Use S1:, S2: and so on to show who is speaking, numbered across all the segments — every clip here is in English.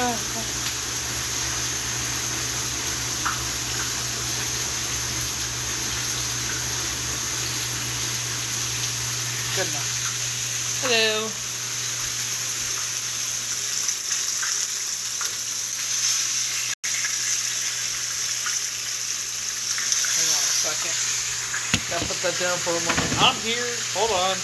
S1: Good enough. Hello. Hang on a second. Gotta put that down for a moment. I'm here. Hold on.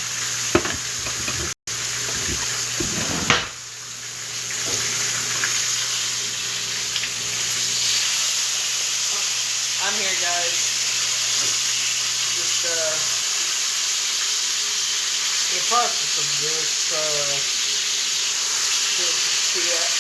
S1: I'm here, guys. Just, in the process of this, see that.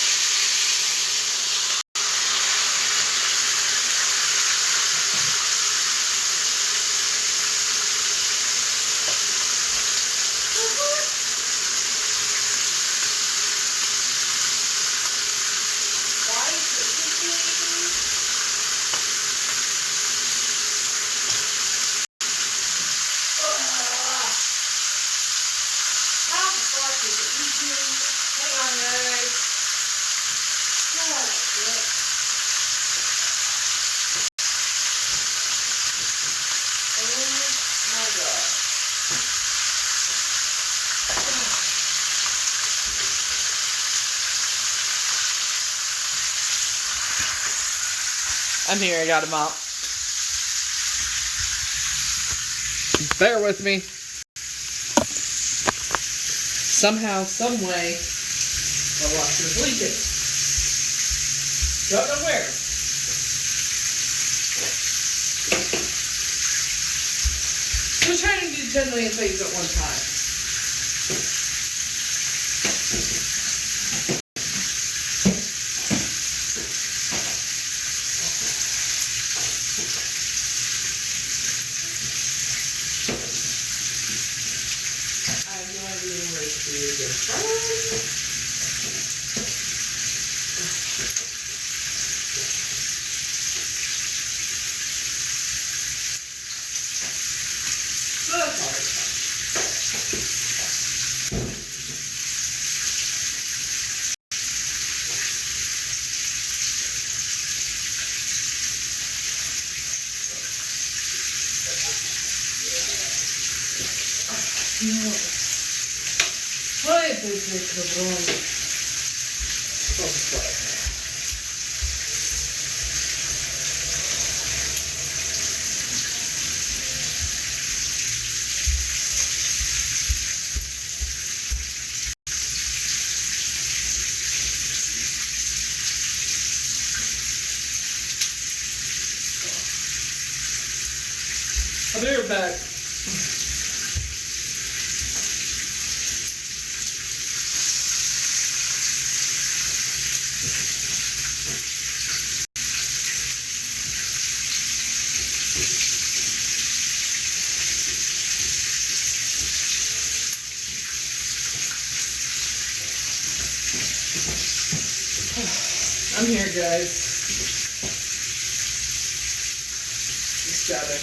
S1: I'm here, I got him out. Bear with me. Somehow, some way, the washer's leaking. Don't know where. We're trying to do 10 million things at one time. Why is this the wrong? I'll be right back. I'm here, guys. Just gotta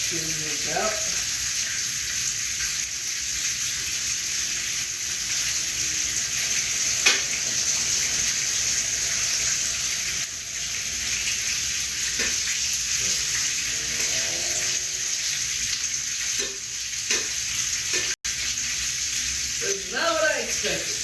S1: figure this out. That's not what I expected.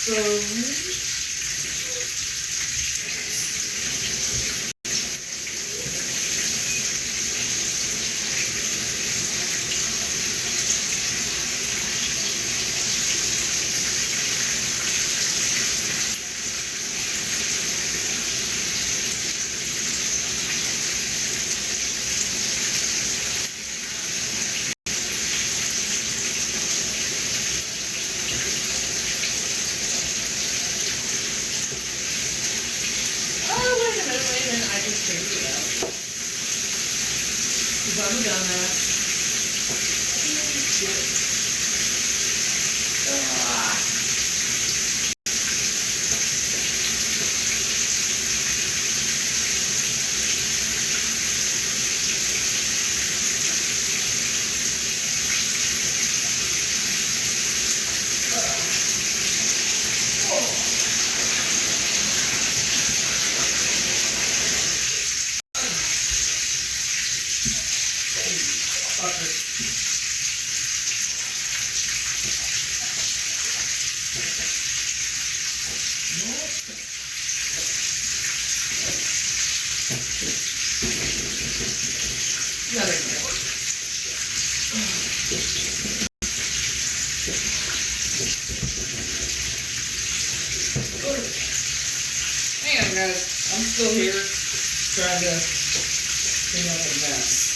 S1: So I just figured it out. Because I'm a dumbass. Hang on, guys. I'm still here trying to clean up a mess.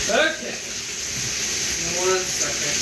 S1: Okay. One second.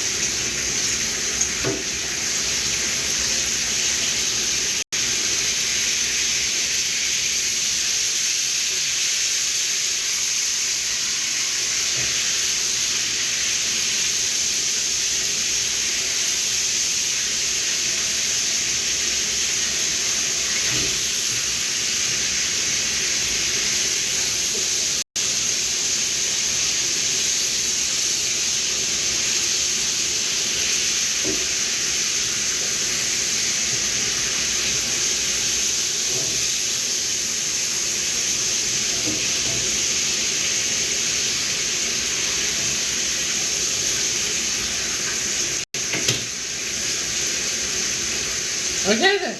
S1: Okay then.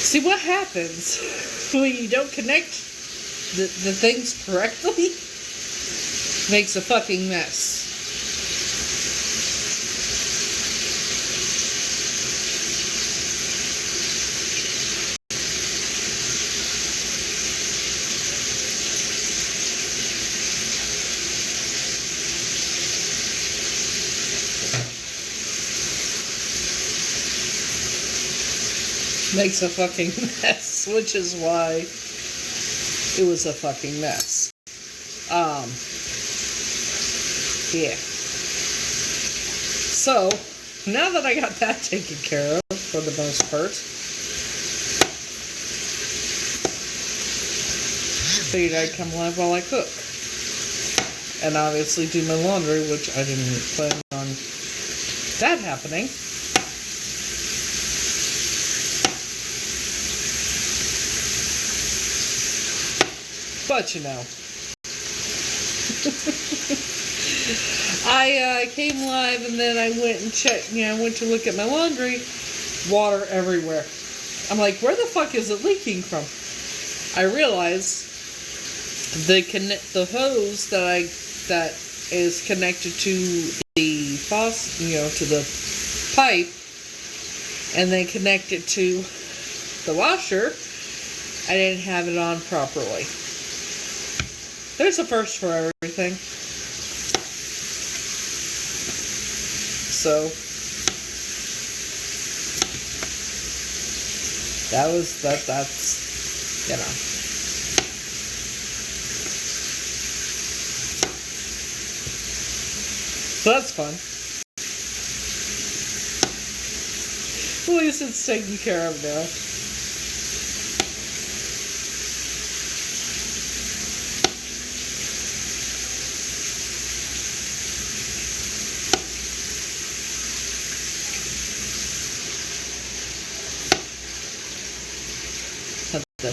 S1: See what happens when you don't connect the things correctly? Makes a fucking mess. Makes a fucking mess, which is why it was a fucking mess. Yeah. So, now that I got that taken care of, for the most part, figured I'd come live while I cook. And obviously do my laundry, which I didn't plan on that happening. But you know, I came live and then I went and checked, I went to look at my laundry, water everywhere. I'm like, where the fuck is it leaking from? I realized the hose that is connected to the faucet, to the pipe, and then connected to the washer. I didn't have it on properly. There's a first for everything. So that's So that's fun. At least it's taken care of now.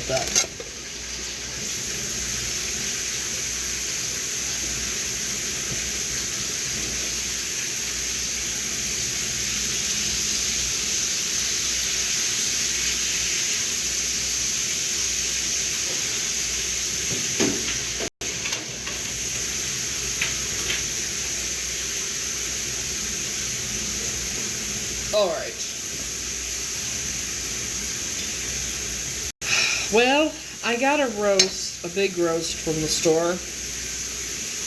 S1: That. All right. Well, I got a big roast from the store,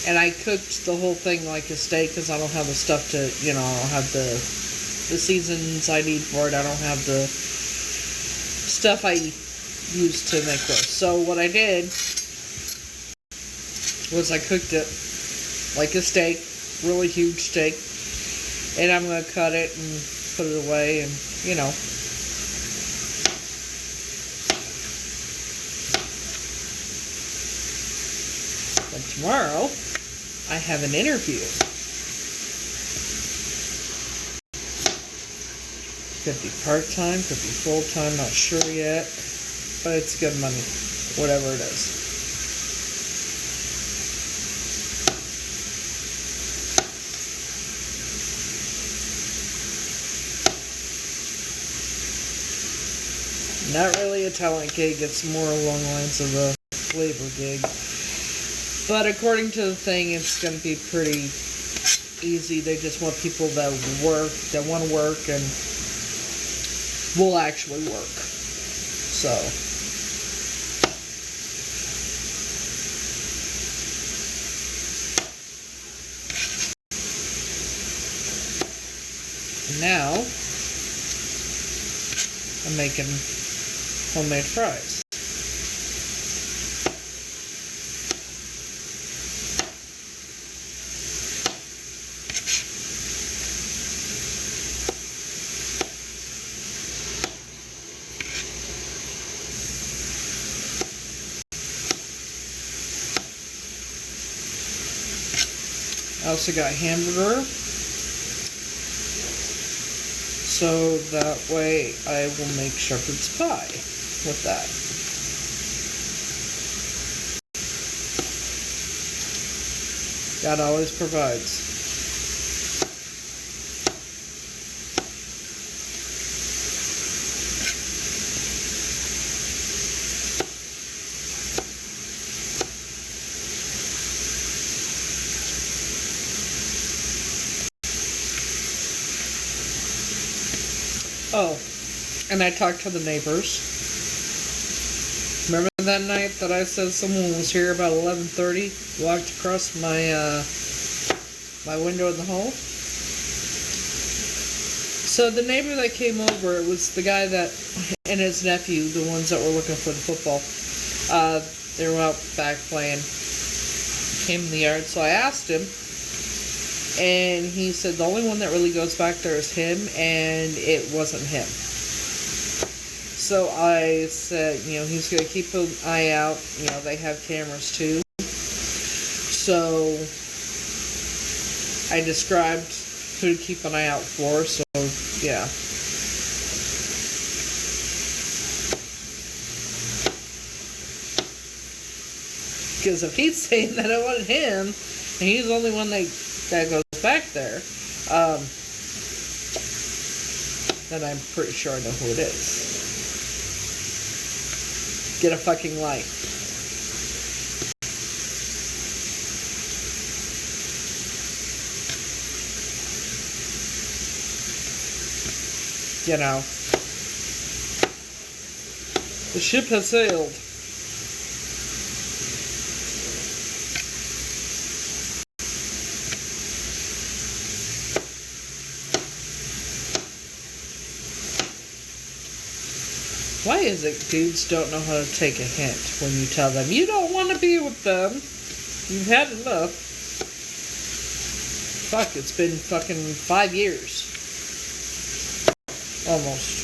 S1: and I cooked the whole thing like a steak because I don't have the stuff to, I don't have the seasons I need for it. I don't have the stuff I use to make roast. So what I did was I cooked it like a steak, really huge steak, and I'm going to cut it and put it away and, But tomorrow, I have an interview. Could be part-time, could be full-time, not sure yet. But it's good money, whatever it is. Not really a talent gig, it's more along the lines of a flavor gig. But according to the thing, it's going to be pretty easy. They just want people that want to work and will actually work. So, now I'm making homemade fries. I also got hamburger, so that way I will make shepherd's pie with that. God always provides. Oh, and I talked to the neighbors. Remember that night that I said someone was here about 11:30, walked across my my window in the hall? So the neighbor that came over, it was the guy that, and his nephew, the ones that were looking for the football. They were out back playing, came in the yard, so I asked him, and he said the only one that really goes back there is him, and it wasn't him. So I said, he's going to keep an eye out. They have cameras too. So I described who to keep an eye out for, so yeah. Because if he's saying that it wasn't him, and he's the only one that goes back there, then I'm pretty sure I know who it is. Get a fucking light. you know, the ship has sailed. Why is it dudes don't know how to take a hint when you tell them you don't want to be with them? You've had enough. Fuck, it's been fucking 5 years. Almost.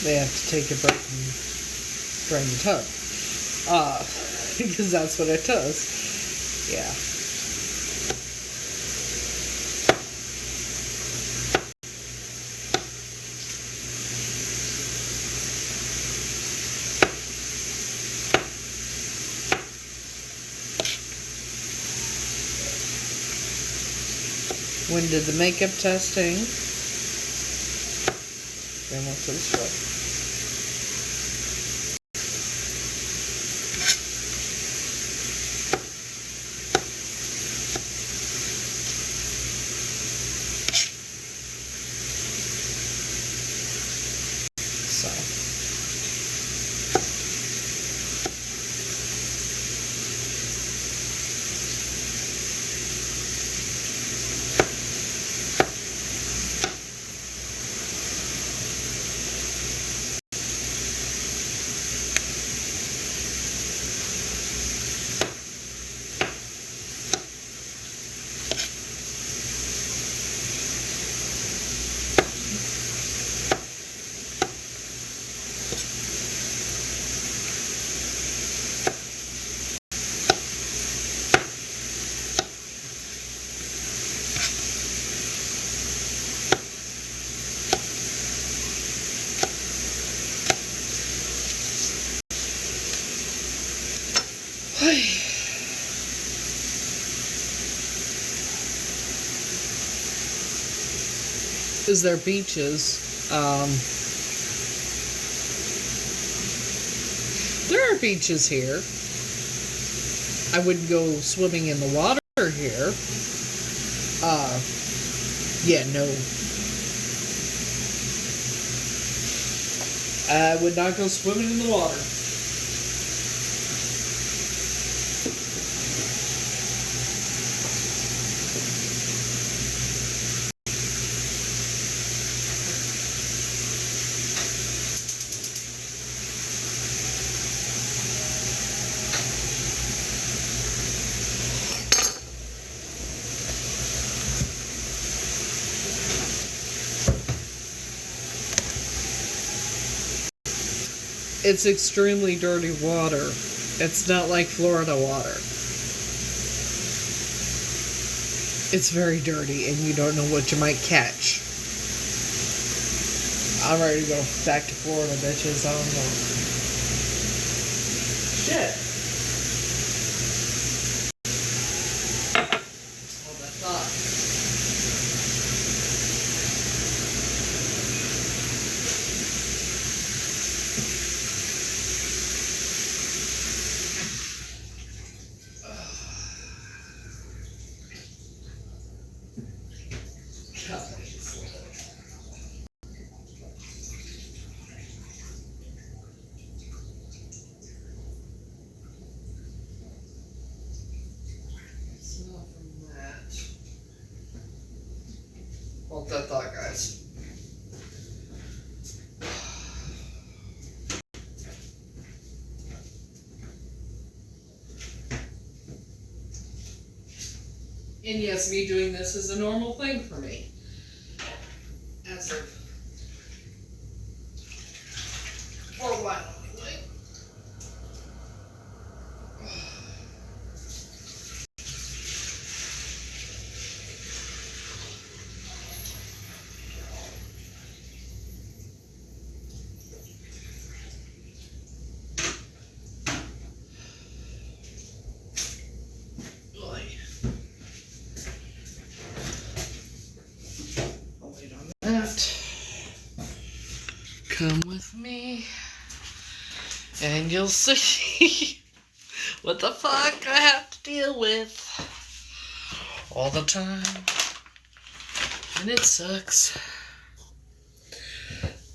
S1: They have to take a break and drain the tub. Because that's what it does. Yeah. When did the makeup testing? Then what's this one? Is there beaches? There are beaches here. I wouldn't go swimming in the water here. Yeah, no. I would not go swimming in the water. It's extremely dirty water. It's not like Florida water. It's very dirty and you don't know what you might catch. I'm ready to go back to Florida, bitches. I don't know. Shit. Hold that thought. Hold that thought, guys. And yes, me doing this is a normal thing for me. As of for a while, anyway. Come with me, and you'll see what the fuck I have to deal with all the time. And it sucks.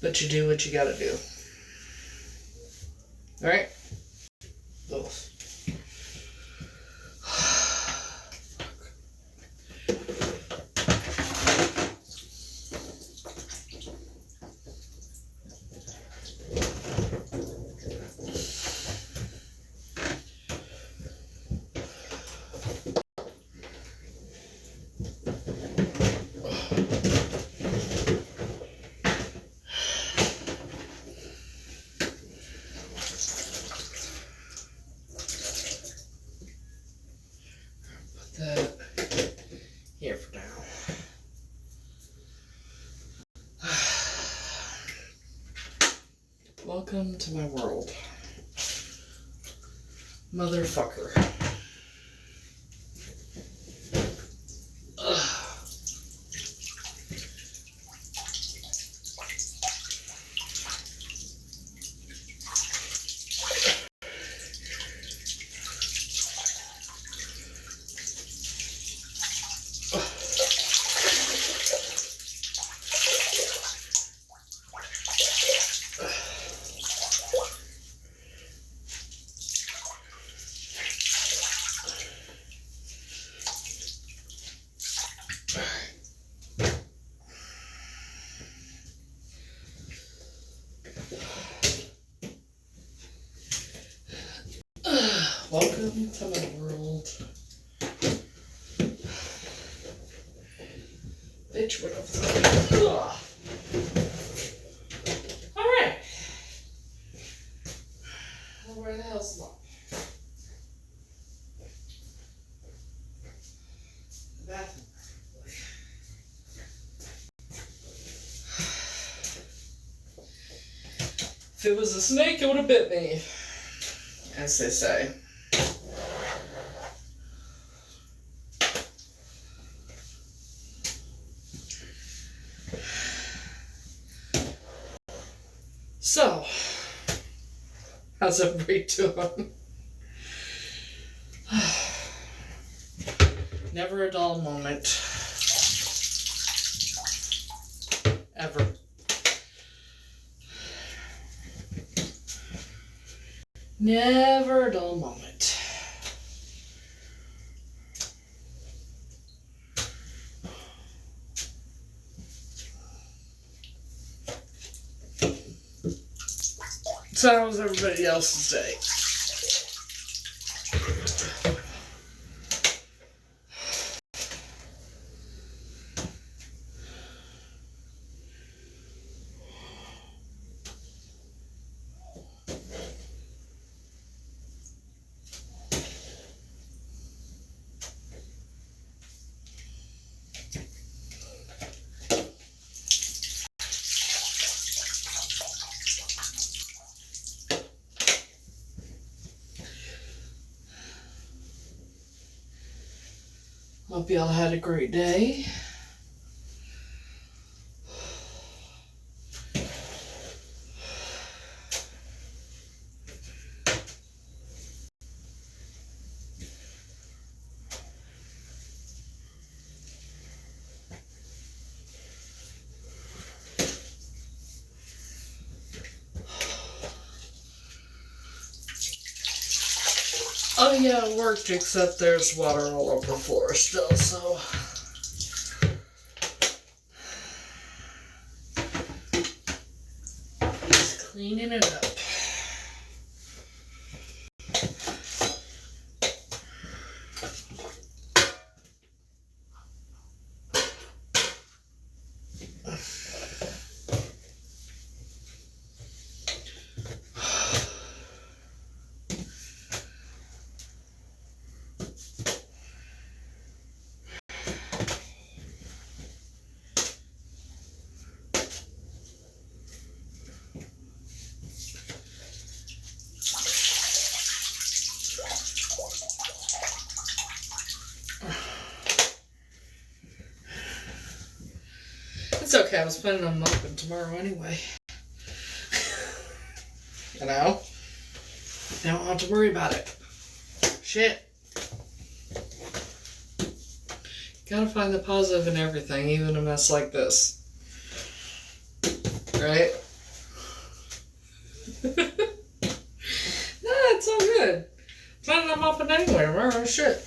S1: But you do what you gotta do. Alright? Those. That here for now. Welcome to my world, motherfucker. Welcome to my world. Bitch, what up? Alright. Where the hell's the mom? The bathroom. If it was a snake, it would have bit me. As they say. So, how's everybody doing? Never a dull moment. Ever. Never a dull moment. So how was everybody else's day? Hope y'all had a great day. Oh yeah, it worked, except there's water all over the floor still, so... Just cleaning it up. It's okay, I was planning on moping tomorrow anyway. You know? I don't have to worry about it. Shit. Gotta find the positive in everything, even a mess like this. Right? Nah, it's all good. Planning on mopping anyway tomorrow. Shit.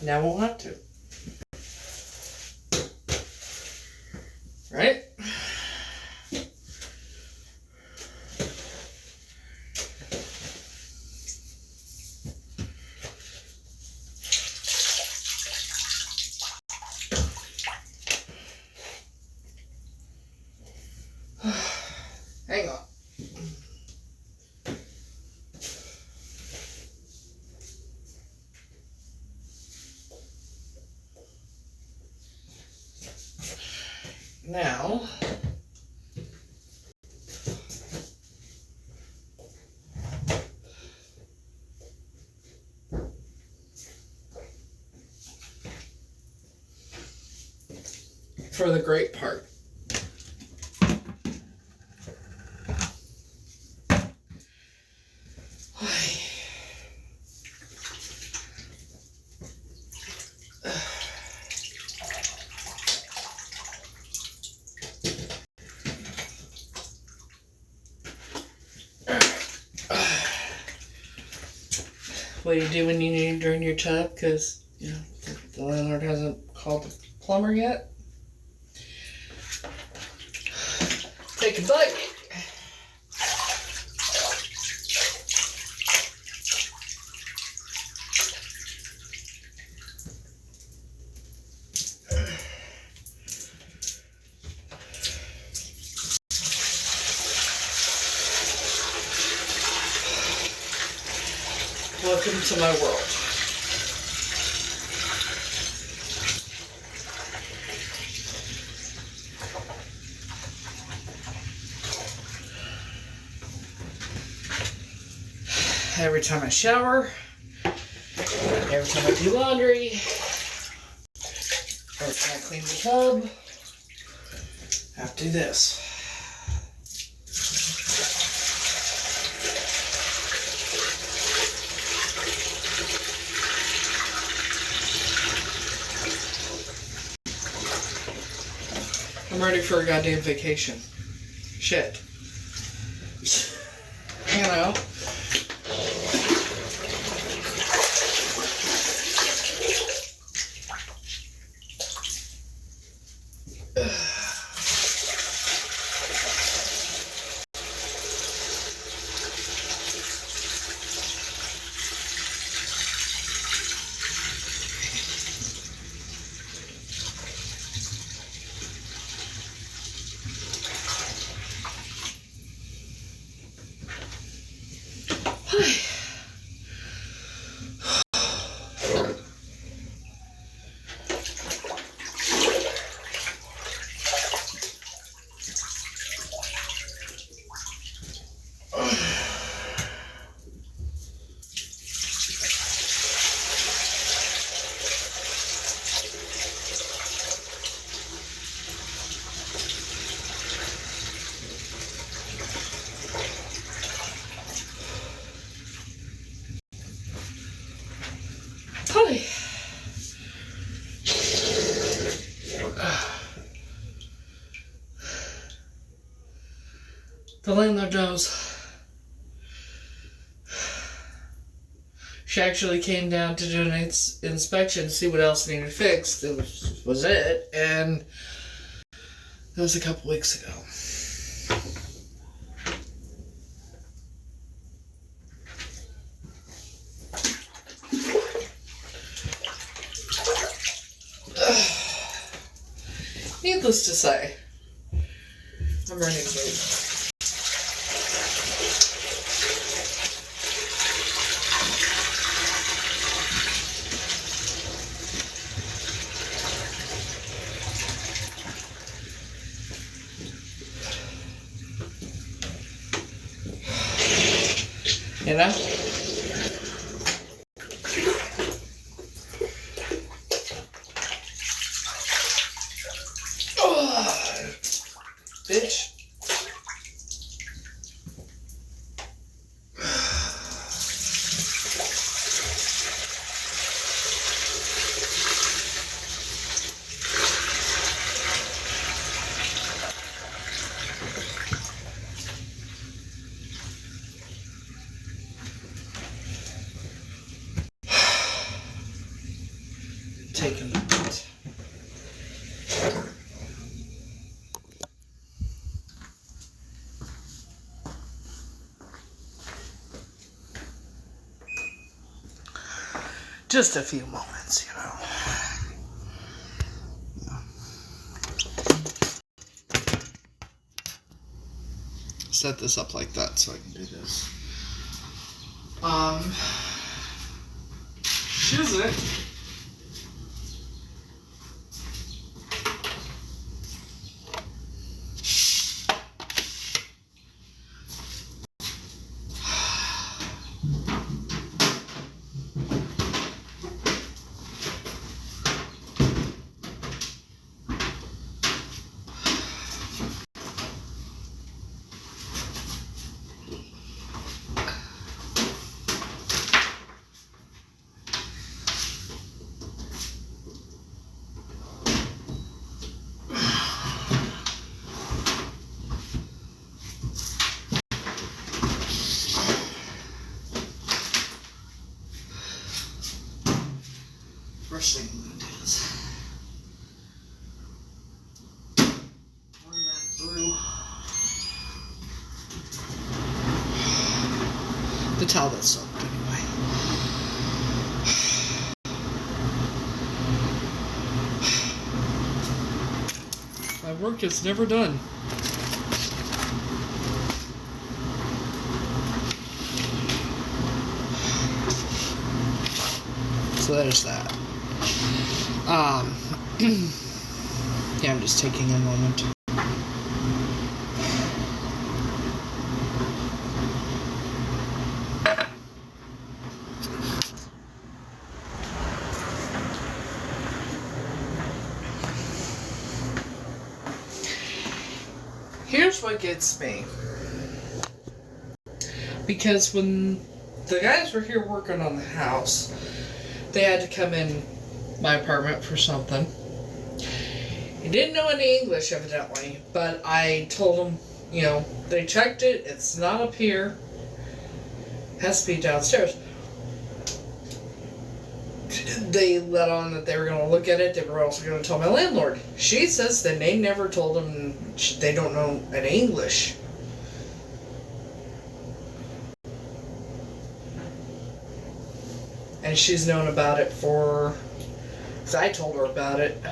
S1: Now we'll have to. Right? Hang on. Now, for the great part. What do you do when you need to drain your tub? Because, you know, the landlord hasn't called the plumber yet. Take a bite. Welcome to my world. Every time I shower, every time I do laundry, every time I clean the tub, I have to do this. I'm ready for a goddamn vacation. Shit. You know? The landlord knows. She actually came down to do an inspection to see what else needed fixed. It was it, and that was a couple weeks ago. Needless to say, I'm ready to move. You know? Oh, bitch. take a minute. Just a few moments, you know. Set this up like that so I can do this. Shiz it. First thing I'm going to do is run that through the towel that's soaked anyway. My work is never done. So there's that. Yeah, I'm just taking a moment. Here's what gets me. Because when the guys were here working on the house, they had to come in my apartment for something. He didn't know any English, evidently, but I told him, you know, they checked it, it's not up here, it has to be downstairs. They let on that they were going to look at it, they were also going to tell my landlord. She says that they never told him they don't know any English. And she's known about it for... because I told her about it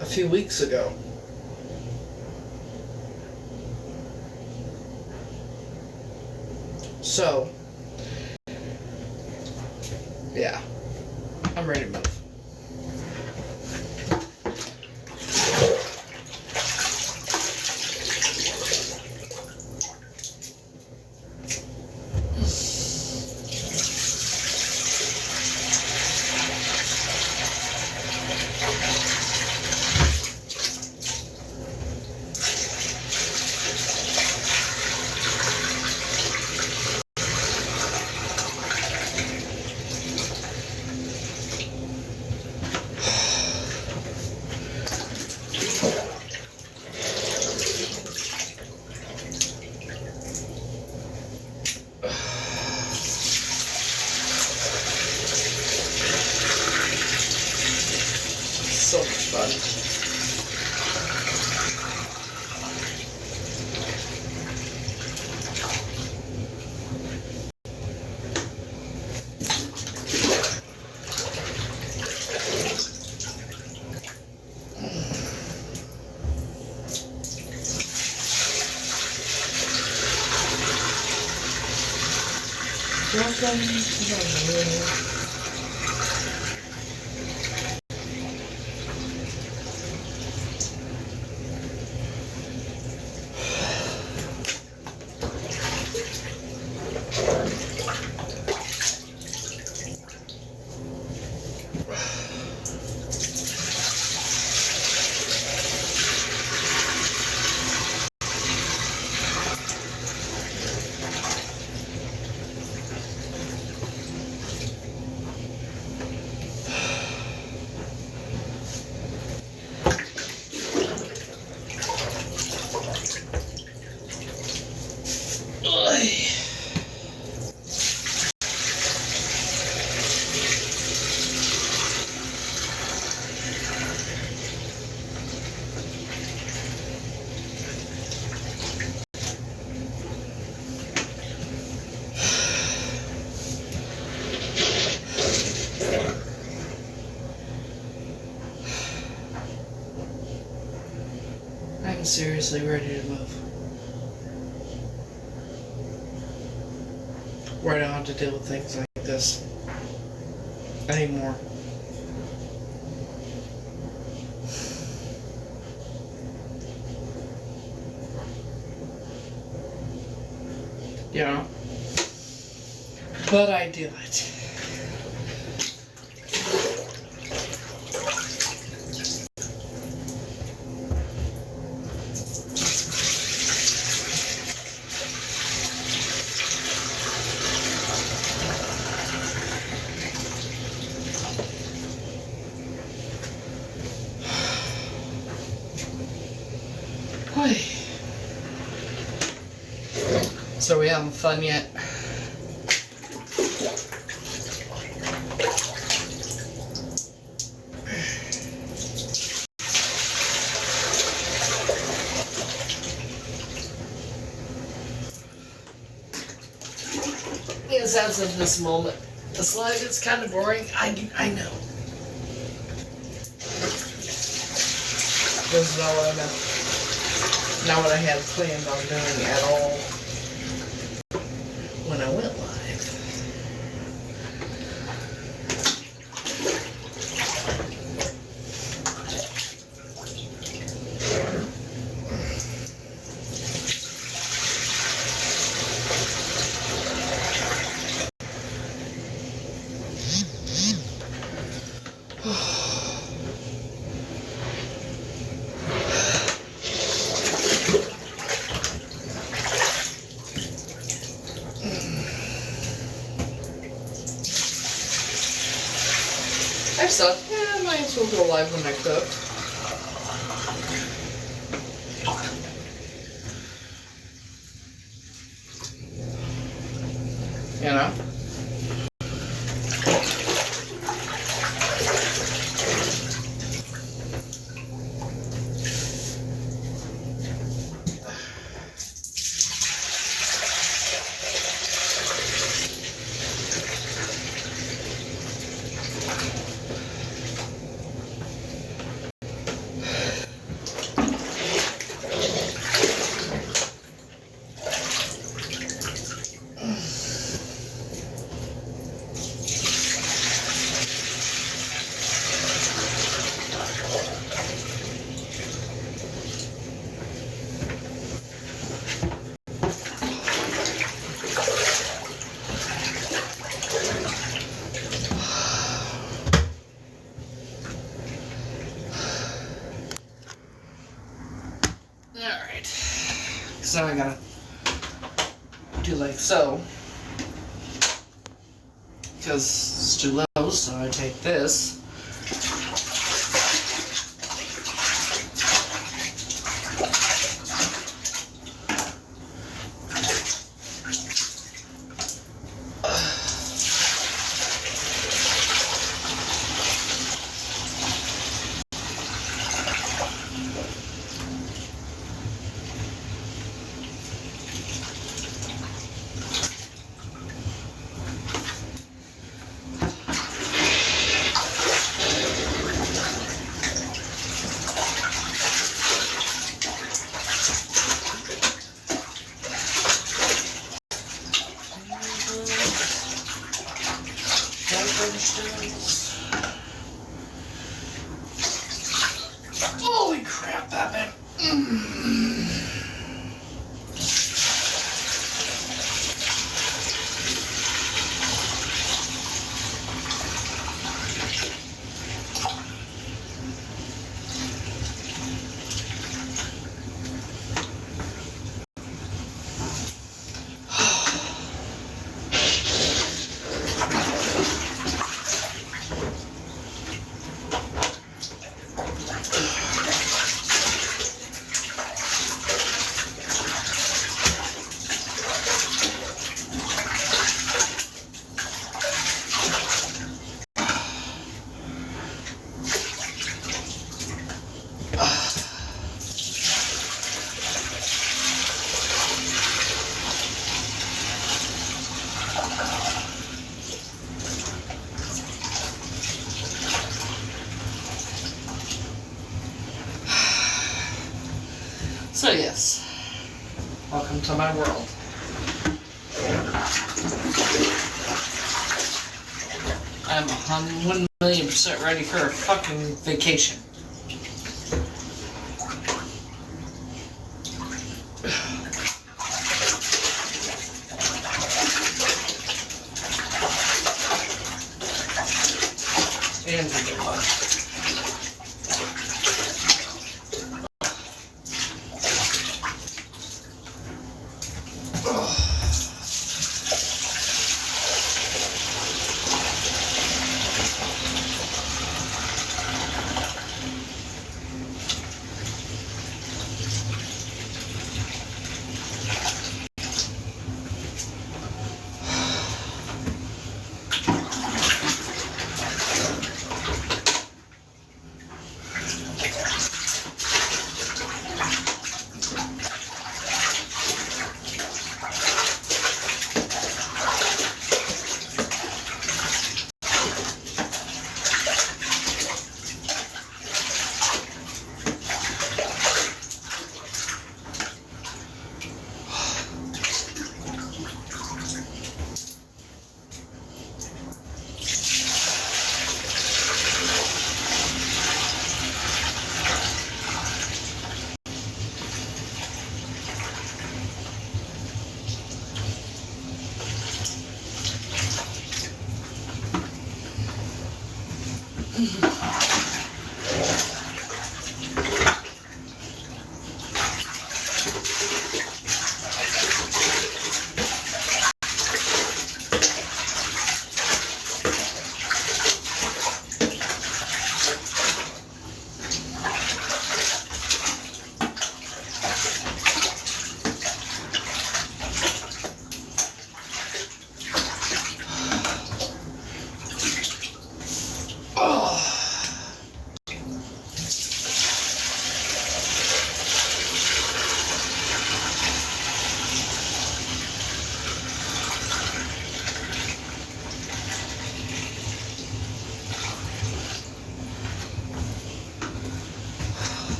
S1: a few weeks ago. So, yeah, I'm ready to move. So much fun. Welcome to the world. seriously ready to move. Where I don't have to deal with things like this anymore. You know? But I do it. So we having fun yet? Yes, as of this moment, the slide is kind of boring. I know. This is not what I meant. Not what I had planned on doing at all when I went live. I thought, yeah, I might as well go live when I cook. You know? Alright. So I gotta do like so. Because it's too low, so I take this. So yes, welcome to my world. I'm 1,000,000% ready for a fucking vacation. And to get one.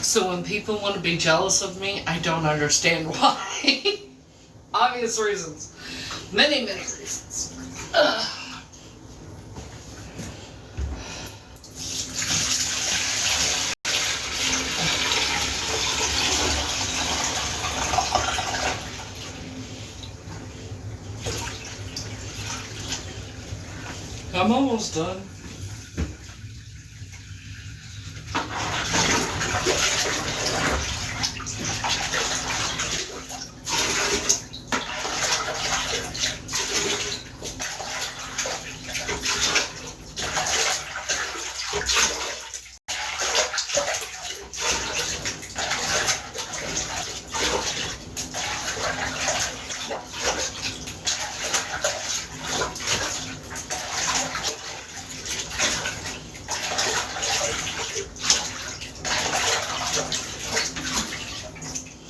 S1: So when people want to be jealous of me, I don't understand why. Obvious reasons. Many, many reasons. Ugh. I'm almost done.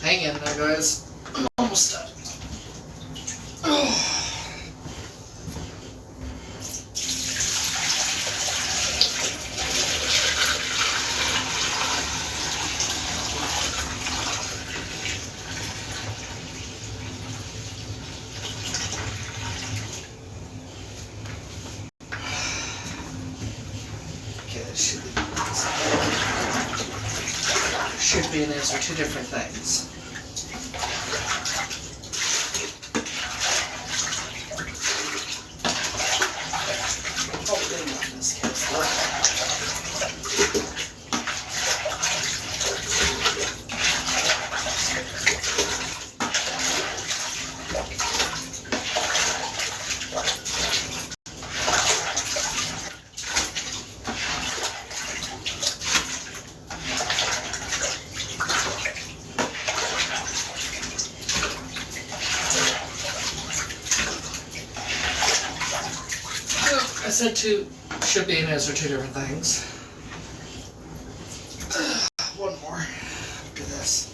S1: Hang in there, guys. I'm almost done. Okay, that should be an answer to different things. said two should be and is are two different things. One more after this.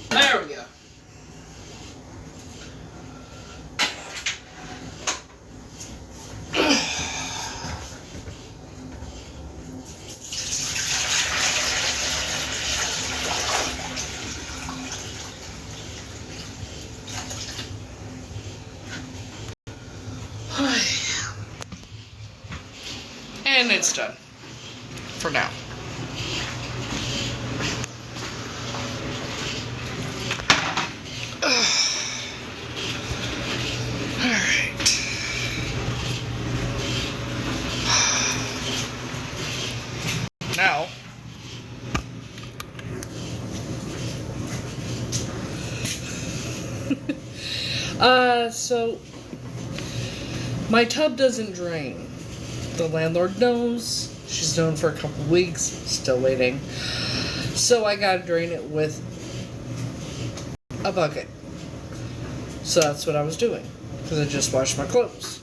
S1: There we go. And it's done. For now. Now, so my tub doesn't drain. The landlord knows. She's known for a couple weeks. Still waiting. So I gotta drain it with a bucket. So that's what I was doing, because I just washed my clothes.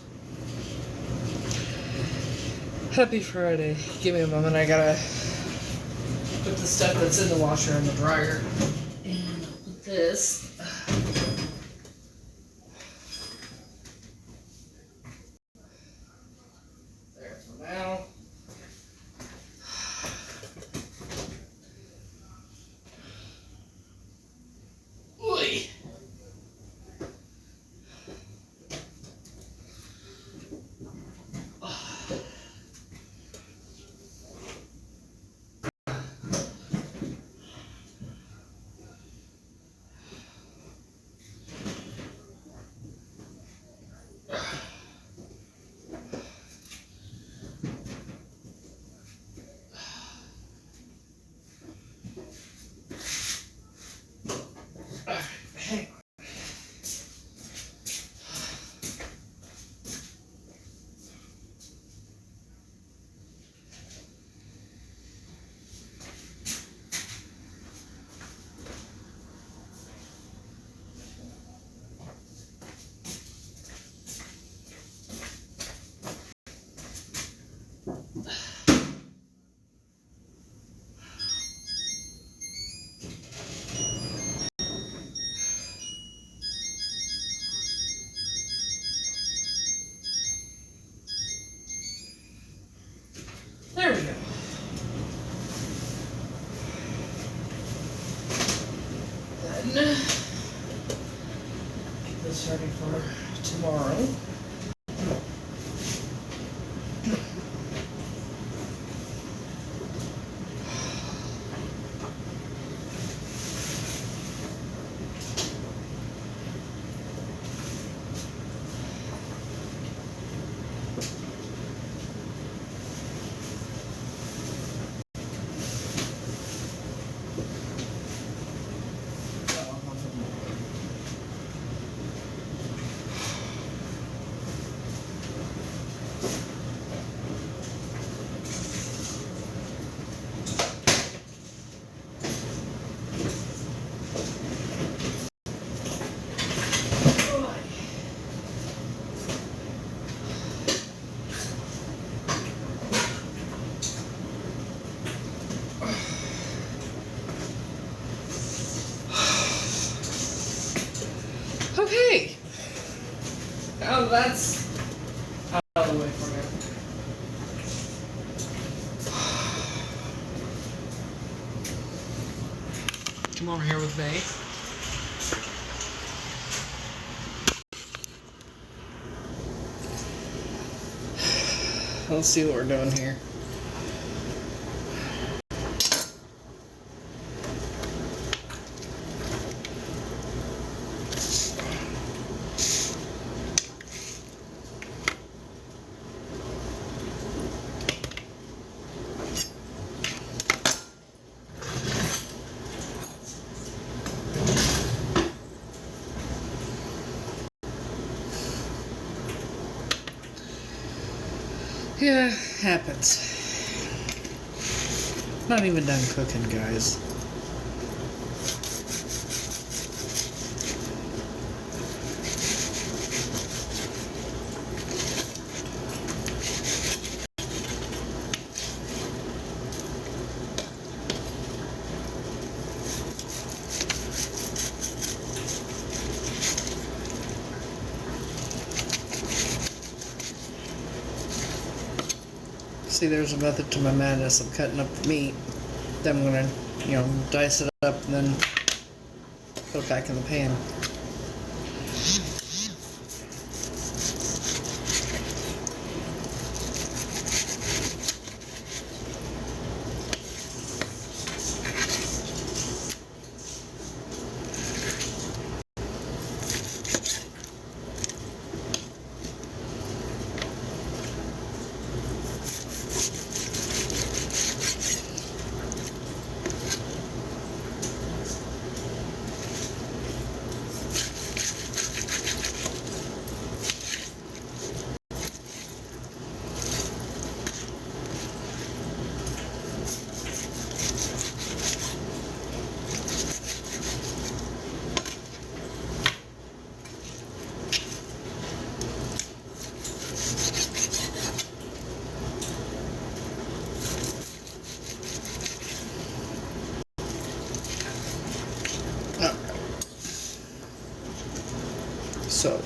S1: Happy Friday. Give me a moment. I gotta put the stuff that's in the washer in the dryer. And put this. There for now. Oy. Hang on. There we go. Then, get this ready for tomorrow. Oh, that's out of the way for now. Come over here with me. Let's see what we're doing here. Yeah, happens. Not even done cooking, guys. See, there's a method to my madness. I'm cutting up the meat. Then I'm gonna, dice it up and then put it back in the pan. So,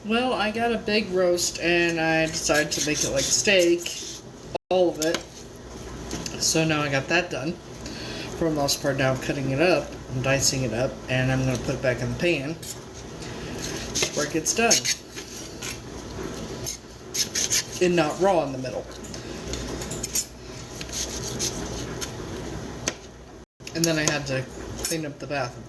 S1: well, I got a big roast and I decided to make it like steak, all of it. So now I got that done. For the most part, now I'm cutting it up, I'm dicing it up, and I'm going to put it back in the pan where it gets done. And not raw in the middle. And then I had to clean up the bathroom.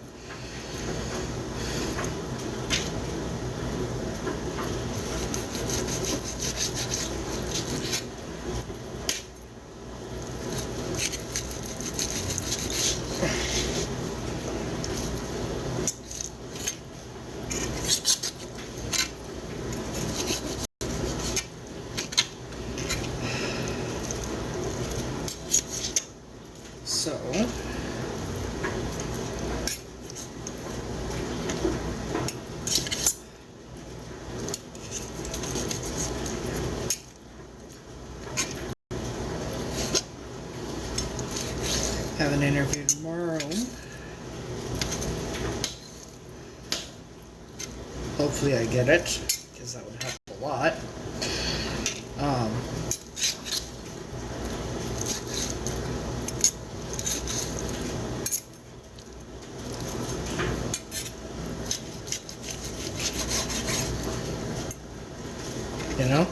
S1: So, have an interview tomorrow. Hopefully I get it, because that would help a lot. You know?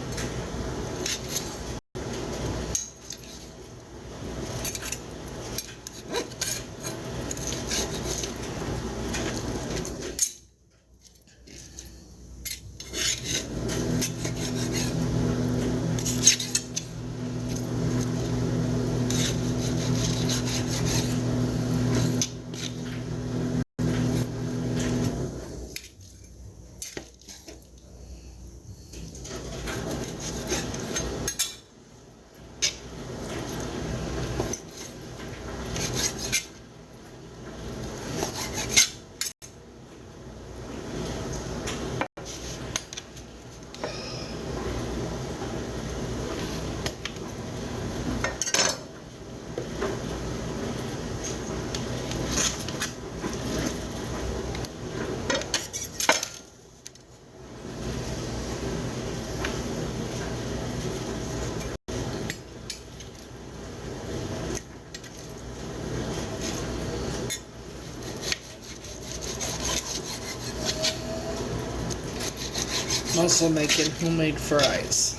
S1: Also making homemade fries.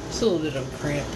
S1: Still a little cramp.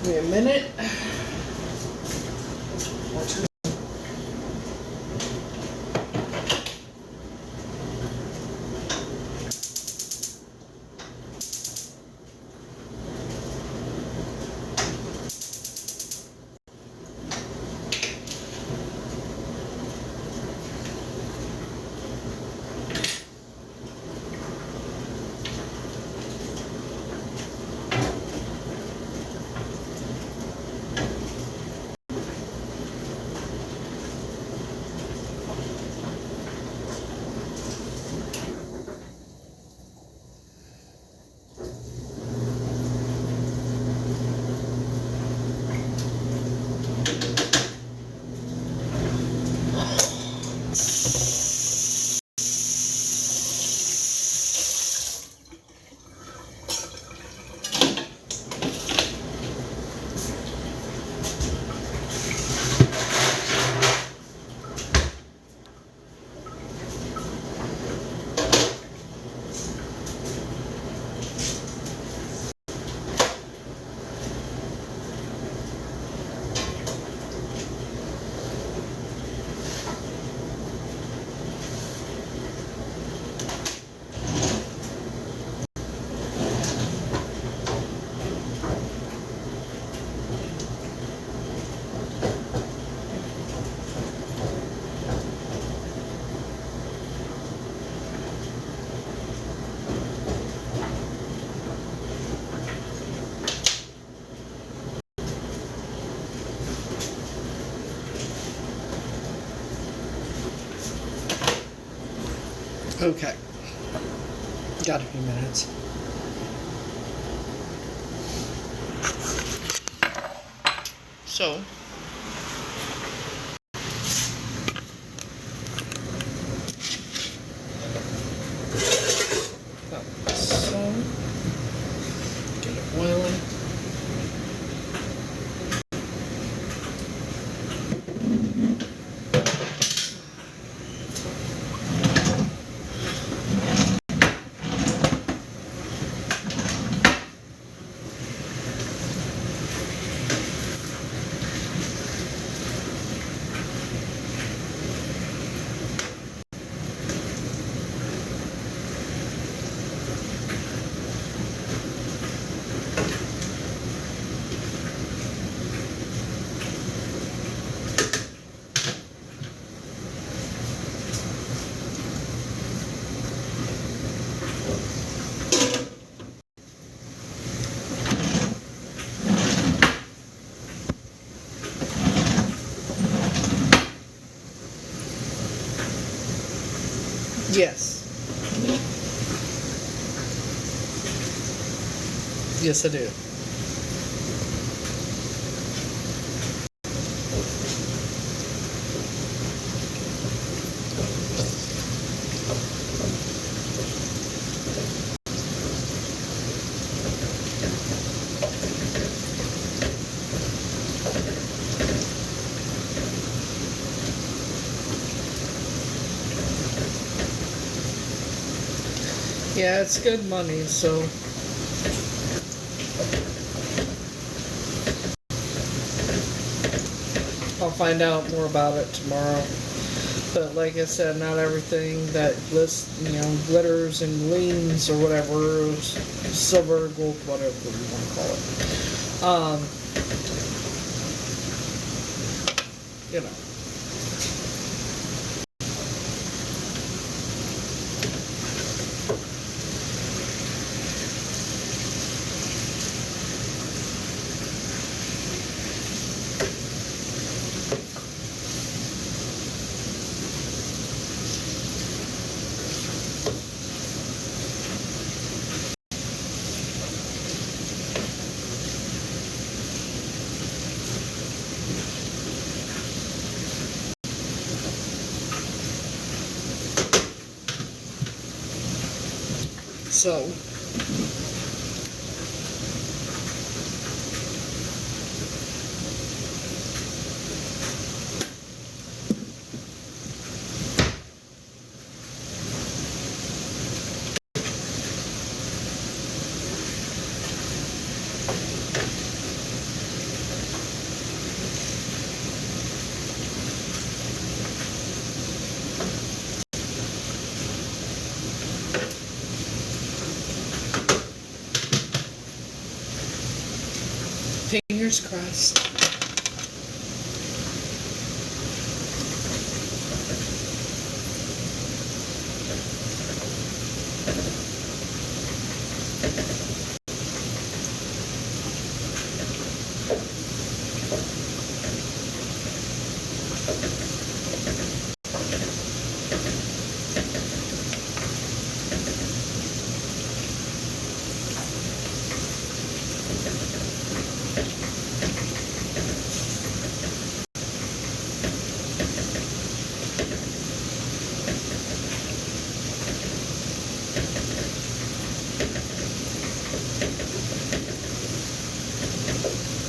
S1: Wait a minute. Okay. Got a few minutes. So, get it boiling. Yes. Yes, I do. Yeah, it's good money, so I'll find out more about it tomorrow. But like I said, not everything that glitters and gleams or whatever, silver, gold, whatever you want to call it. You know. So, fingers crossed.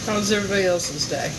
S1: How's everybody else's day?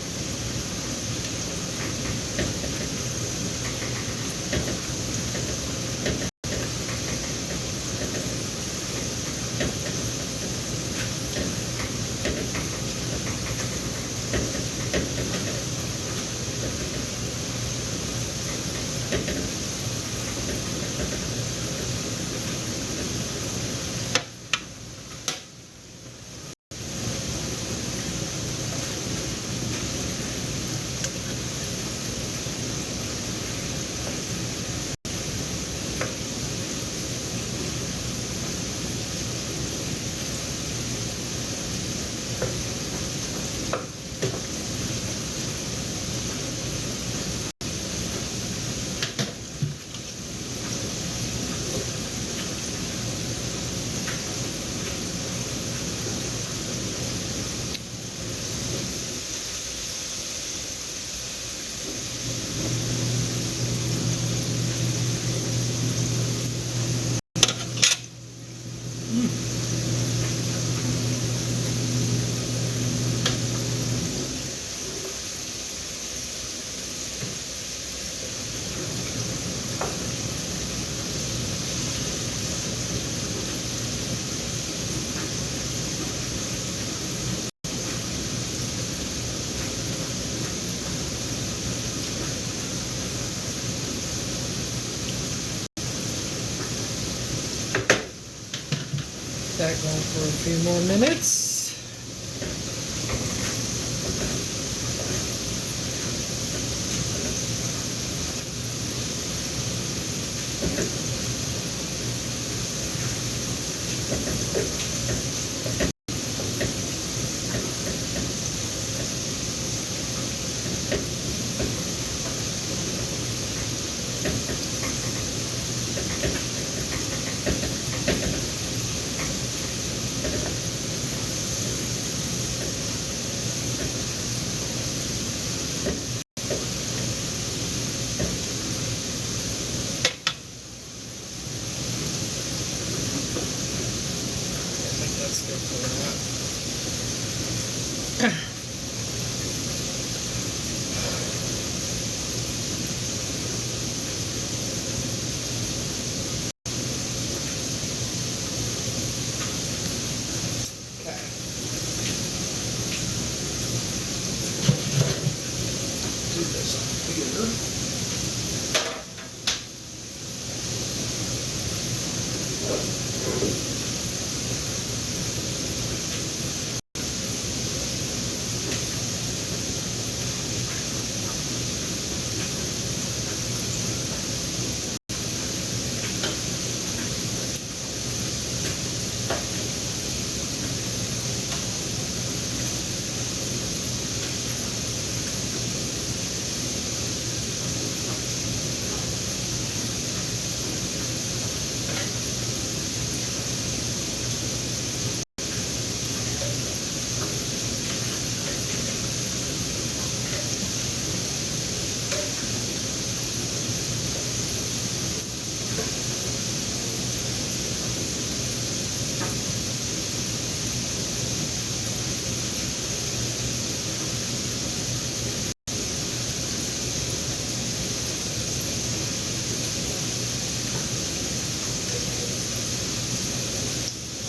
S1: that going for a few more minutes.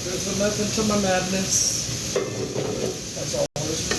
S1: There's a method to my madness. That's always.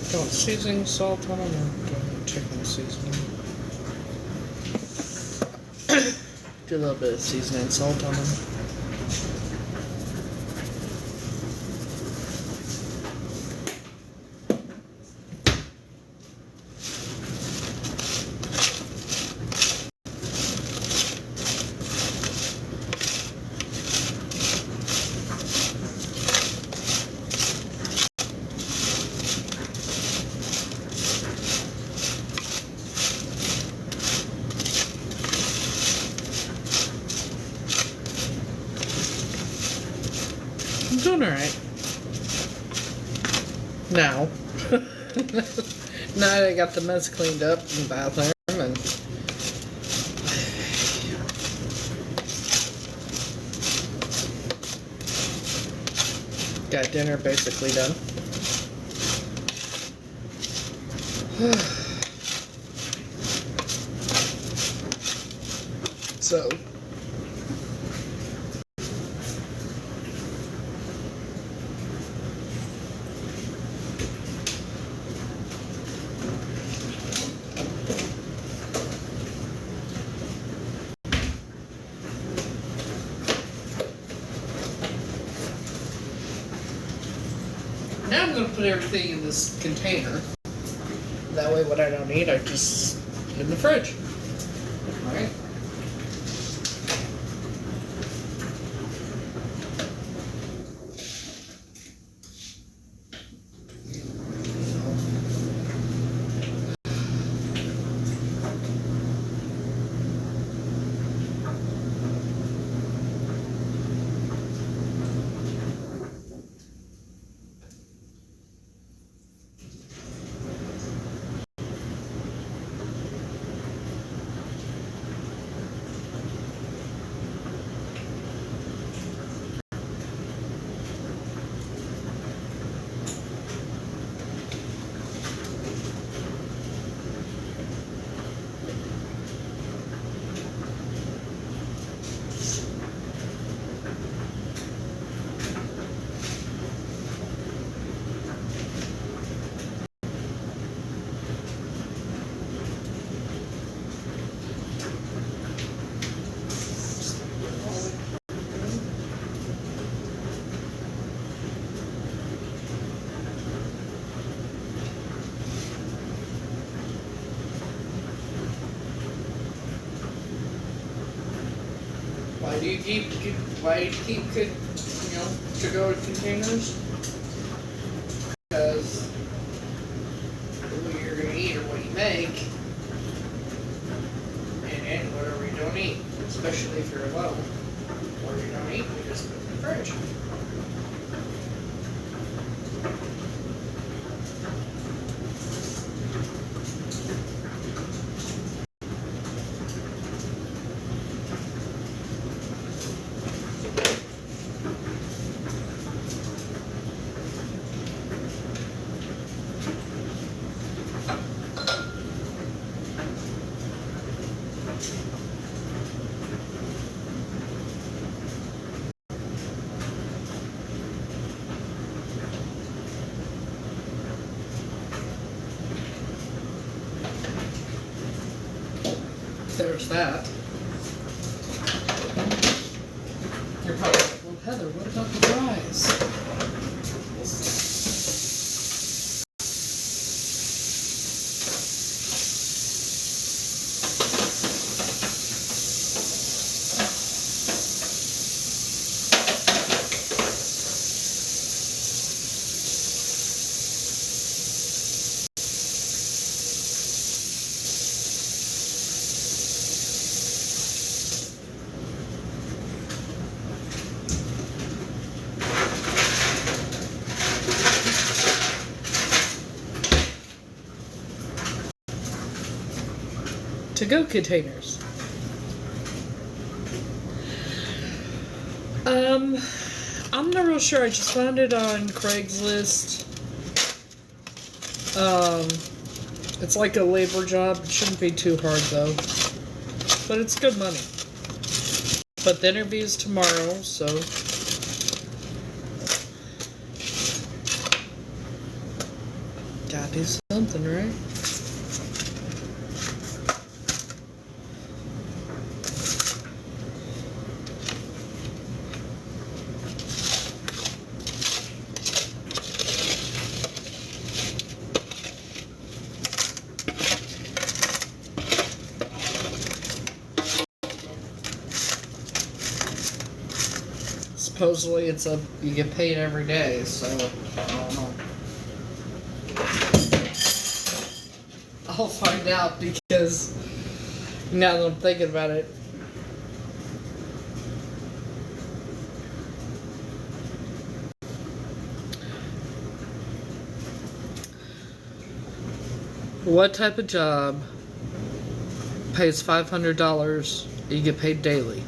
S1: Don't seasoning salt on them or don't chicken seasoning? Do a little bit of seasoning salt on them. I'm doing alright. Now. Now that I got the mess cleaned up in the bathroom and got dinner basically done. So, now I'm going to put everything in this container. That way what I don't need, I just put in the fridge. Alright? Why do you keep to-go containers? Because what you're going to eat or what you make, and whatever you don't eat, especially if you're alone, or you don't eat, you just put it in the fridge. There's that. You're probably like, well, Heather, what about the fries? To-go containers. I'm not real sure. I just found it on Craigslist. It's like a labor job. It shouldn't be too hard though. But it's good money. But the interview's tomorrow, so gotta do something, right? Supposedly you get paid every day, so I don't know. I'll find out because now that I'm thinking about it. What type of job pays $500 you get paid daily?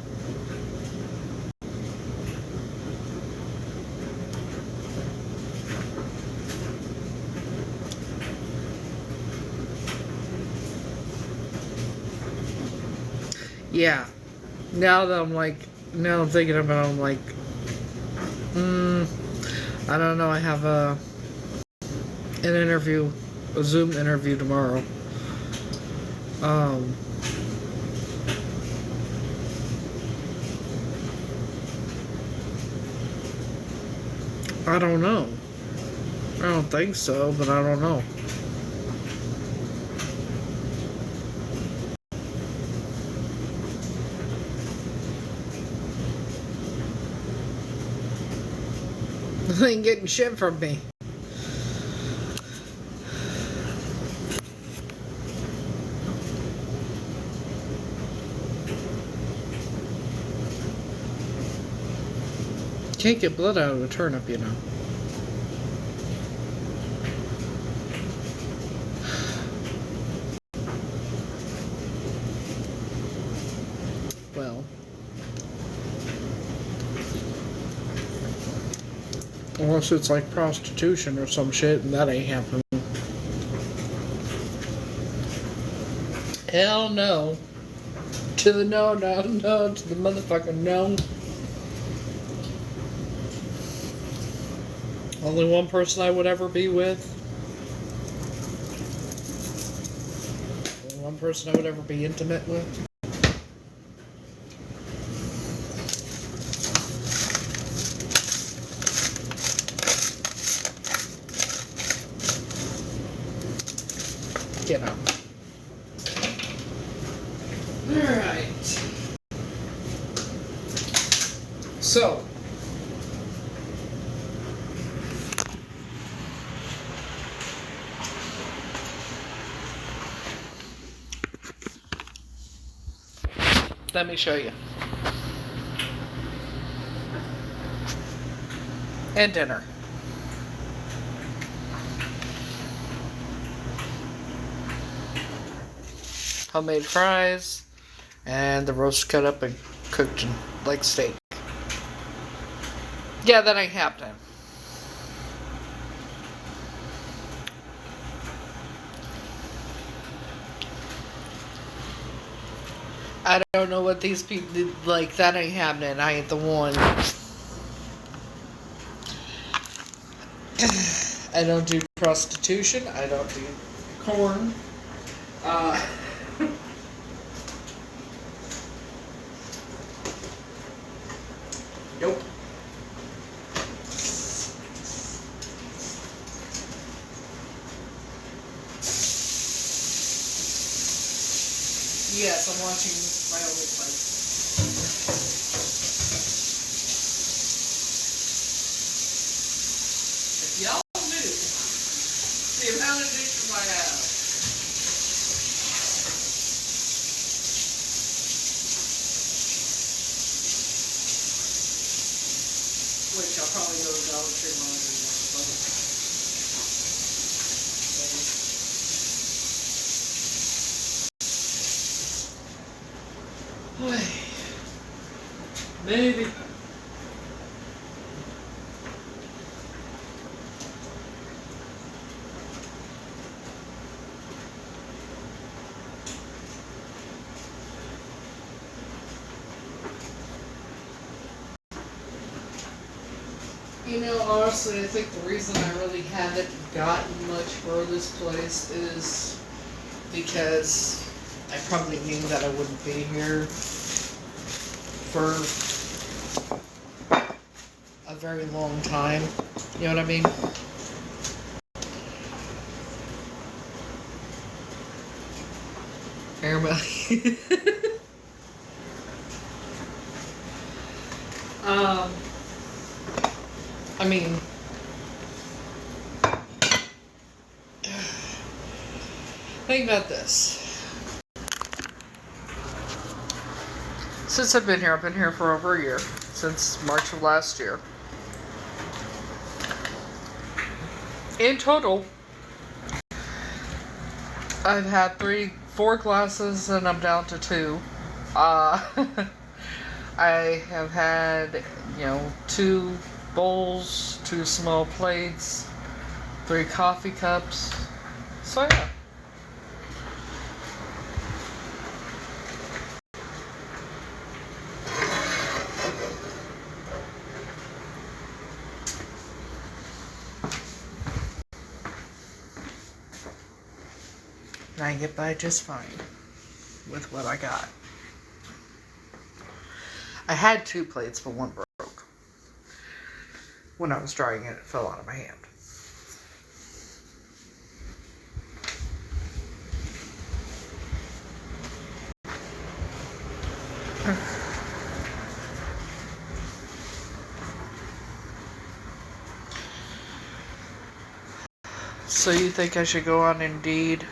S1: Yeah. Now that now I'm thinking about it, I'm like, I don't know. I have an interview, a Zoom interview tomorrow. I don't know. I don't think so, but I don't know. They ain't getting shit from me. Can't get blood out of a turnip, you know. Well, unless it's like prostitution or some shit, and that ain't happening. Hell no. To the no, no, no, to the motherfucking no. Only one person I would ever be with. Only one person I would ever be intimate with. You know. Alright. So. Let me show you. And dinner. Homemade fries, and the roast cut up and cooked like steak. Yeah, that ain't happening. I don't know what these people did. Like, that ain't happening. I ain't the one. I don't do prostitution. I don't do corn. Nope. Yes, I'm watching my only place. If y'all knew the amount of dishes I have. Which I'll probably go to Dollar Tree laundry next. Maybe. You know, honestly, I think the reason I really haven't gotten much for this place is because I probably knew that I wouldn't be here for a very long time. You know what I mean? Caramel. I mean, think about this. Since I've been here for over a year, since March of last year. In total, I've had 4 classes and I'm down to 2. I have had, 2 bowls, 2 small plates, 3 coffee cups. So yeah. And I get by just fine with what I got. I had 2 plates, but one broke. When I was drying it, it fell out of my hand. So you think I should go on Indeed?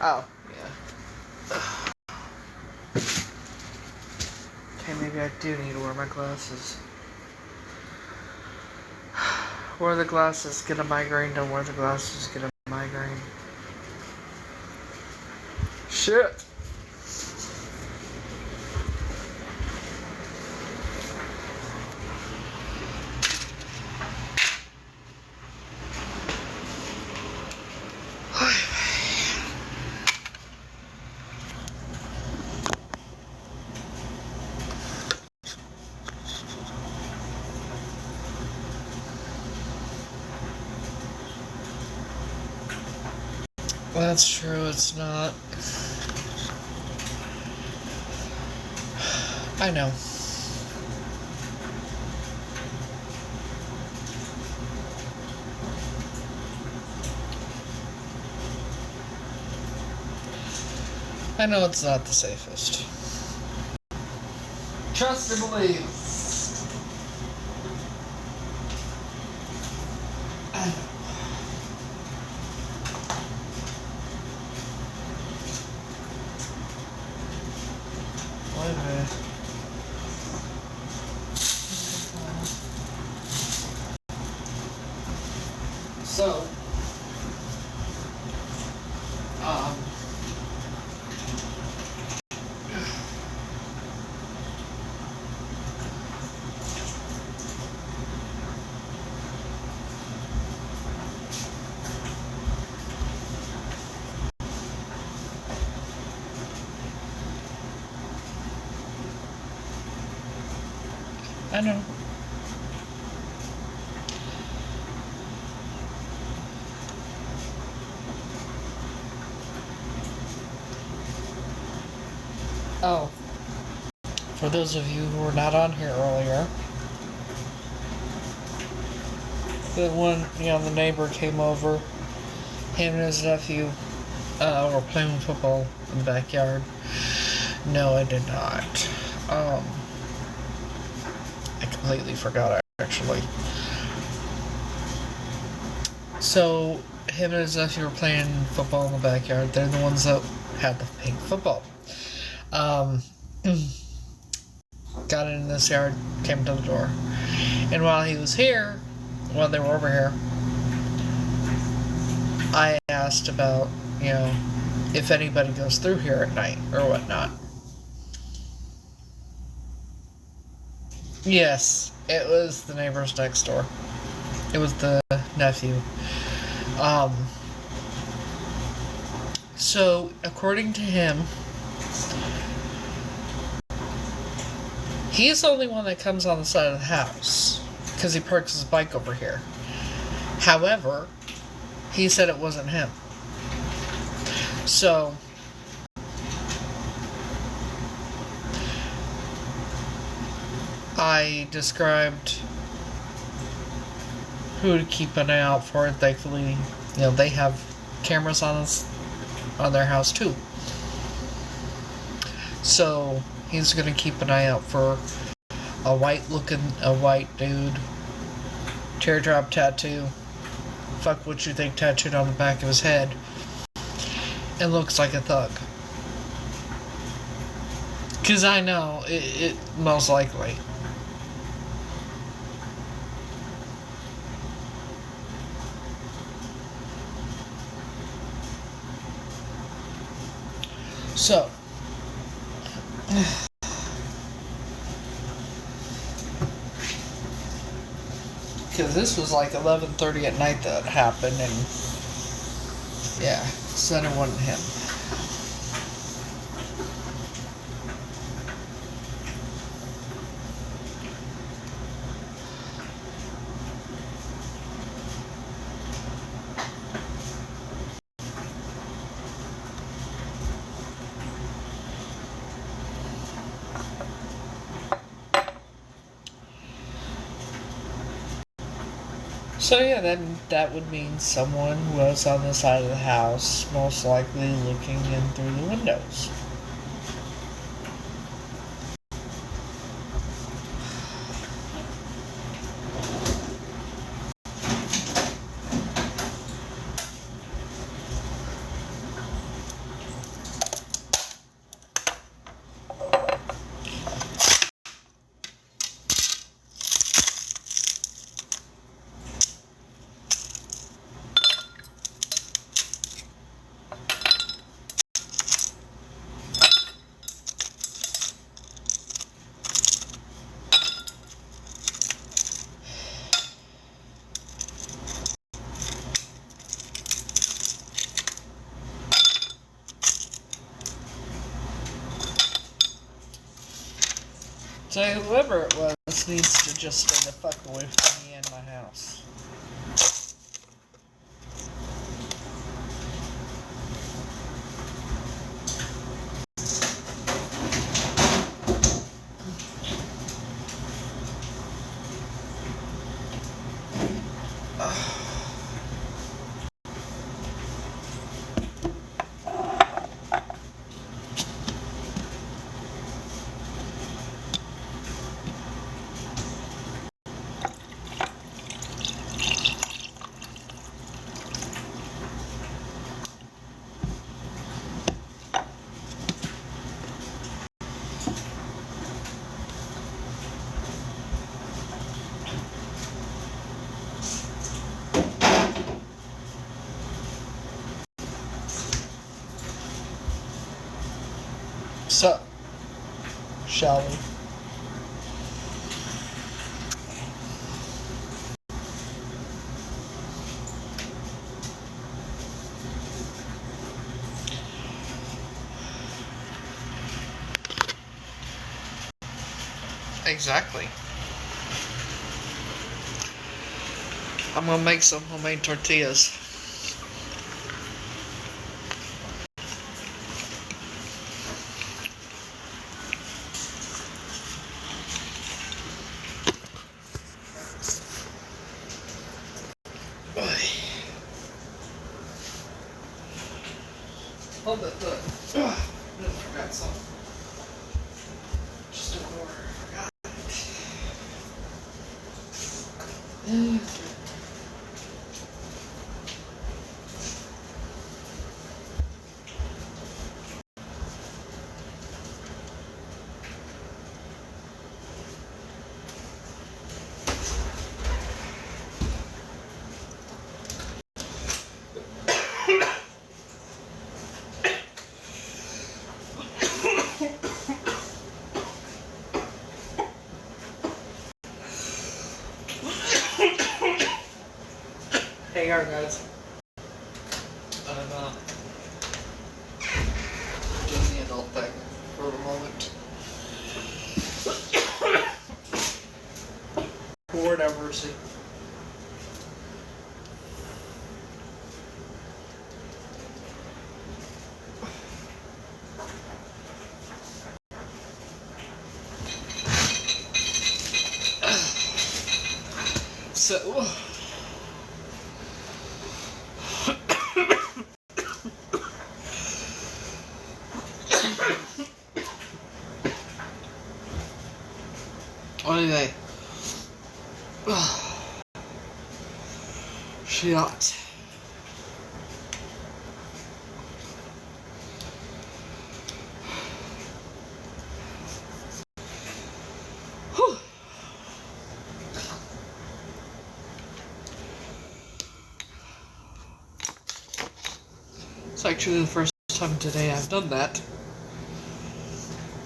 S1: Oh, yeah. Okay, maybe I do need to wear my glasses. Wear the glasses, get a migraine. Don't wear the glasses, get a migraine. Shit. Well, that's true, it's not. I know. I know it's not the safest. Trust and believe. I know. Wait a minute. So, I know. Oh, for those of you who were not on here earlier, the one, the neighbor came over, him and his nephew were playing football in the backyard. No, I did not. I completely forgot, actually. So, him and his nephew were playing football in the backyard. They're the ones that had the pink football. Got in this yard, came to the door. And while he was here, while they were over here, I asked about, if anybody goes through here at night or whatnot. Yes, it was the neighbors next door. It was the nephew. So, according to him, he's the only one that comes on the side of the house because he parks his bike over here. However, he said it wasn't him. So, I described who to keep an eye out for. Thankfully, they have cameras on their house too. So he's gonna keep an eye out for a white dude, teardrop tattoo, fuck what you think tattooed on the back of his head, and looks like a thug. 'Cause I know it most likely. So, because this was like 11:30 at night that happened, and yeah, said it wasn't him. So yeah, that would mean someone was on the side of the house, most likely looking in through the windows. So whoever it was needs to just stay the fuck away from me and my house. So, shall we? Exactly. I'm gonna make some homemade tortillas. Hold that foot. I forgot something. Just a order. Hey, guys. I'm doing the adult thing for a moment. Poor diversity. So. Anyway. Shit. Whew. It's actually the first time today I've done that.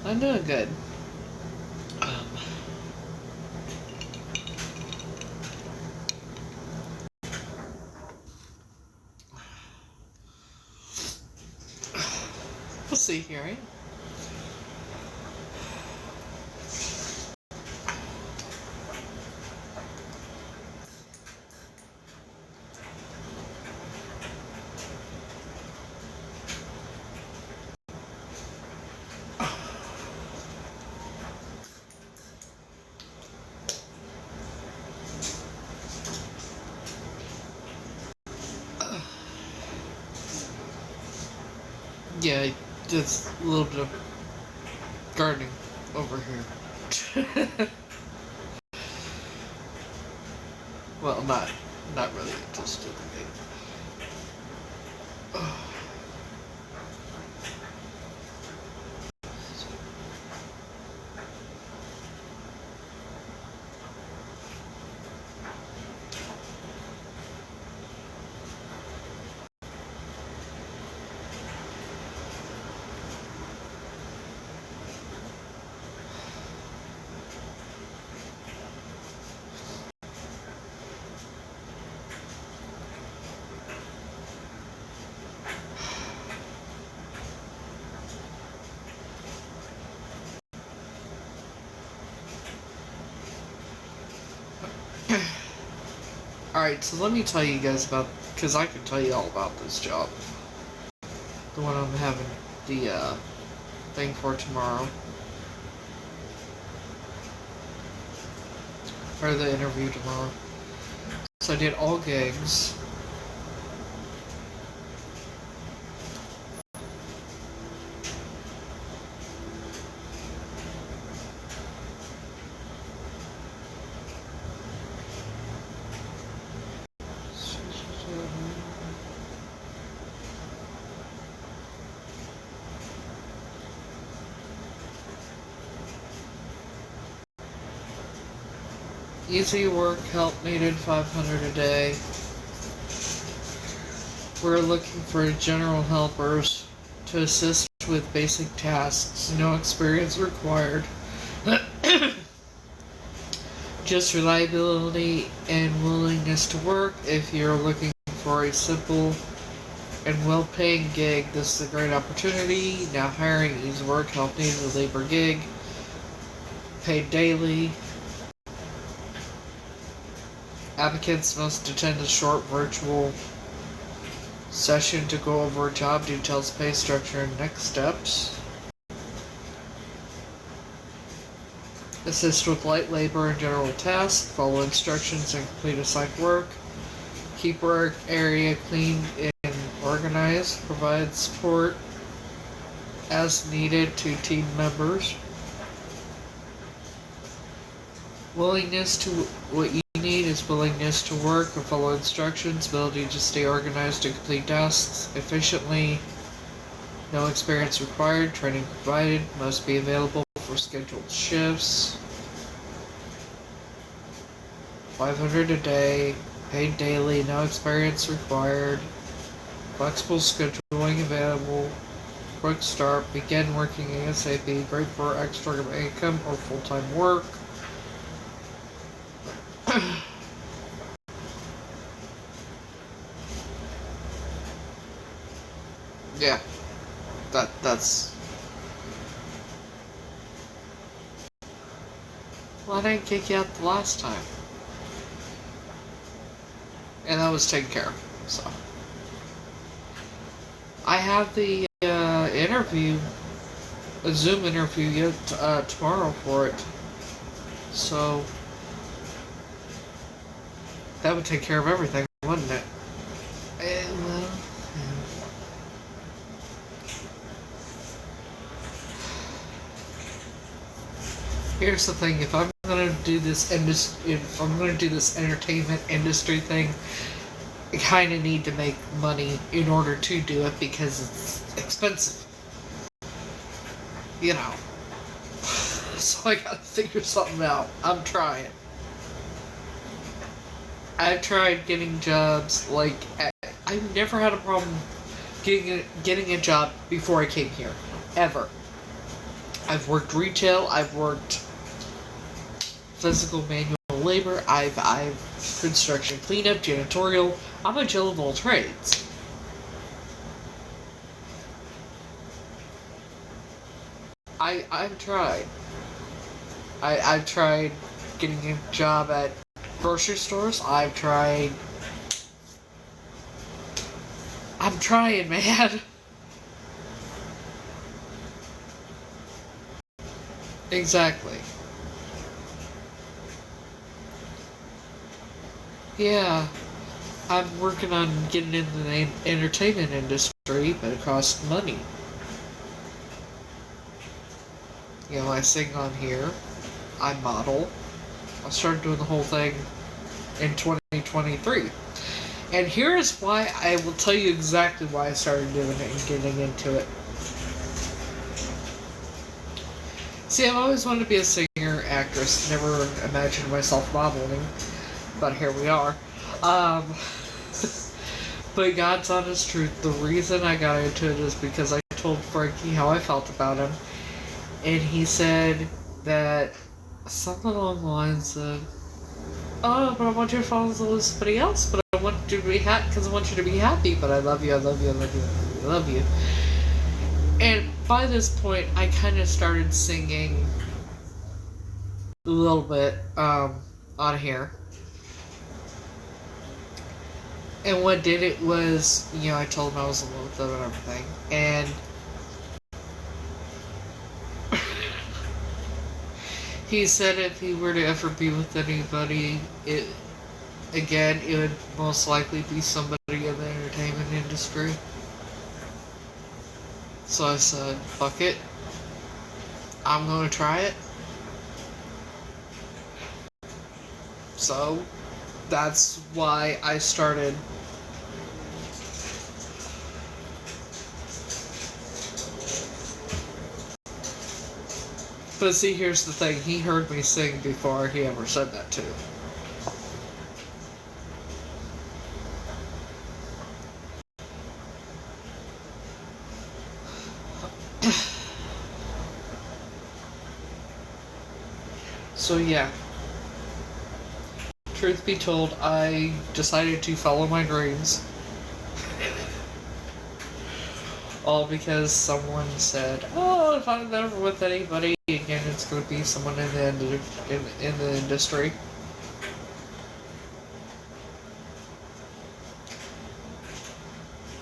S1: I'm doing good. We'll see here, right? Yeah, just a little bit of gardening over here. Well, not really, just a bit. Alright, so let me tell you guys about, because I can tell you all about this job. The one I'm having the thing for tomorrow. Or the interview tomorrow. So I did all gigs. Easy work, help needed, 500 a day. We're looking for general helpers to assist with basic tasks. No experience required. Just reliability and willingness to work. If you're looking for a simple and well-paying gig, this is a great opportunity. Now hiring, easy work, help needed, labor gig. Paid daily. Applicants must attend a short virtual session to go over job details, pay structure, and next steps. Assist with light labor and general tasks. Follow instructions and complete assigned work. Keep work area clean and organized. Provide support as needed to team members. What you need is willingness to work and follow instructions, ability to stay organized and complete tasks efficiently. No experience required, training provided, must be available for scheduled shifts. 500 a day, paid daily, no experience required. Flexible scheduling available. Quick start, begin working ASAP, great for extra income or full-time work. Yeah, that's. Well, I didn't kick you out the last time, and that was taken care of. So I have the interview, a Zoom interview yet tomorrow for it. So that would take care of everything, wouldn't it? Well. Here's the thing: if I'm gonna do this entertainment industry thing, I kind of need to make money in order to do it because it's expensive. You know. So I gotta figure something out. I'm trying. I've tried getting jobs. I've never had a problem getting a job before I came here, ever. I've worked retail. I've worked physical manual labor. I've construction cleanup, janitorial. I'm a Jill of all trades. I've tried. I've tried getting a job at grocery stores. I'm trying, man. Exactly. Yeah, I'm working on getting into the entertainment industry, but it costs money. You know, I sing on here. I model. I started doing the whole thing in 2023. And here is why I will tell you exactly why I started doing it and getting into it. See, I've always wanted to be a singer, actress. Never imagined myself modeling. But here we are. But God's honest truth, the reason I got into it is because I told Frankie how I felt about him. And he said that something along the lines of, oh, but I want you to fall in love with somebody else, but I want you to be happy because I want you to be happy, but I love you, I love you, I love you, I love you. And by this point, I kind of started singing a little bit on here. And what did it was, you know, I told him I was in love with them and everything. And he said if he were to ever be with anybody, it would most likely be somebody in the entertainment industry. So I said, fuck it. I'm gonna try it. So that's why I started. But see, here's the thing. He heard me sing before he ever said that to him. So yeah, truth be told, I decided to follow my dreams. All because someone said, oh, if I'm never with anybody again, it's going to be someone in the industry.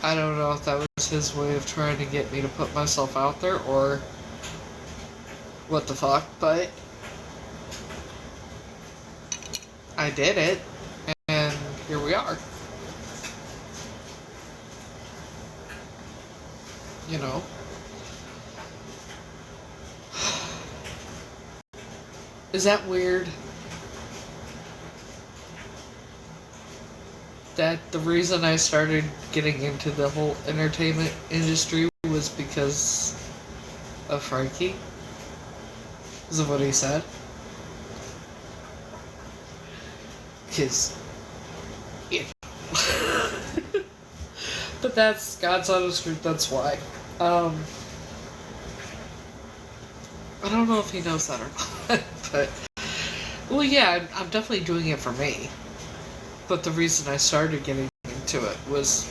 S1: I don't know if that was his way of trying to get me to put myself out there, or what the fuck, but I did it, and here we are. You know. Is that weird? That the reason I started getting into the whole entertainment industry was because of Frankie? Is that what he said? Because, yeah. But that's God's honest truth, that's why. I don't know if he knows that or not, but, well, yeah, I'm definitely doing it for me. But the reason I started getting into it was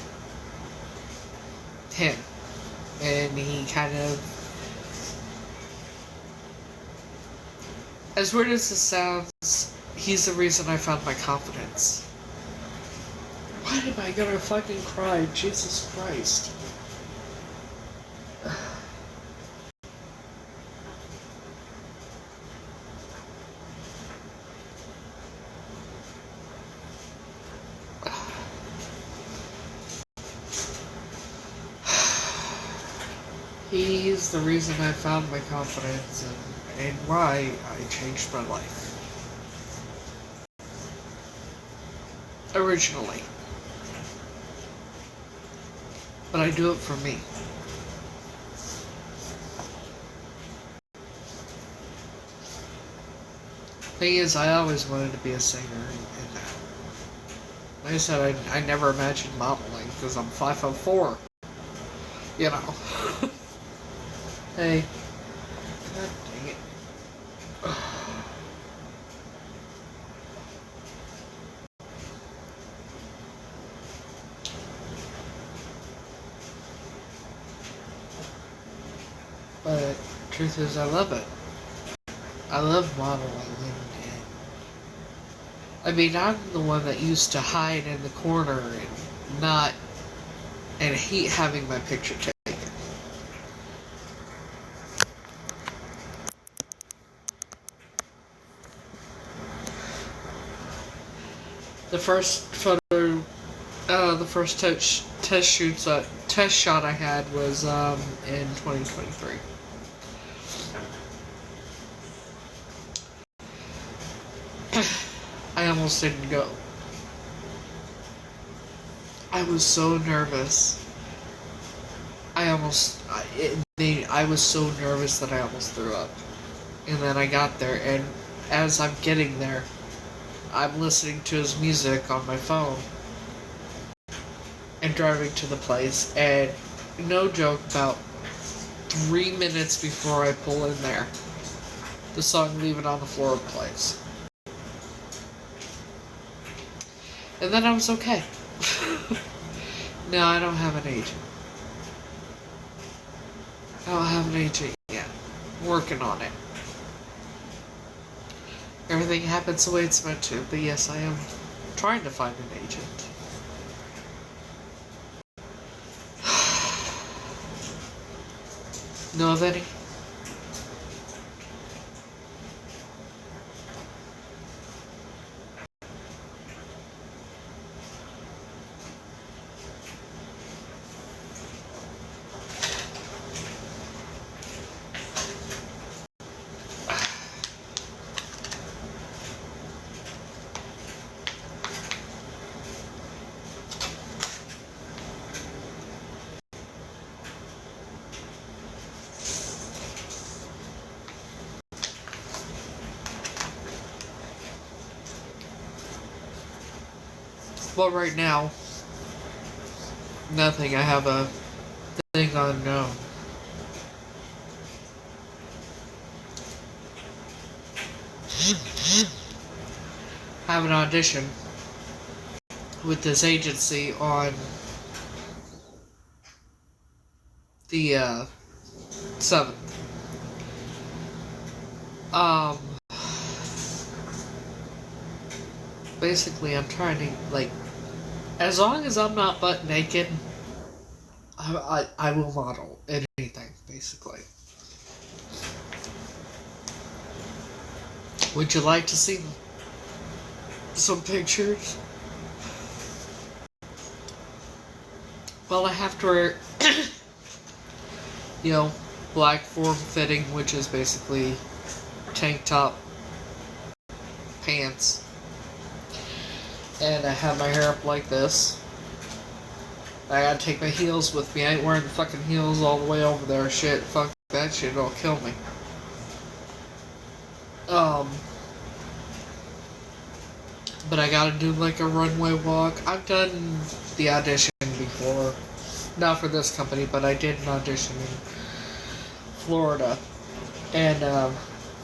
S1: him. And he kind of, as weird as this sounds, he's the reason I found my confidence. Why am I gonna fucking cry? Jesus Christ. He's the reason I found my confidence and why I changed my life. Originally. But I do it for me. Thing is, I always wanted to be a singer, and like I said, I never imagined modeling because I'm 5'4". You know. Hey. God dang it. But truth is, I love it. I love modeling, and I mean, I'm the one that used to hide in the corner and hate having my picture taken. The first photo, the first test shot I had was in 2023. I almost didn't go. I was so nervous. I was so nervous that I almost threw up. And then I got there, and as I'm getting there, I'm listening to his music on my phone and driving to the place, and no joke, about 3 minutes before I pull in there, the song Leave It on the Floor plays. And then I was okay. No, I don't have an agent. I don't have an agent yet. I'm working on it. Everything happens the way it's meant to, but yes, I am trying to find an agent. Know of any? Well, right now, nothing. I have a thing on I have an audition with this agency on the 7th. Basically, I'm trying to, like, as long as I'm not butt naked, I will model anything, basically. Would you like to see some pictures? Well, I have to wear, black form-fitting, which is basically tank top, pants, and I have my hair up like this. I gotta take my heels with me. I ain't wearing the fucking heels all the way over there. Shit, fuck that shit, it'll kill me. But I gotta do like a runway walk. I've done the audition before. Not for this company, but I did an audition in Florida. And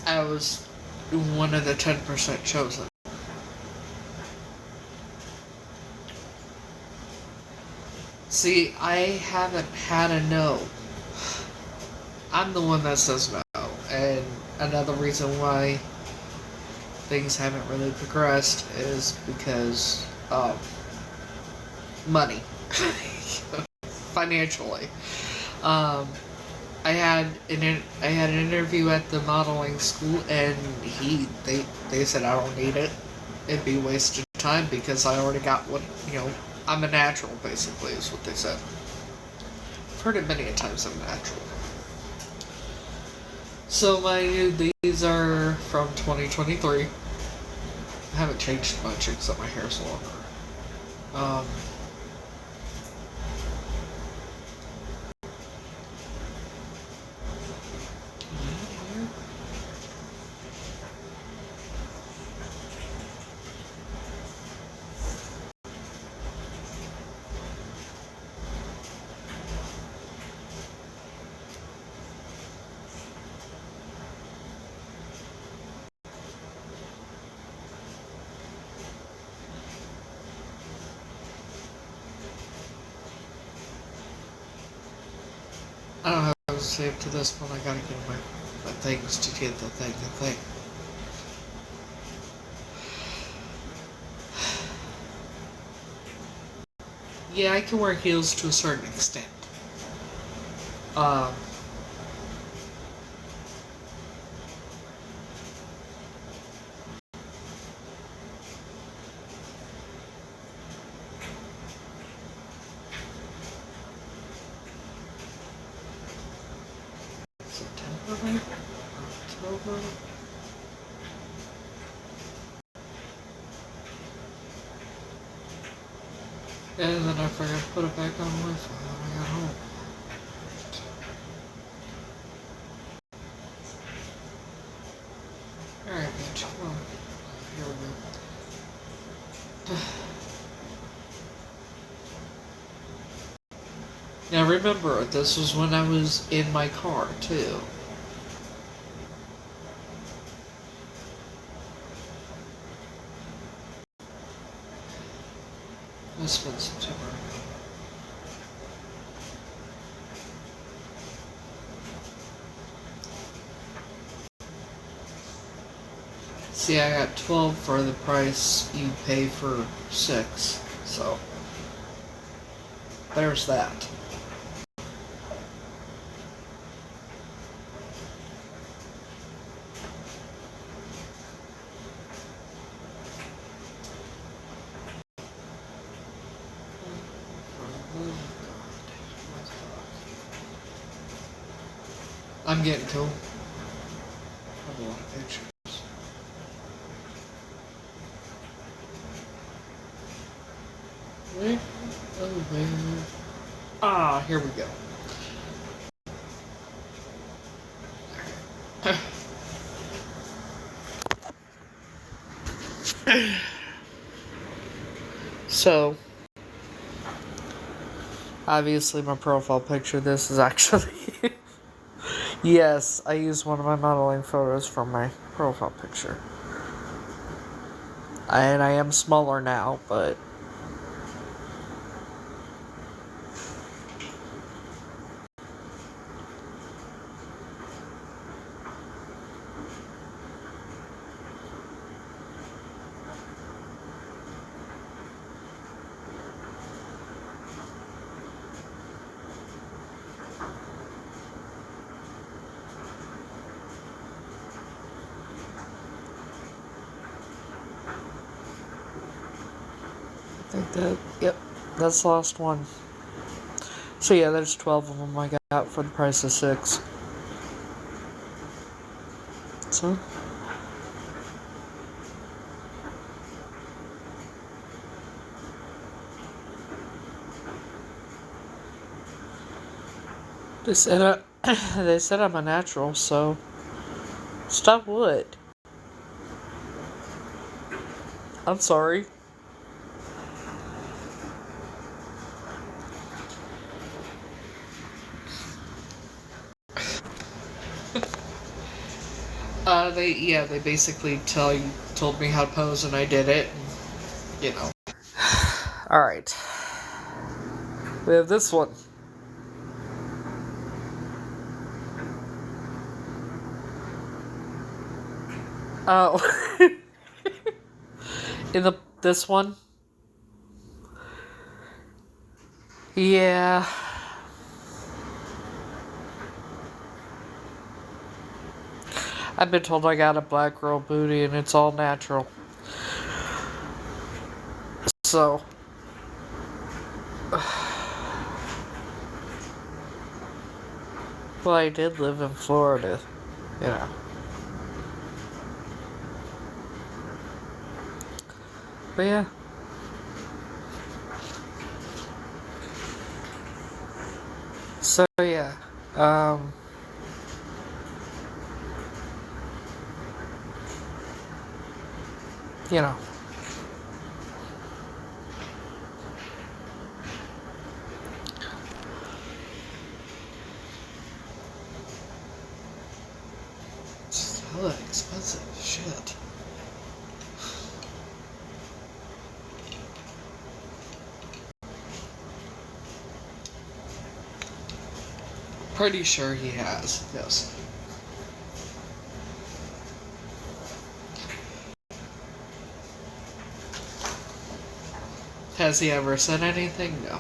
S1: I was one of the 10% chosen. See, I haven't had a no. I'm the one that says no. And another reason why things haven't really progressed is because of money. Financially. I had an interview at the modeling school, and they said I don't need it. It'd be a waste of time because I already got what, I'm a natural, basically, is what they said. I've heard it many a times, I'm natural. So these are from 2023. I haven't changed much except my hair's longer. I don't have to save to this one. I gotta get my things to get the thing. Yeah, I can wear heels to a certain extent. September, October. And then I forgot to put it back on Wi-Fi when I got home. Alright, bitch, come on. Here we go. Now remember, this was when I was in my car, too. This was September. See, I got 12 for the price you pay for 6, so there's that. I'm getting cool. I have a lot of pictures. Wait, oh man. Ah, here we go. So, obviously my profile picture, this is actually... Yes, I used one of my modeling photos for my profile picture. And I am smaller now, but... I think that, yep, that's the last one. So yeah, there's 12 of them I got for the price of 6. So... They said they said I'm a natural, so stop would. I'm sorry. They basically told me how to pose, and I did it. And, you know. All right. We have this one. Oh. In this one. Yeah. I've been told I got a black girl booty and it's all natural. So. Well, I did live in Florida, you know. But yeah. So yeah. You know. It's hella expensive shit. Pretty sure he has, yes. Has he ever said anything? No.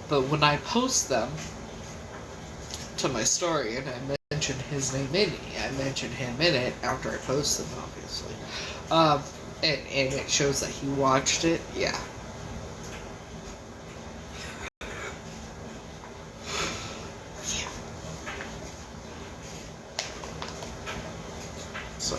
S1: But when I post them to my story and I mention his name in it, I mention him in it after I post them, obviously. And it shows that he watched it, yeah. So.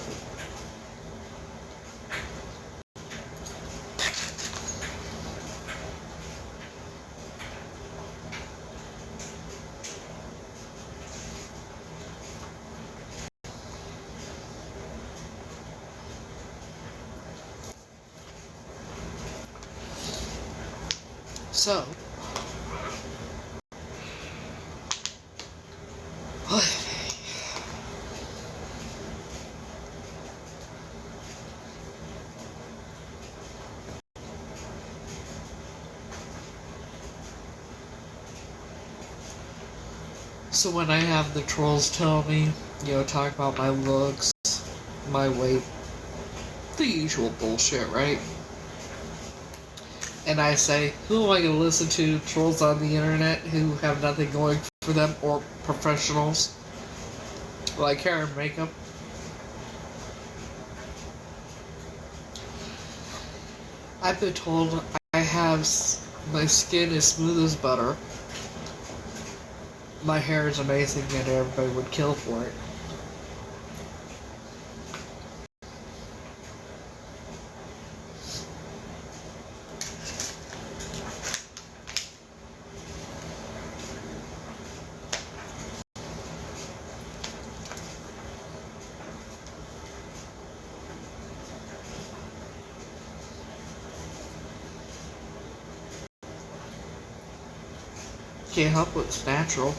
S1: So, so when I have the trolls tell me, talk about my looks, my weight, the usual bullshit, right? And I say, who am I going to listen to? Trolls on the internet who have nothing going for them, or professionals like hair and makeup? I've been told my skin is smooth as butter. My hair is amazing and everybody would kill for it. Can't help what's natural,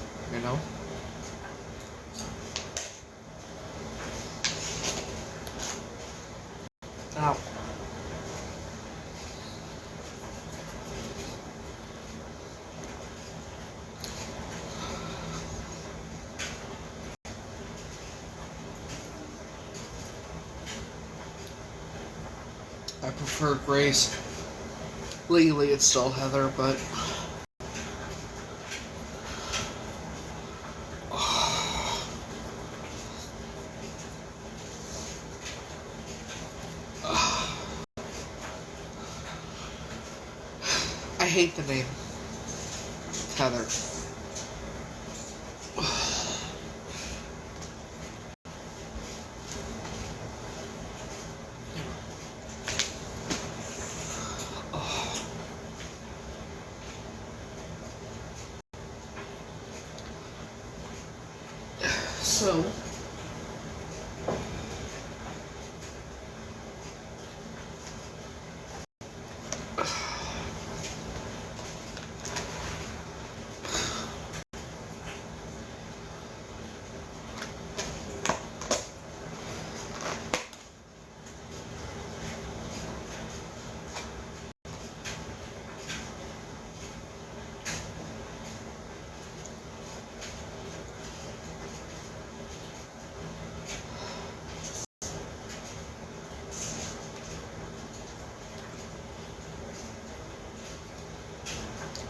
S1: Ow. I prefer Grace. Legally, it's still Heather, but I hate the name Heather. So,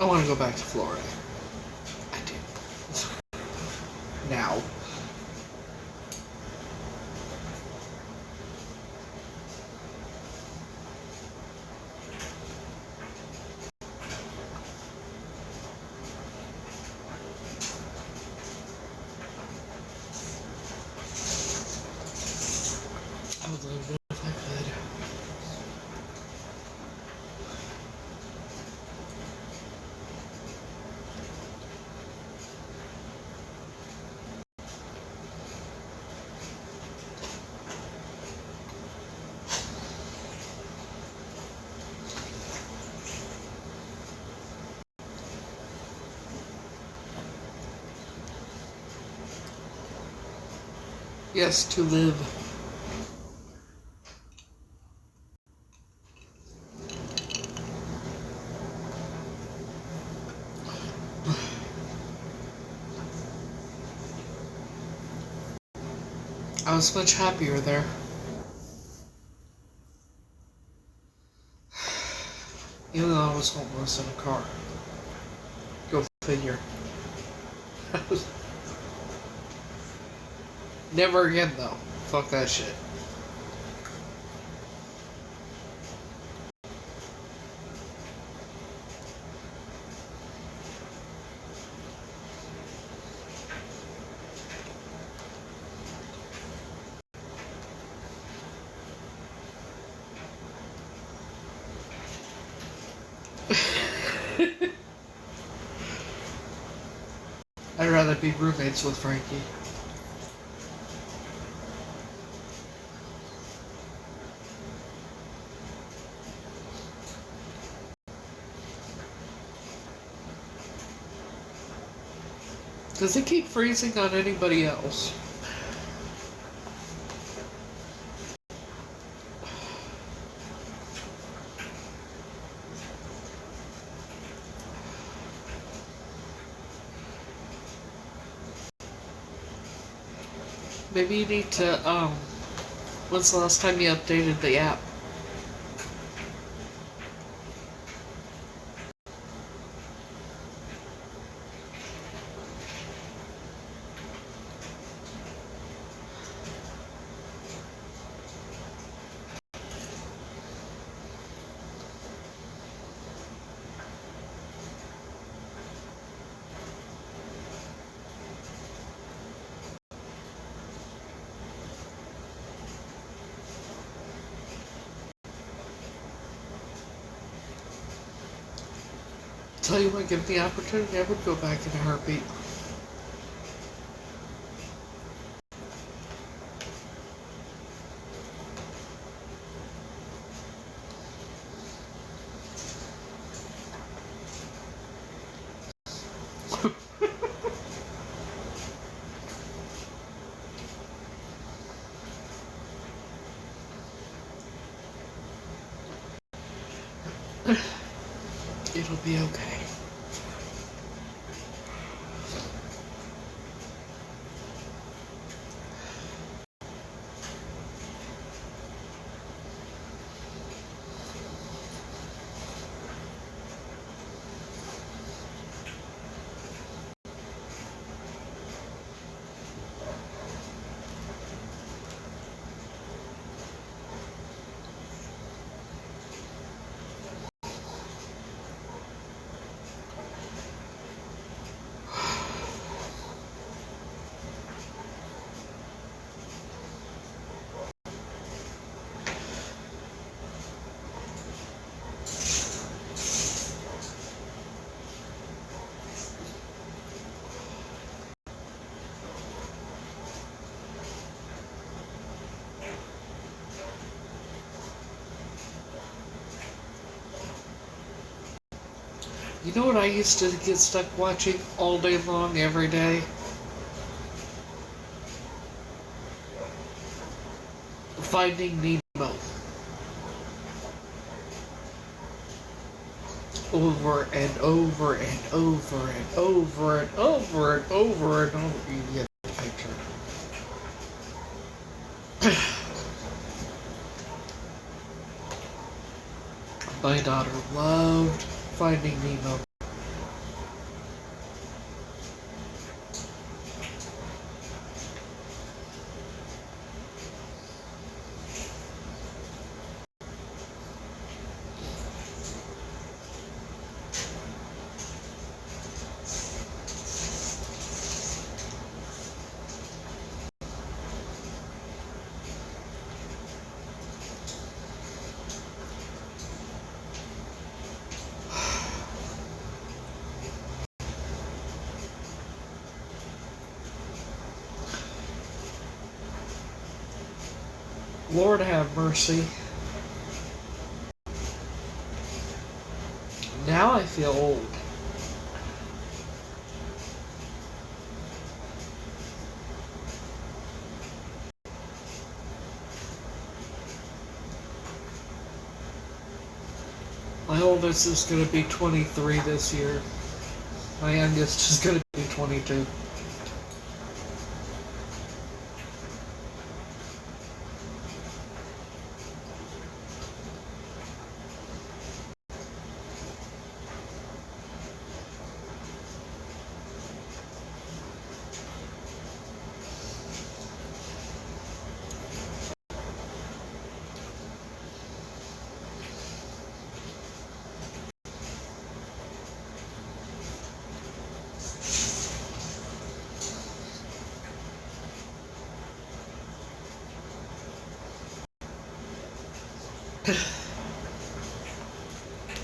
S1: I want to go back to Florida. I do. Now. I would love it if I could. Yes, to live. I was much happier there. Even though I was homeless in a car. Go figure. Never again, though. Fuck that shit. I'd rather be roommates with Frankie. Does it keep freezing on anybody else? Maybe you need to, when's the last time you updated the app? Tell you what, give the opportunity, I would go back in a heartbeat. It'll be okay. You know what I used to get stuck watching all day long, every day? Finding Nemo. Over and over and over and over and over and over and over. You get the picture. My daughter loved Finding Nemo. Lord have mercy. Now I feel old. My oldest is going to be 23 this year. My youngest is going to be 22.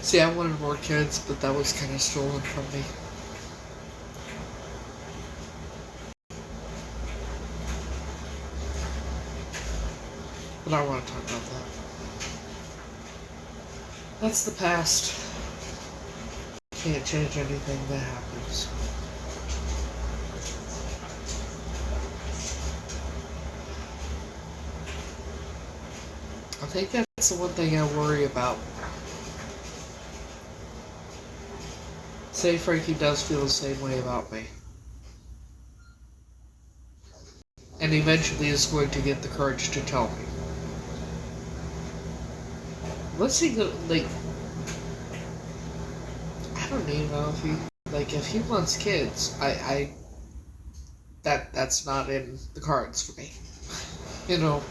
S1: See, I wanted more kids, but that was kind of stolen from me. But I don't want to talk about that. That's the past. Can't change anything that happens. I think that's the one thing I worry about. Say Frankie does feel the same way about me. And eventually is going to get the courage to tell me. Let's see, like, I don't even know if he wants kids, that's not in the cards for me. You know.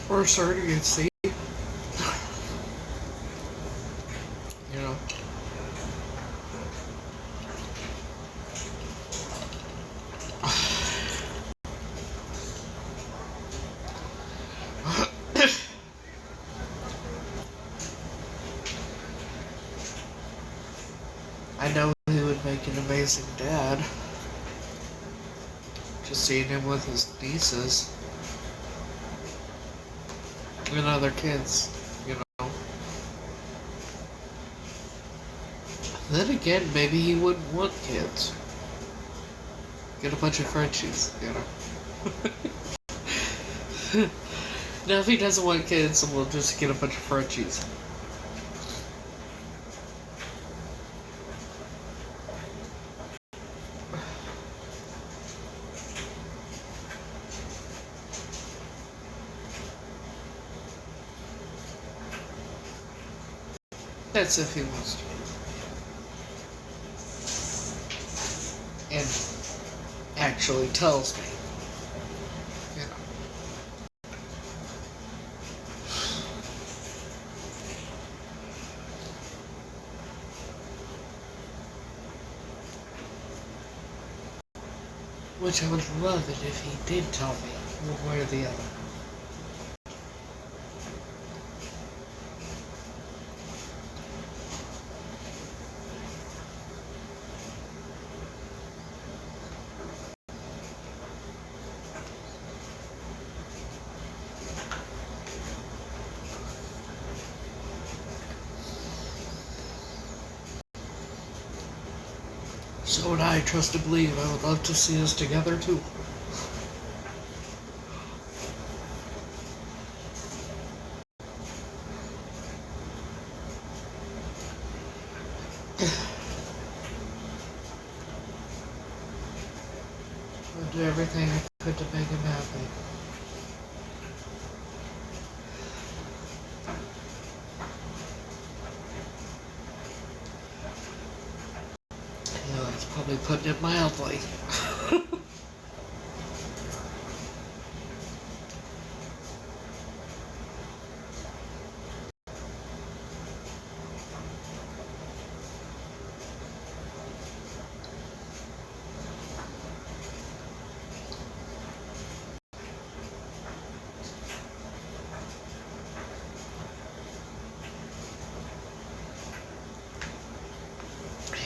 S1: Or starting at sea. You know. I know he would make an amazing dad. Just seeing him with his nieces. And other kids, you know. Then again, maybe he wouldn't want kids. Get a bunch of Frenchies, you know. Now, if he doesn't want kids, we'll just get a bunch of Frenchies. That's if he wants to. And actually tells me. You know. Which I would love it if he did tell me, one way or the other. So would I, trust to believe. I would love to see us together too. I'd do everything I could to make him happy. You know, that's probably putting it mildly.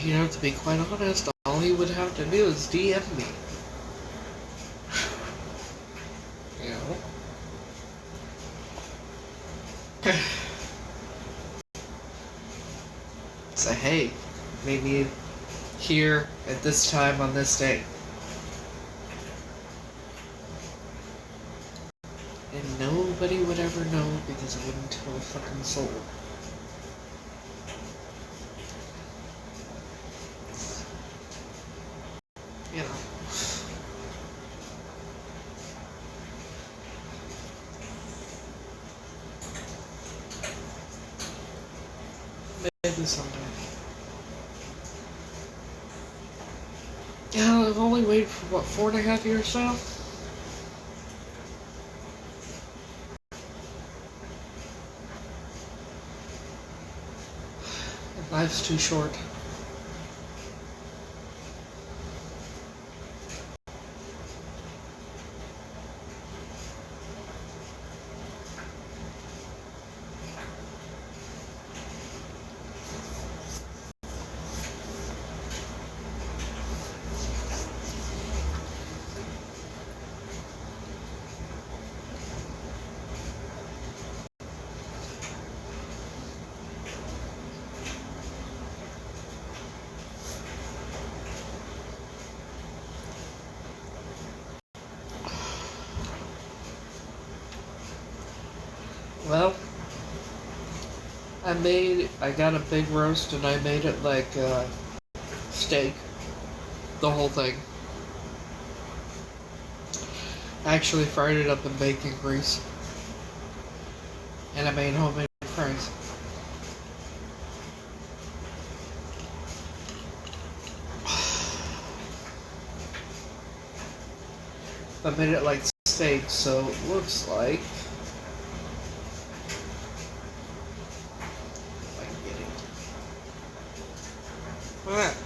S1: You know, to be quite honest, all he would have to do is DM me. You know? Say, hey, meet me here at this time on this day. And nobody would ever know because I wouldn't tell a fucking soul. You know. Maybe someday. Yeah, I've only waited for, what, 4.5 years now? And life's too short. Well, I got a big roast and I made it like steak. The whole thing. I actually fried it up in bacon grease. And I made homemade fries. I made it like steak, so it looks like... if I can get it. Alright.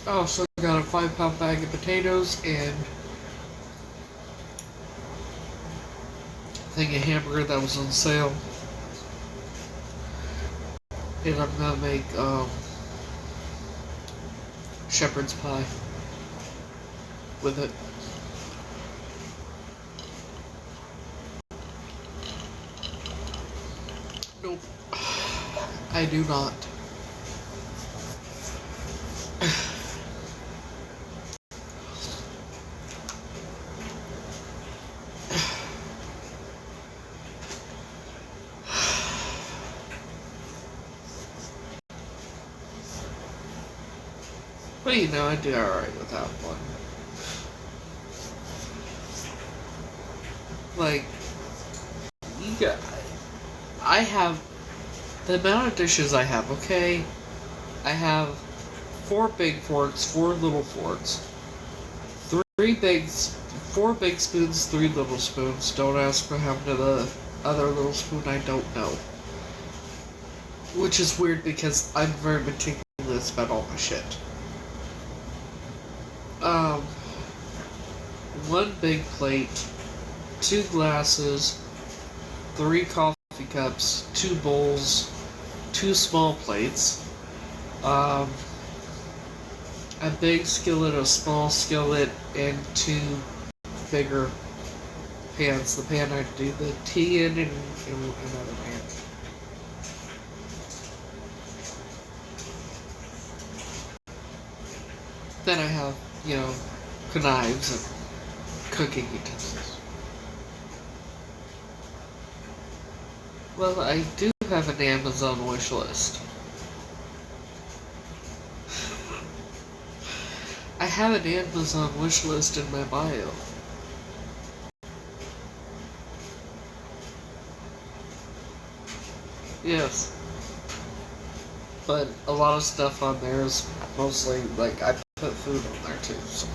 S1: I also got a 5-pound bag of potatoes and a thing of hamburger that was on sale. And I'm gonna make shepherd's pie with it. Nope. I do not. But you know, I do alright without one. Like, you got... I have... the amount of dishes I have, okay? I have 4 big forks, 4 little forks. 4 big spoons, 3 little spoons. Don't ask what happened to the other little spoon, I don't know. Which is weird because I'm very meticulous about all my shit. 1 big plate, 2 glasses, 3 coffee cups, 2 bowls, 2 small plates, a big skillet, a small skillet, and 2 bigger pans. The pan I do the tea in and another pan. Then I have, you know, knives and cooking utensils. Well, I do have an Amazon wish list. I have an Amazon wish list in my bio. Yes. But a lot of stuff on there is mostly, like, I put food on there too, so.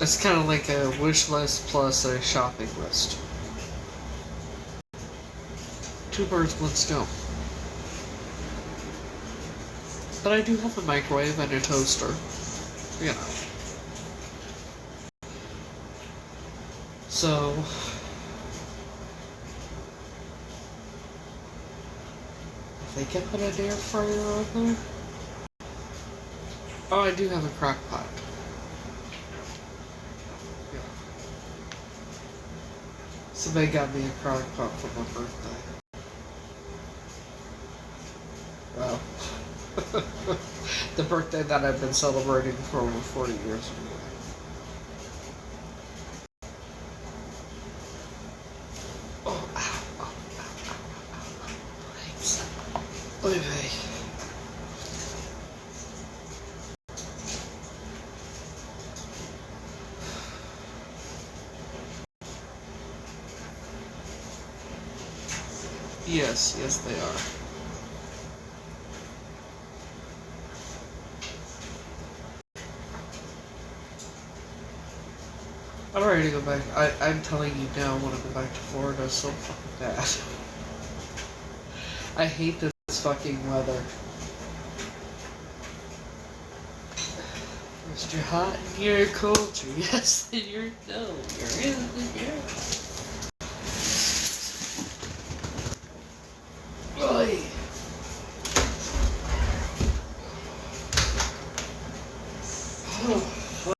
S1: It's kind of like a wish list plus a shopping list. 2 birds, 1 stone. But I do have a microwave and a toaster. You know. So... I think I put an air fryer on there. Oh, I do have a crock pot. Somebody got me a crock pot for my birthday. Well, the birthday that I've been celebrating for over 40 years. Oh, ow, ow, ow. Thanks. Oy vey. Yes, yes they are. I'm ready to go back. I'm telling you now, I want to go back to Florida so fucking bad. I hate this fucking weather. First you're hot and you're cold, you're yes and you're no, you're in and you're out. Oy. Oh,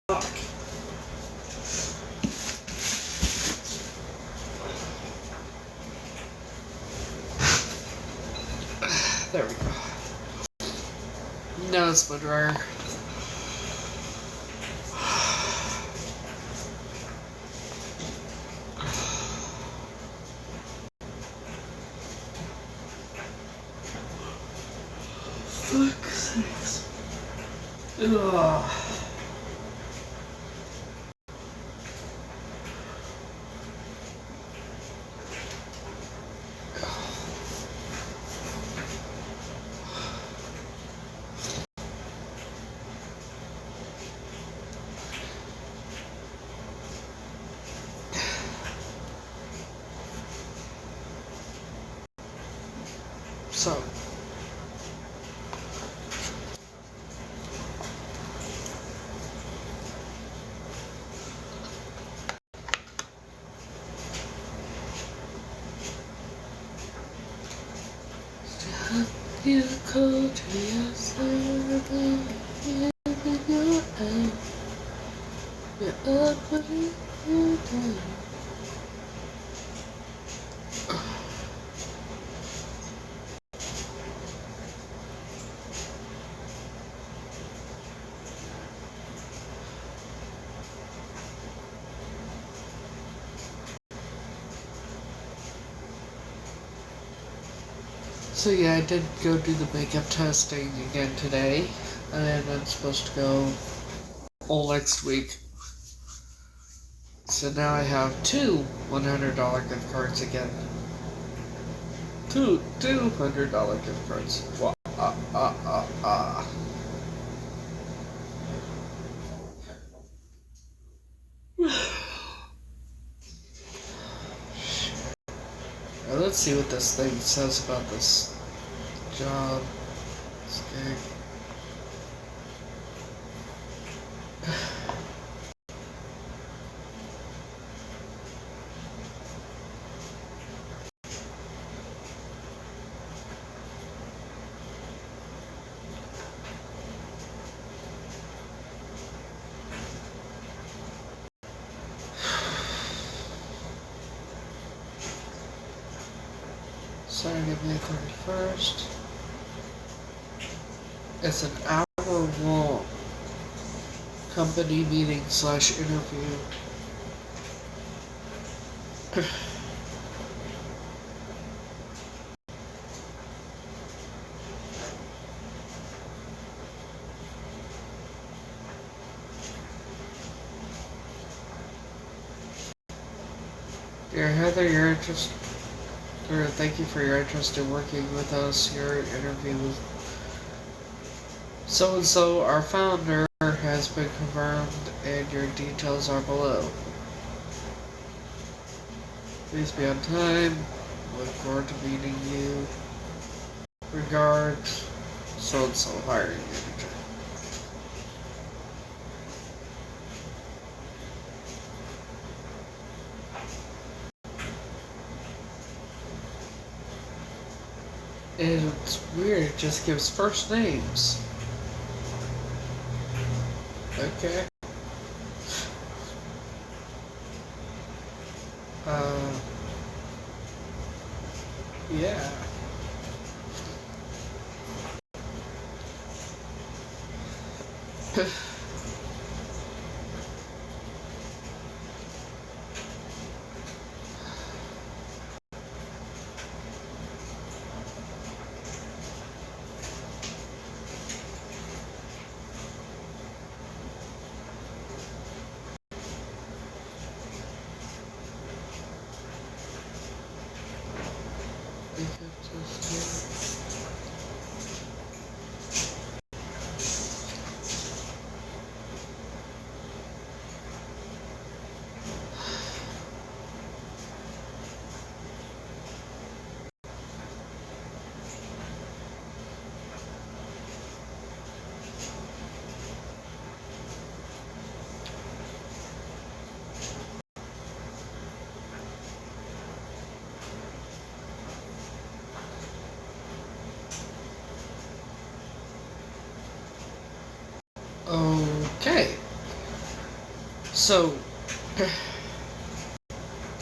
S1: fuck. There we go. Now it's my dryer. Fuck's sakes. Ugh. So, you cold to yourself, you're out, you're ugly, you're down. So yeah, I did go do the makeup testing again today, and I'm supposed to go all next week. So now I have two $100 gift cards again. Two $200 gift cards. Wow. Now let's see what this thing says about this job. This gig. Saturday, May 31st. It's an hour-long company meeting / interview. Dear Heather, thank you for your interest in working with us. Your interview with so-and-so, our founder, has been confirmed, and your details are below. Please be on time. Look forward to meeting you. Regards, so-and-so hiring manager. And it's weird, it just gives first names. Okay. Okay. So,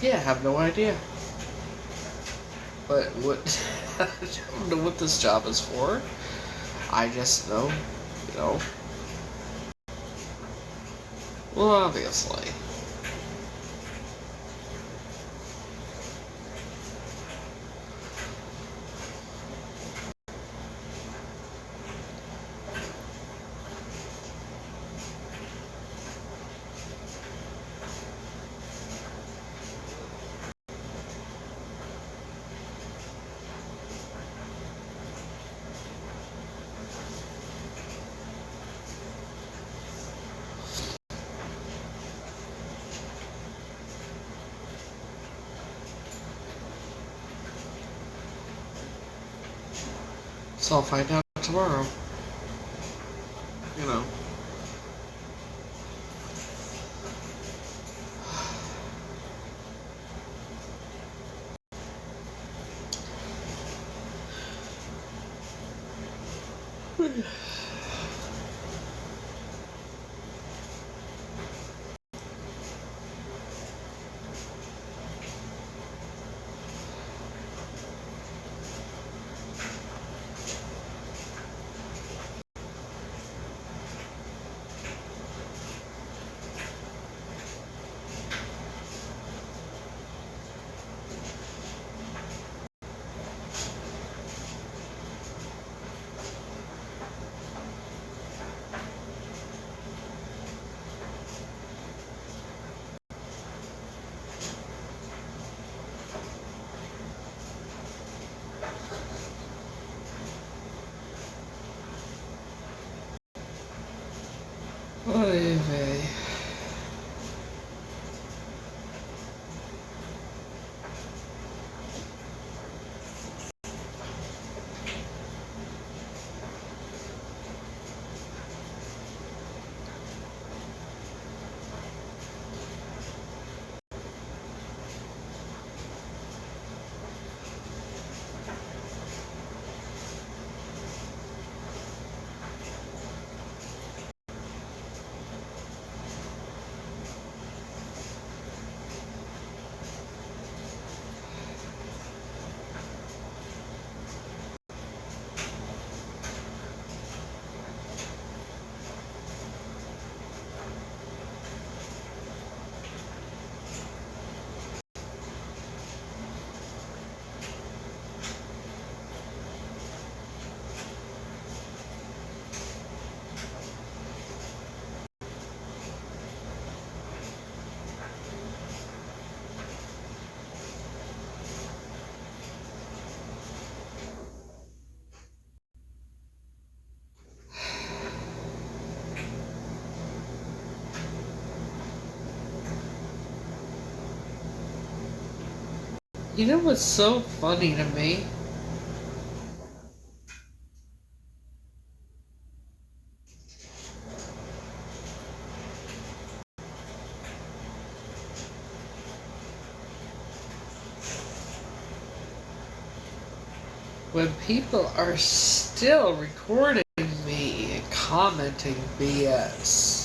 S1: yeah, I have no idea. But what, I don't know what this job is for. I just know, you know. Well, obviously. So I'll find out tomorrow. You know. Oy vey. You know what's so funny to me? When people are still recording me and commenting BS.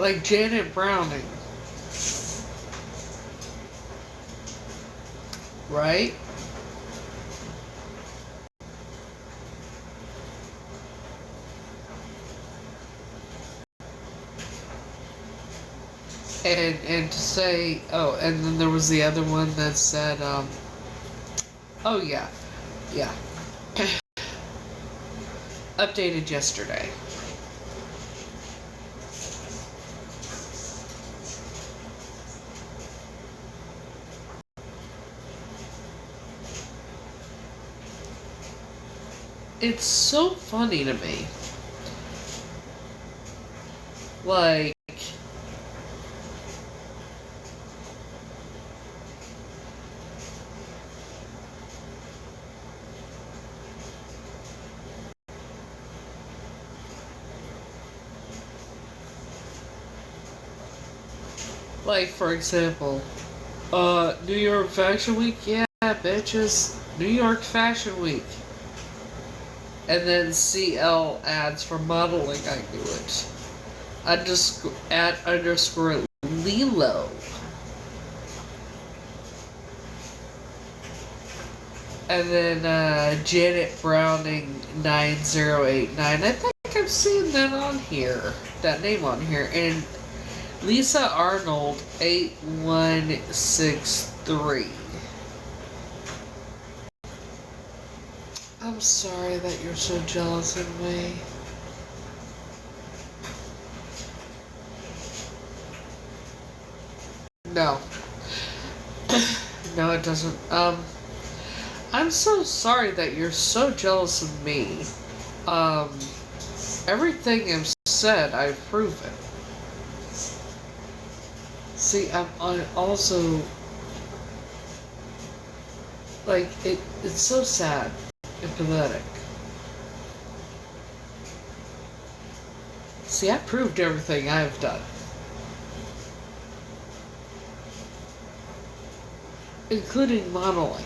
S1: Like Janet Browning. Right? And to say, oh, and then there was the other one that said, oh yeah, yeah, updated yesterday. It's so funny to me. Like, for example, New York Fashion Week? Yeah, bitches. New York Fashion Week. And then CL ads for modeling, I knew it. @_ Lilo. And then Janet Browning 9089. I think I've seen that on here. That name on here. And Lisa Arnold 8163. I'm sorry that you're so jealous of me. No. No, it doesn't. I'm so sorry that you're so jealous of me. Everything I've said, I've proven. See, I'm also, like, it's so sad and pathetic. See, I proved everything I've done. Including modeling.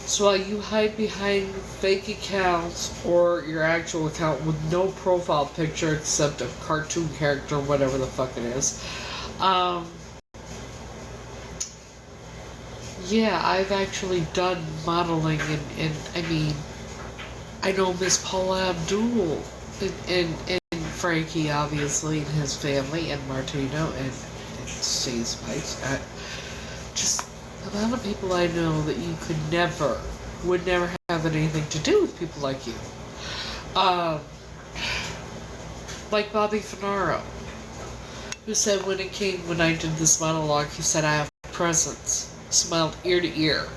S1: So while you hide behind fake accounts or your actual account with no profile picture except a cartoon character, whatever the fuck it is, yeah, I've actually done modeling and I mean, I know Miss Paula Abdul and Frankie, obviously, and his family, and Martino, and Steve Spikes. Just the amount of people I know that you would never have anything to do with people like you. Like Bobby Finaro, who said when I did this monologue, he said, I have presence. Smiled ear to ear.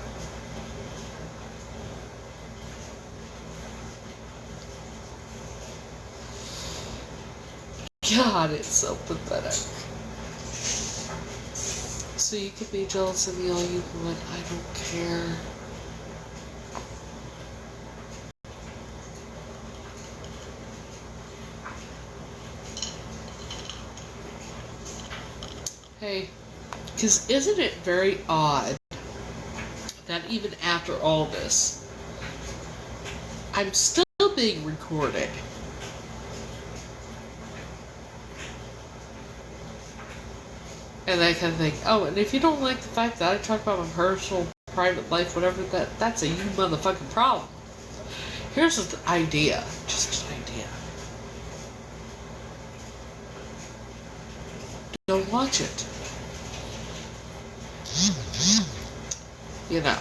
S1: God, it's so pathetic. So you can be jealous of me all you want. I don't care. Hey, because isn't it very odd that even after all this, I'm still being recorded? And I kind of think, oh, and if you don't like the fact that I talk about my personal, private life, whatever, that's a you motherfucking problem. Here's the idea. Just an idea. Don't watch it. You know.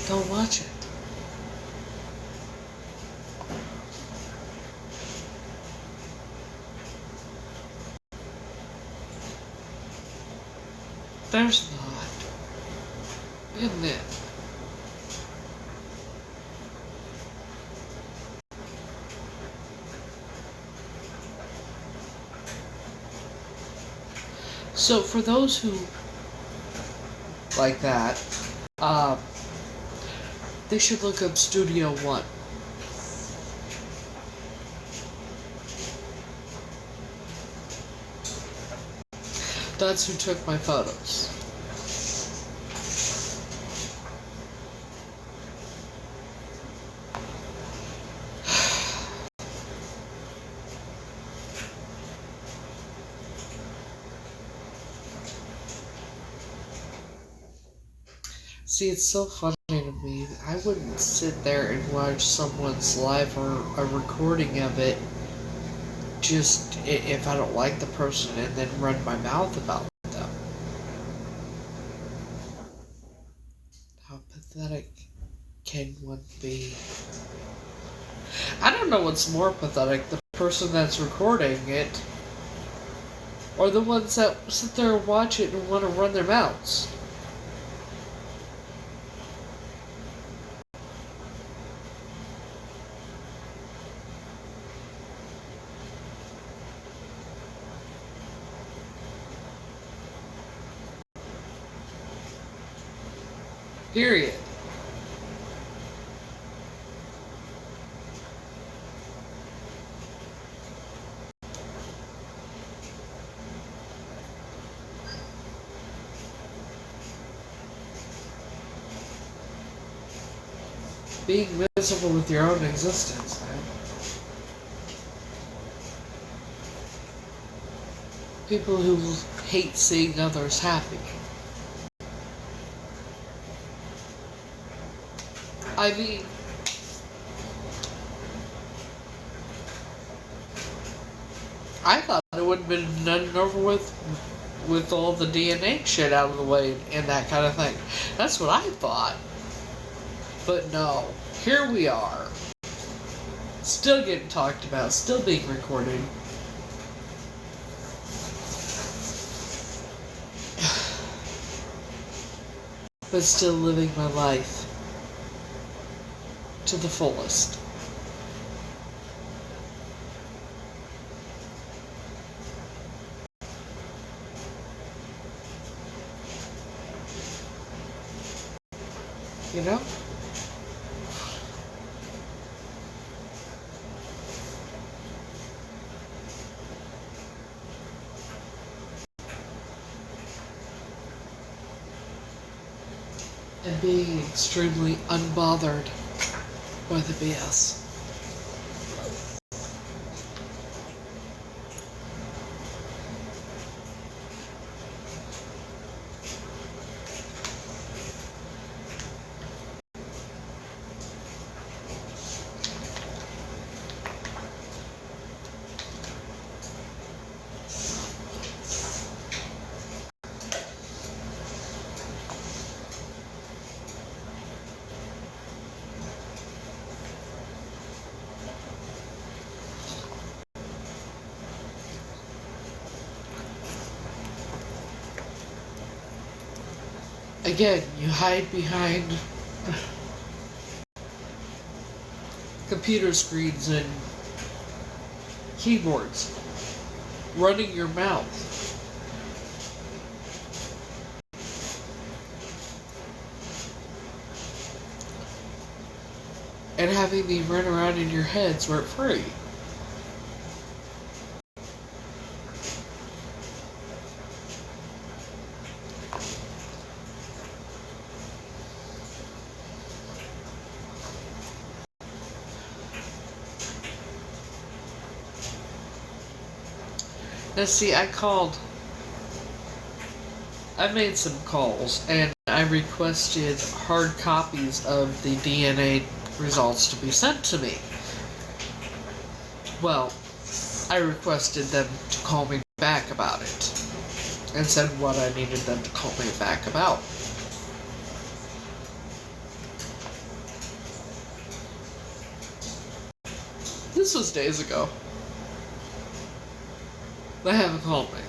S1: Don't watch it. There's not. Isn't it? So for those who like that, Um, they should look up Studio One. That's who took my photos. See, it's so funny to me. I wouldn't sit there and watch someone's live or a recording of it just if I don't like the person and then run my mouth about them. How pathetic can one be? I don't know what's more pathetic, the person that's recording it or the ones that sit there and watch it and want to run their mouths. Period. Being miserable with your own existence, man. People who hate seeing others happy. I mean, I thought it would have been done over with all the DNA shit out of the way and that kind of thing. That's what I thought. But no, here we are. Still getting talked about, still being recorded. But still living my life to the fullest. You know? And being extremely unbothered by the BS. Again, you hide behind computer screens and keyboards, running your mouth. And having me run around in your heads were free. Now see, I made some calls, and I requested hard copies of the DNA results to be sent to me. Well, I requested them to call me back about it, and said what I needed them to call me back about. This was days ago. They haven't called me.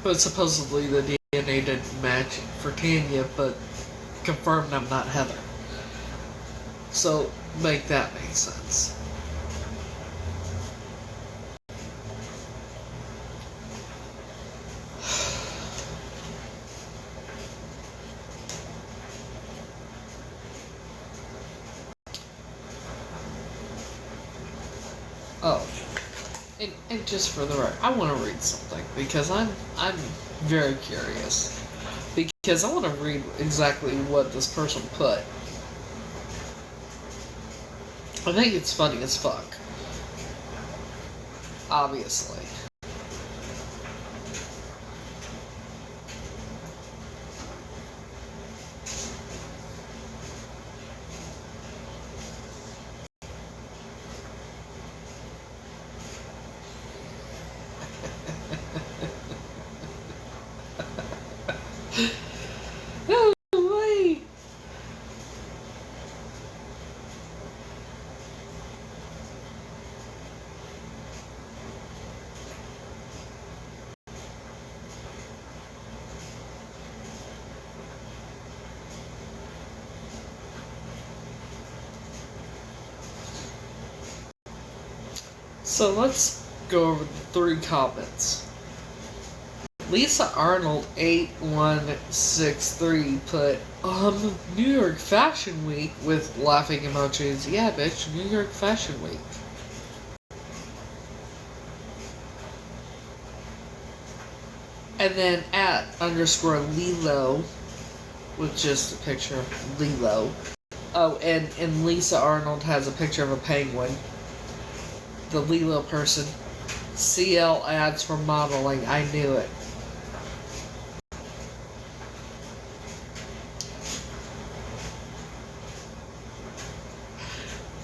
S1: But supposedly the DNA didn't match for Tanya, but confirmed I'm not Heather. So, make that make sense. Oh, and just for the record, I want to read something because I'm very curious because I want to read exactly what this person put. I think it's funny as fuck. Obviously. No way! So let's go over the 3 comments. Lisa Arnold 8163 put, New York Fashion Week with laughing emojis. Yeah, bitch, New York Fashion Week. And then @_Lilo with just a picture of Lilo. Oh, and Lisa Arnold has a picture of a penguin. The Lilo person. CL ads for modeling. I knew it.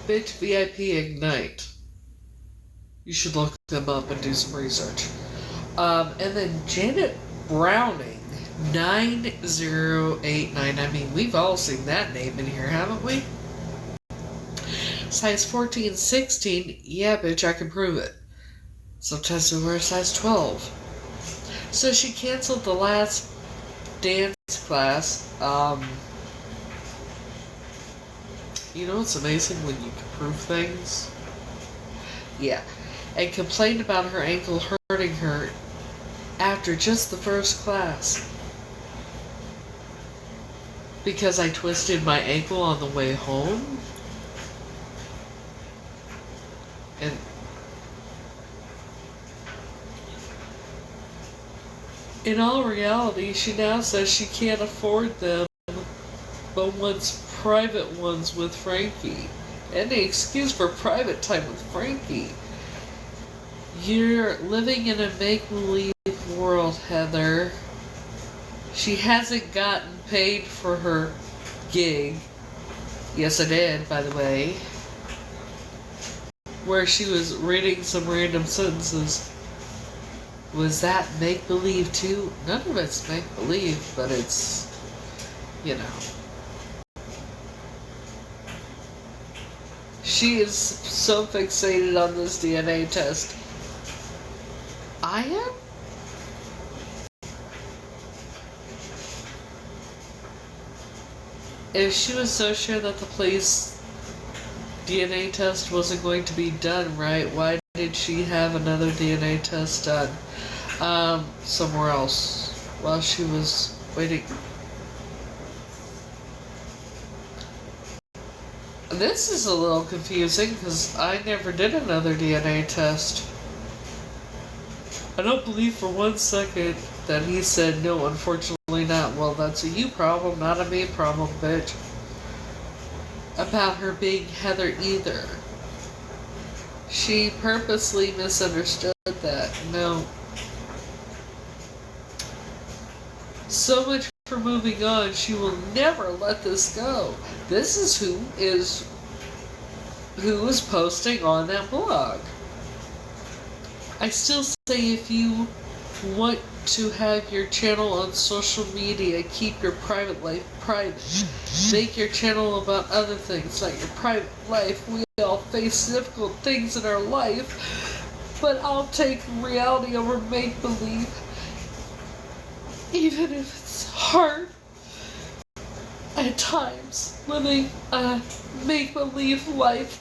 S1: Bitch VIP Ignite. You should look them up and do some research. And then Janet Browning 9089. I mean, we've all seen that name in here, haven't we? Size 14, 16. Yeah, bitch, I can prove it. Sometimes we wear size 12. So she canceled the last dance class. You know what's amazing when you can prove things? Yeah. And complained about her ankle hurting her after just the first class. Because I twisted my ankle on the way home? And in all reality, she now says she can't afford them, but wants private ones with Frankie. Any excuse for private time with Frankie. You're living in a make-believe world, Heather. She hasn't gotten paid for her gig. Yes, I did, by the way. Where she was reading some random sentences. Was that make-believe too? None of it's make-believe, but it's, you know. She is so fixated on this DNA test. I am? If she was so sure that the police DNA test wasn't going to be done right, why did she have another DNA test done somewhere else while she was waiting? This is a little confusing because I never did another DNA test. I don't believe for 1 second that he said no, unfortunately not. Well, that's a you problem, not a me problem, bitch. About her being Heather either. She purposely misunderstood that. No. So much for moving on. She will never let this go. This is who is posting on that blog. I still say if you want to have your channel on social media, keep your private life private. Make your channel about other things, like your private life. We all face difficult things in our life, but I'll take reality over make-believe. Even if it's hard at times, living a make-believe life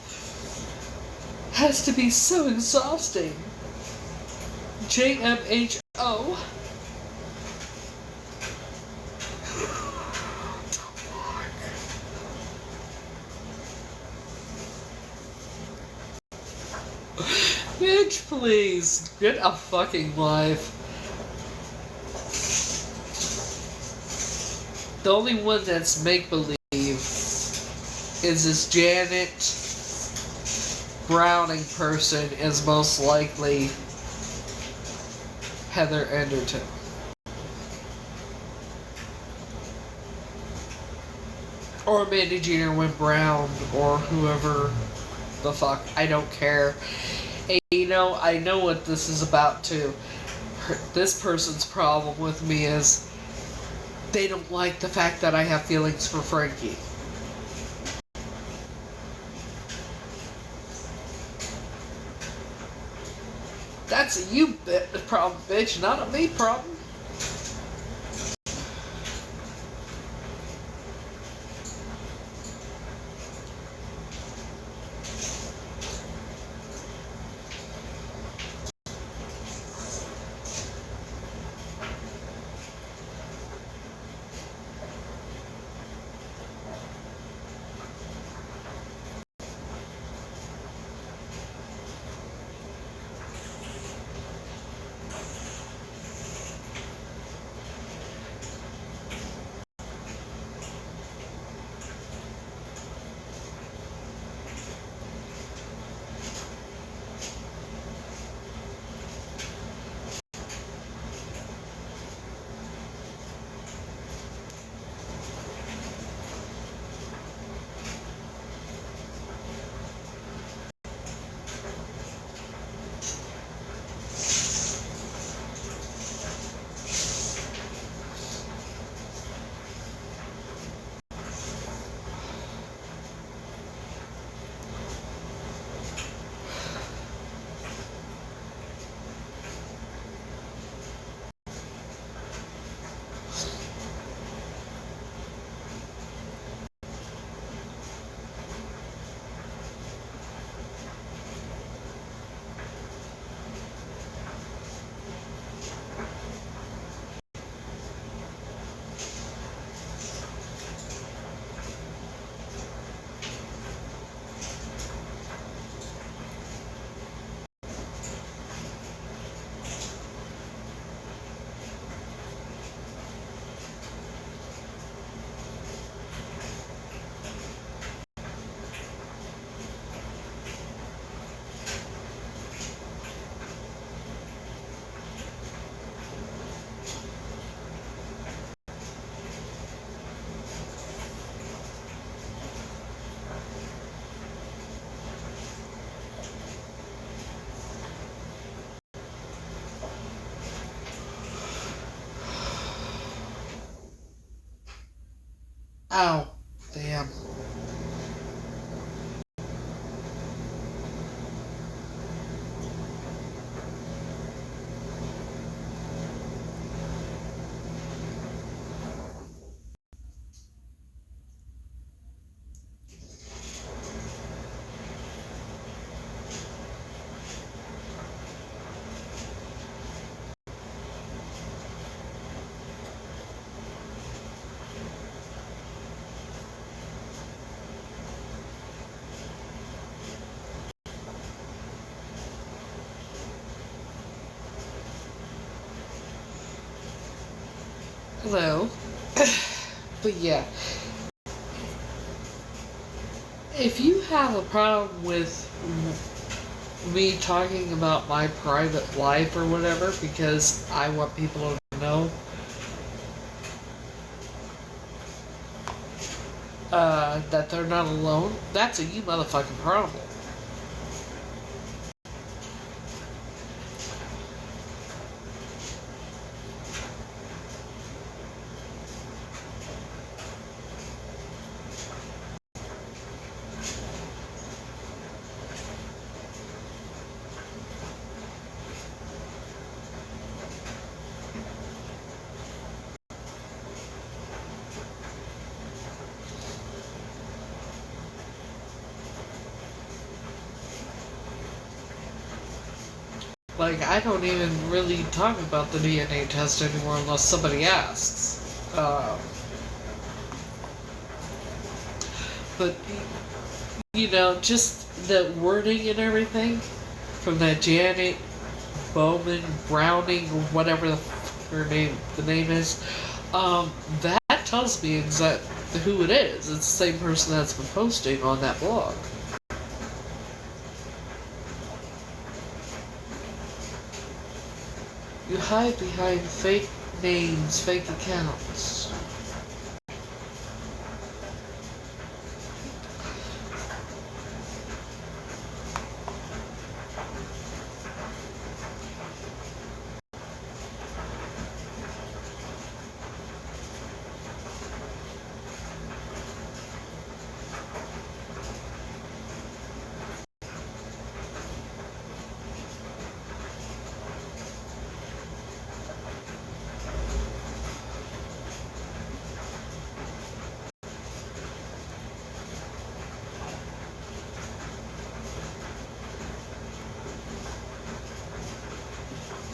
S1: has to be so exhausting. JMHO. Bitch, please. Get a fucking life. The only one that's make-believe is this Janet Browning person is most likely Heather Enderton. Or Mandy Jeter Wynn Brown, or whoever the fuck. I don't care. Hey, I know what this is about too. This person's problem with me is they don't like the fact that I have feelings for Frankie. That's a you problem, bitch, not a me problem. Ow. Damn. Hello. But yeah. If you have a problem with me talking about my private life or whatever because I want people to know that they're not alone, that's a you motherfucking problem. Like, I don't even really talk about the DNA test anymore unless somebody asks. But, just the wording and everything, from that Janet Bowman Browning or whatever the name is. That tells me exactly who it is. It's the same person that's been posting on that blog. You hide behind fake names, fake accounts.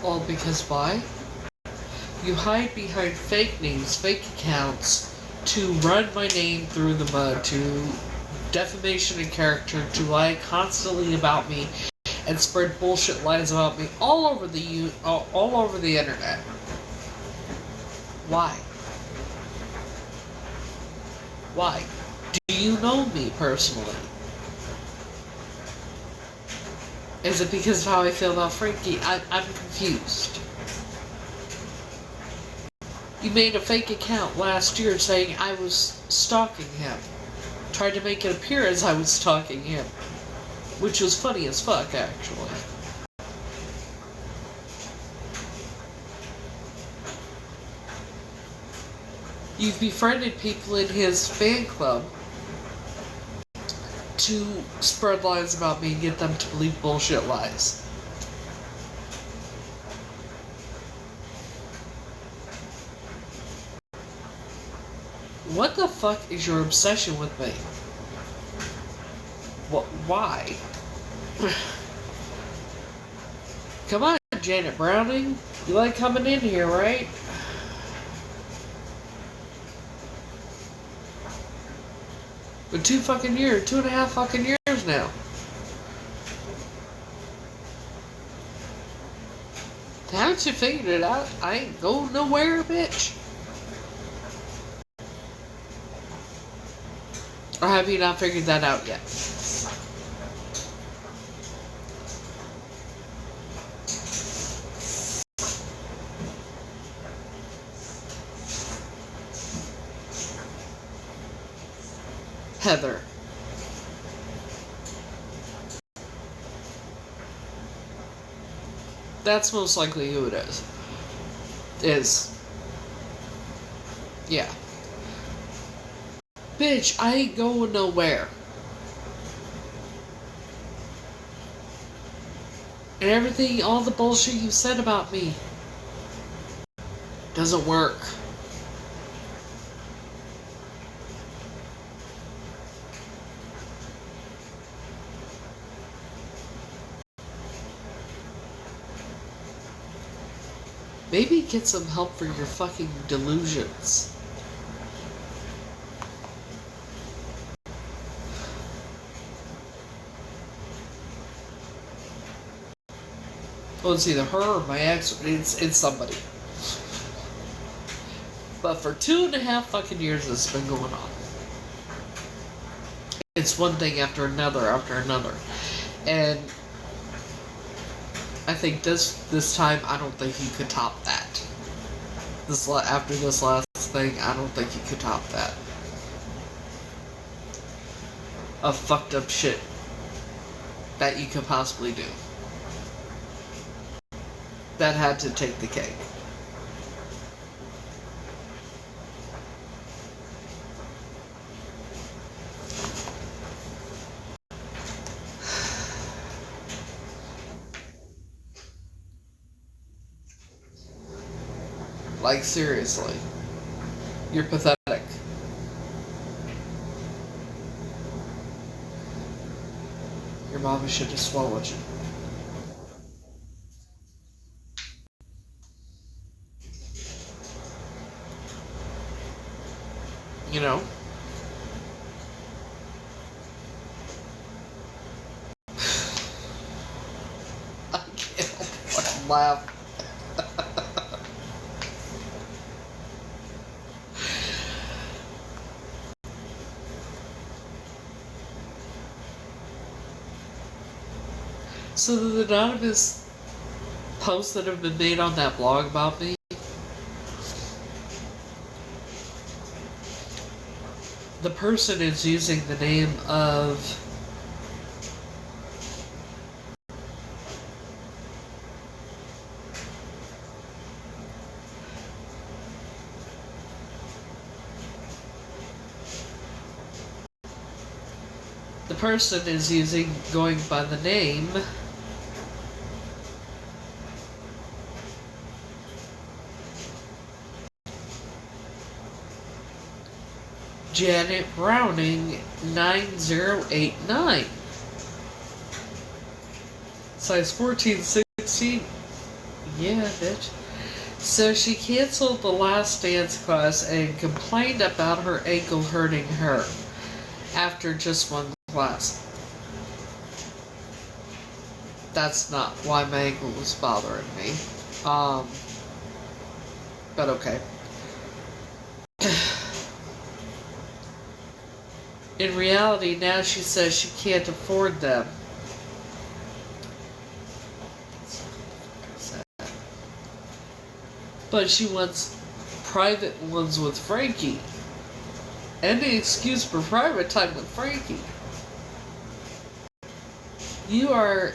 S1: All because why? You hide behind fake names, fake accounts, to run my name through the mud, to defamation in character, to lie constantly about me, and spread bullshit lies about me all over the internet. Why? Why? Do you know me personally? Is it because of how I feel about Frankie? I'm confused. You made a fake account last year saying I was stalking him. Tried to make it appear as I was stalking him. Which was funny as fuck, actually. You've befriended people in his fan club to spread lies about me and get them to believe bullshit lies. What the fuck is your obsession with me? What? Why? Come on, Janet Browning. You like coming in here, right? For 2.5 fucking years now. Haven't you figured it out? I ain't going nowhere, bitch. Or have you not figured that out yet? Heather. That's most likely who it is. Yeah. Bitch, I ain't going nowhere. And everything, all the bullshit you said about me doesn't work. Maybe get some help for your fucking delusions. Well, it's either her or my ex. It's somebody. But for 2.5 fucking years, this has been going on. It's one thing after another after another, and I think this time, I don't think he could top that. After this last thing, I don't think he could top that. Of fucked up shit that you could possibly do. That had to take the cake. Like, seriously. You're pathetic. Your mama should have swallowed you. You know? can't help but laugh. So the anonymous posts that have been made on that blog about me, the person is using the name of going by the name Janet Browning 9089. Size 14-16. Yeah, bitch. So she canceled the last dance class and complained about her ankle hurting her after just one class. That's not why my ankle was bothering me. But okay. In reality, now she says she can't afford them. But she wants private ones with Frankie. Any excuse for private time with Frankie. You are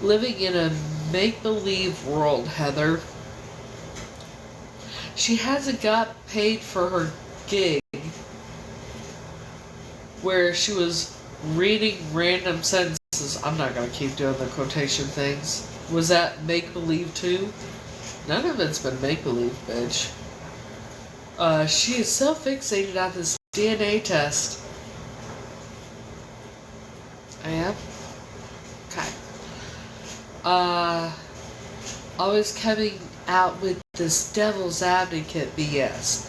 S1: living in a make-believe world, Heather. She hasn't got paid for her gig where she was reading random sentences. I'm not going to keep doing the quotation things. Was that make-believe too? None of it's been make-believe, bitch. She is so fixated on this DNA test. I am? Okay. Always coming out with this devil's advocate BS.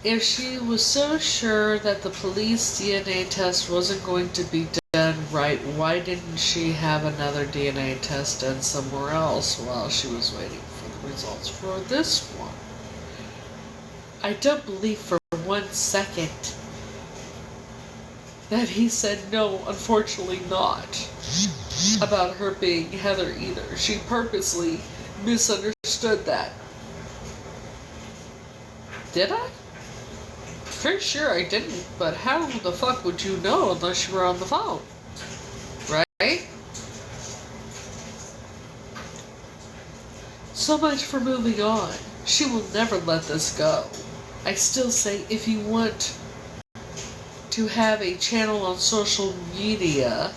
S1: If she was so sure that the police DNA test wasn't going to be done right, why didn't she have another DNA test done somewhere else while she was waiting for the results for this one? I don't believe for 1 second that he said no, unfortunately not, about her being Heather either. She purposely misunderstood that. Did I? Pretty sure I didn't, but how the fuck would you know unless you were on the phone? Right? So much for moving on. She will never let this go. I still say, if you want to have a channel on social media,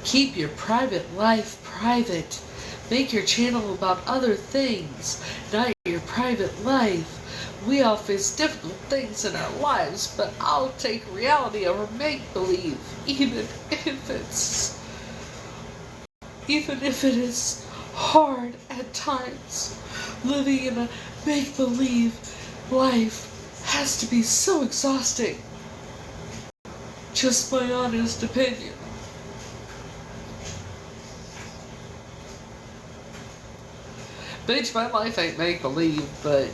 S1: keep your private life private. Make your channel about other things, not your private life. We all face difficult things in our lives, but I'll take reality over make-believe, even if it is hard at times. Living in a make-believe life has to be so exhausting. Just my honest opinion. Bitch, my life ain't make-believe, but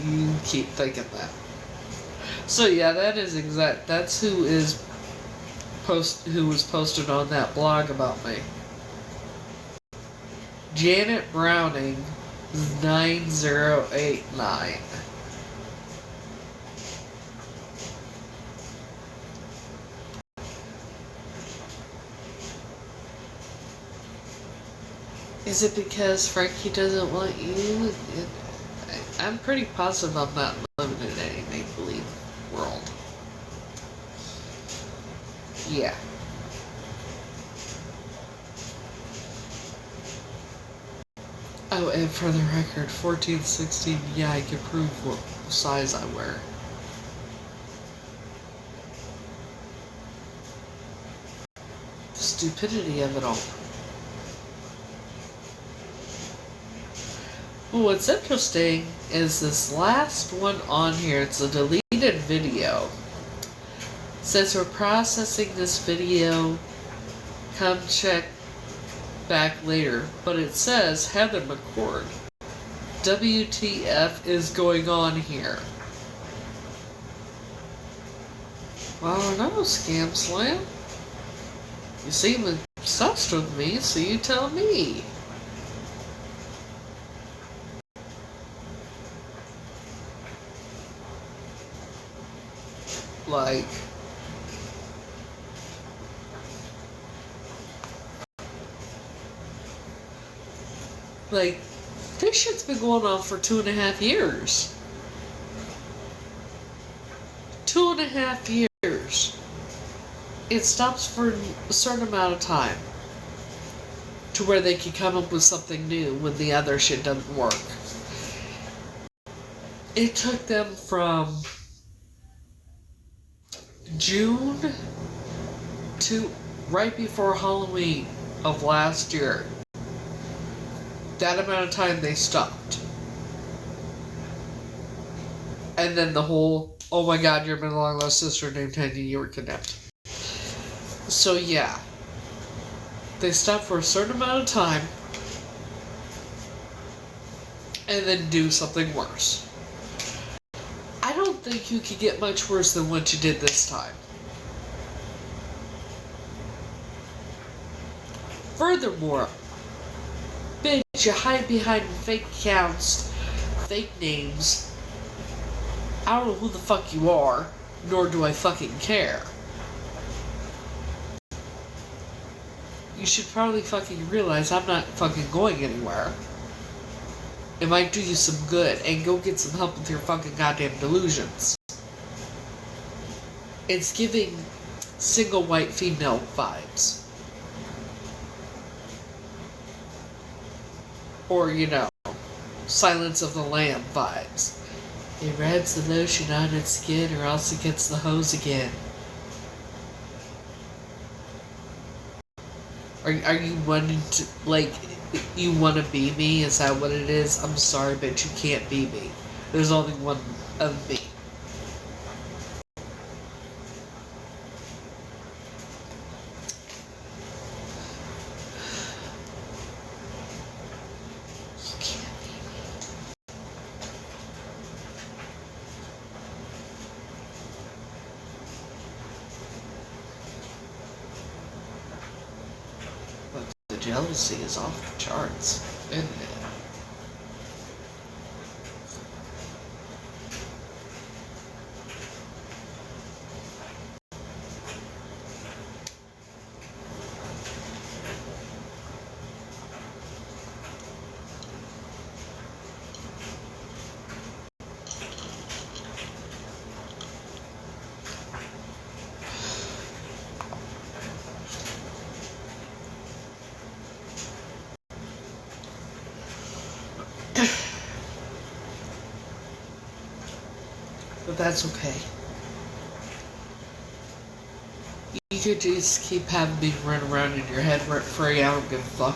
S1: you keep thinking that. So yeah, that's who was posted on that blog about me. Janet Browning 9089. Is it because Frankie doesn't want you? I'm pretty positive I'm not living in any make-believe world. Yeah. Oh, and for the record, 14-16, yeah, I can prove what size I wear. The stupidity of it all. Well, what's interesting is this last one on here. It's a deleted video. It says we're processing this video come check back later, but it says Heather McCord. WTF is going on here? Well, I don't know, ScamSlam. You seem obsessed with me, so you tell me. Like, this shit's been going on for 2.5 years. 2.5 years. It stops for a certain amount of time to where they can come up with something new when the other shit doesn't work. It took them from June to right before Halloween of last year. That amount of time they stopped. And then the whole, oh my god, you're my long lost sister named Tandy, you were kidnapped. So yeah. They stopped for a certain amount of time and then do something worse. I don't think you could get much worse than what you did this time. Furthermore, bitch, you hide behind fake accounts, fake names. I don't know who the fuck you are, nor do I fucking care. You should probably fucking realize I'm not fucking going anywhere. It might do you some good, and go get some help with your fucking goddamn delusions. It's giving single white female vibes. Or, you know, Silence of the Lamb vibes. It rubs the lotion on its skin or else it gets the hose again. Are you wanting to, like, you want to be me? Is that what it is? I'm sorry, but you can't be me. There's only one of me. You can't be me. But the jealousy is off the charts, isn't it? But that's okay. You could just keep having me run around in your head rent free. I don't give a fuck.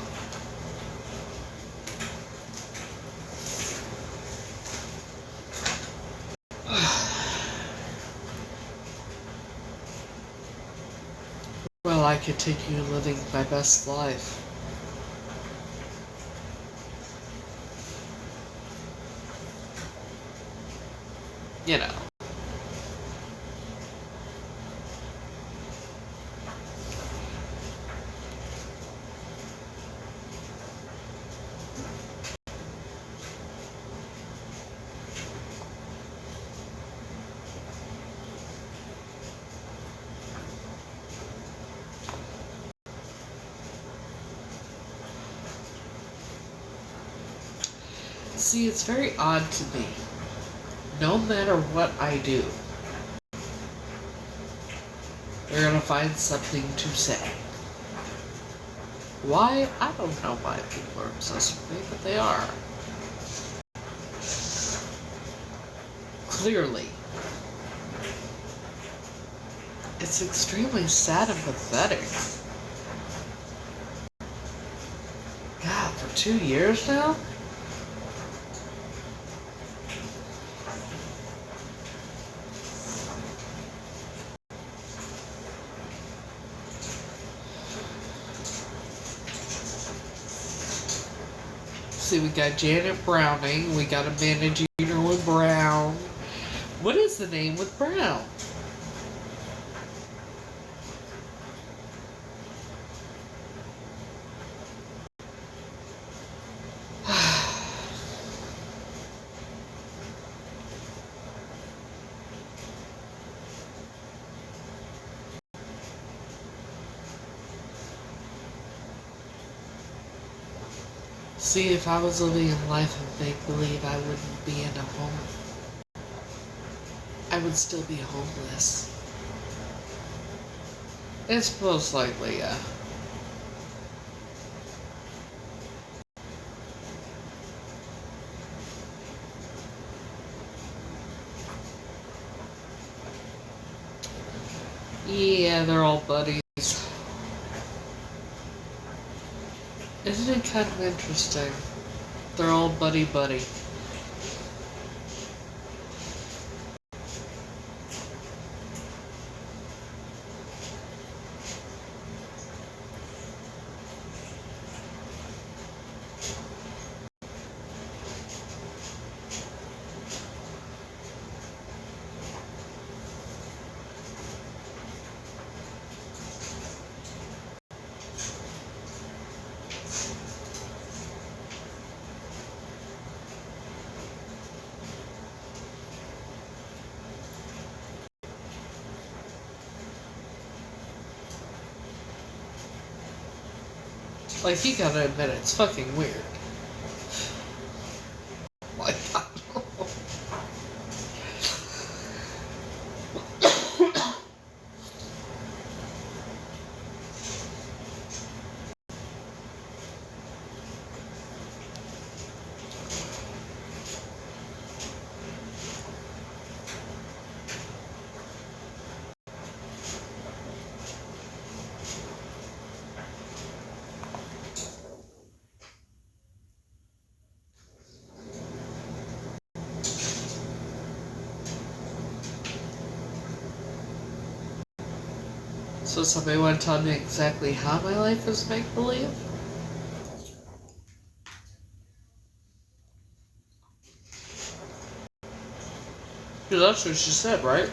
S1: Well, I continue living my best life. You know. See, it's very odd to me. No matter what I do, they're gonna find something to say. Why? I don't know why people are obsessed with me, but they are. Clearly. It's extremely sad and pathetic. God, for 2 years now? See, we got Janet Browning. We got Amanda Jeter with Brown. What is the name with Brown? See, if I was living a life of make-believe, I wouldn't be in a home. I would still be homeless. It's most likely, yeah. Yeah, they're all buddies. Isn't it kind of interesting? They're all buddy-buddy. Like, you gotta admit, it's fucking weird. Like, I don't know. So somebody want to tell me exactly how my life is make-believe? Because that's what she said, right?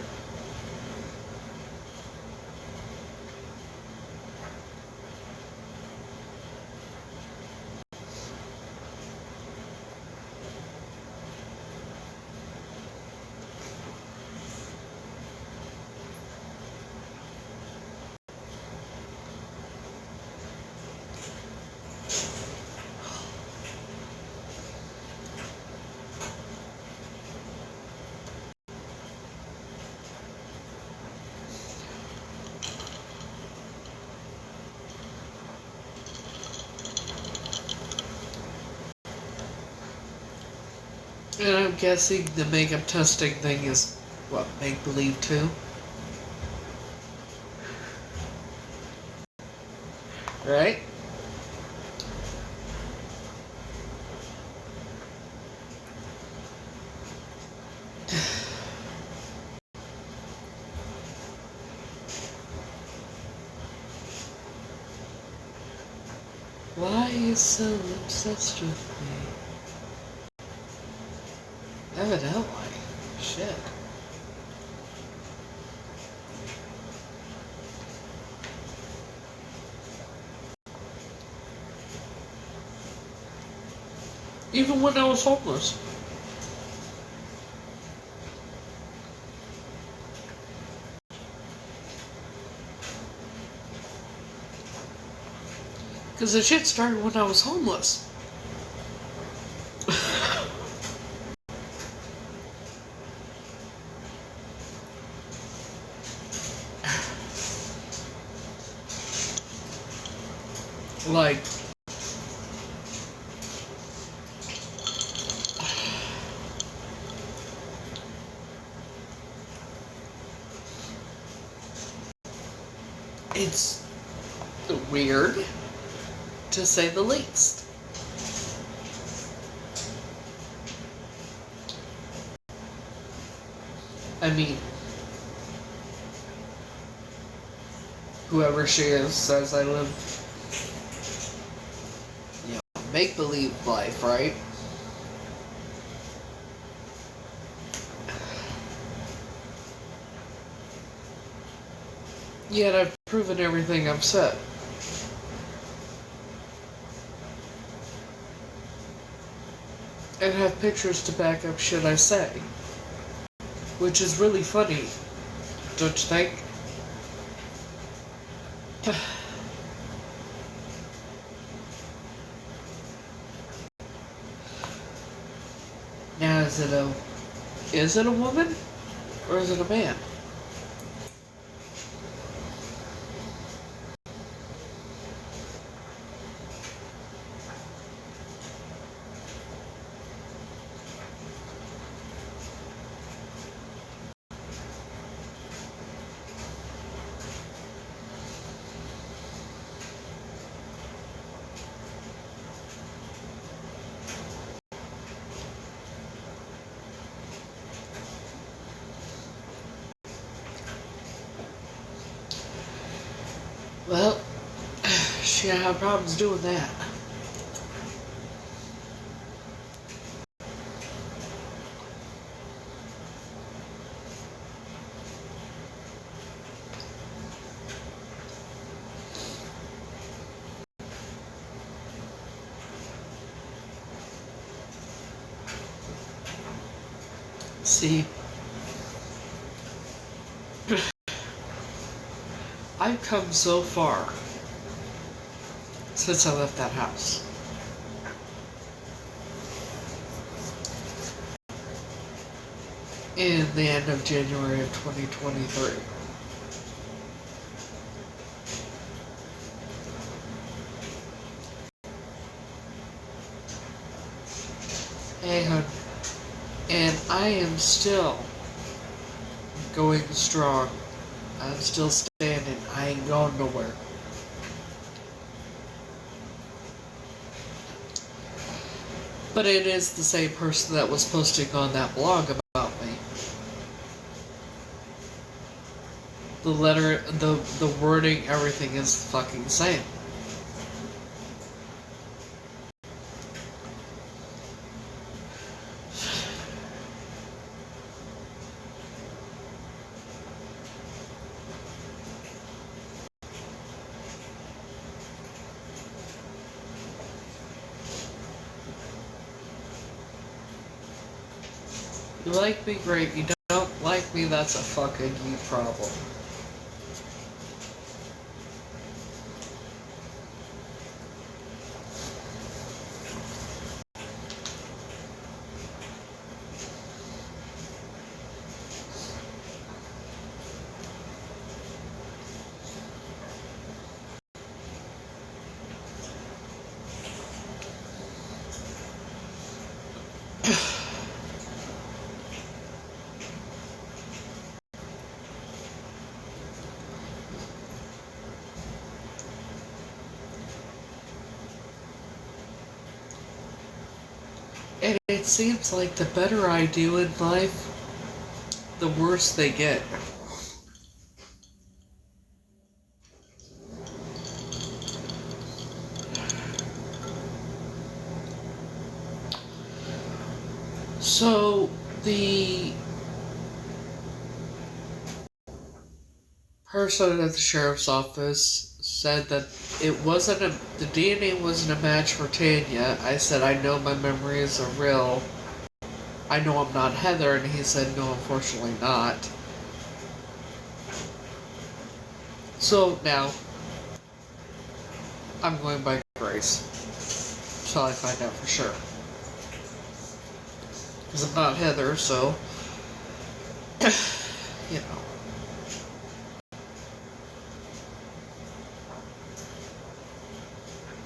S1: And I'm guessing the makeup testing thing is, what, make-believe too? Right? Why are you so obsessed with me? Evidently. Shit. Even when I was homeless. Because the shit started when I was homeless. Like, it's weird, to say the least. I mean, whoever she is says I live, make-believe life, right? Yet I've proven everything I've said. And have pictures to back up shit I say. Which is really funny, don't you think? Now, is it a woman? Or is it a man? Well, she had problems doing that. See, I've come so far since I left that house. In the end of January of 2023. And I am still going strong. I'm still standing. I ain't going nowhere. But it is the same person that was posting on that blog about me. The letter, the wording, everything is fucking the same. You like me, great. You don't like me, that's a fucking you problem. And it seems like the better I do in life, the worse they get. So, the person at the sheriff's office said that the DNA wasn't a match for Tanya. I said, I know my memories are real. I know I'm not Heather, and he said, no, unfortunately not. So now, I'm going by Grace. Until I find out for sure. Because I'm not Heather, so, you know.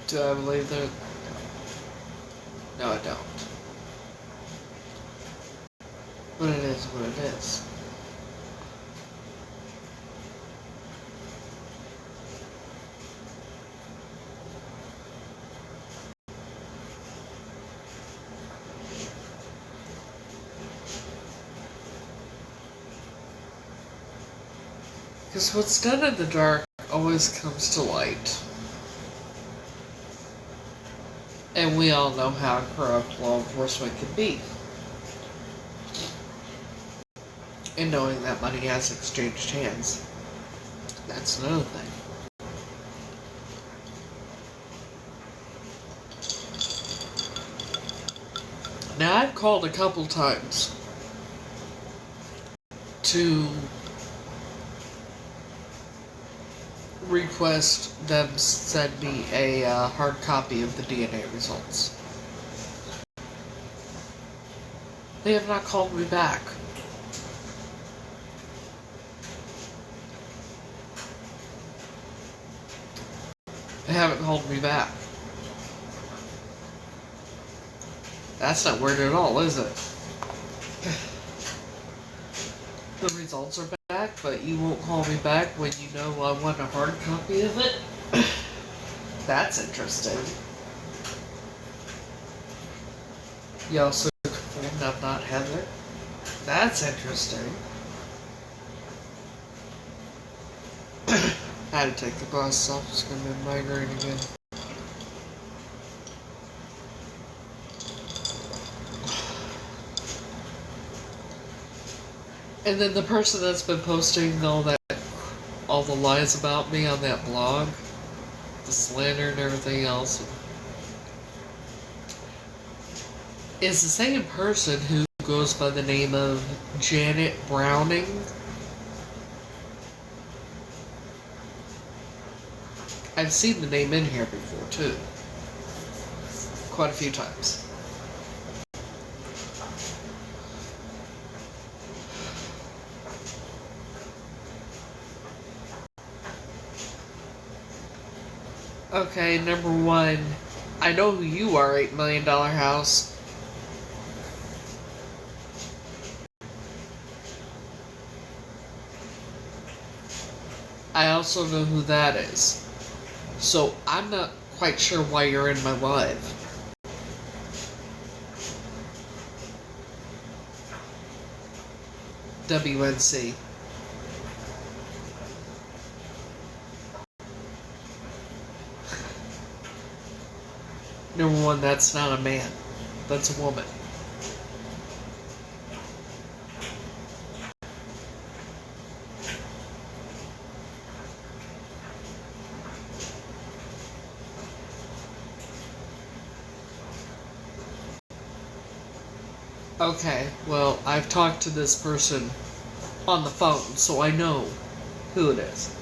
S1: Do I believe that? No, I don't. But it is what it is. Because what's done in the dark always comes to light. And we all know how corrupt law enforcement can be. And knowing that money has exchanged hands. That's another thing. Now, I've called a couple times to request them send me a hard copy of the DNA results. They have not called me back. They haven't called me back. That's not weird at all, is it? The results are back, but you won't call me back when you know I want a hard copy of it? That's interesting. You also confirmed I'm not Heather? That's interesting. I had to take the glasses off, it's gonna be migraine again. And then the person that's been posting all the lies about me on that blog, the slander and everything else, is the same person who goes by the name of Janet Browning. I've seen the name in here before, too. Quite a few times. Okay, number one, I know who you are, $8 Million House. I also know who that is. So, I'm not quite sure why you're in my live. WNC. Number one, that's not a man. That's a woman. Okay, well, I've talked to this person on the phone, so I know who it is.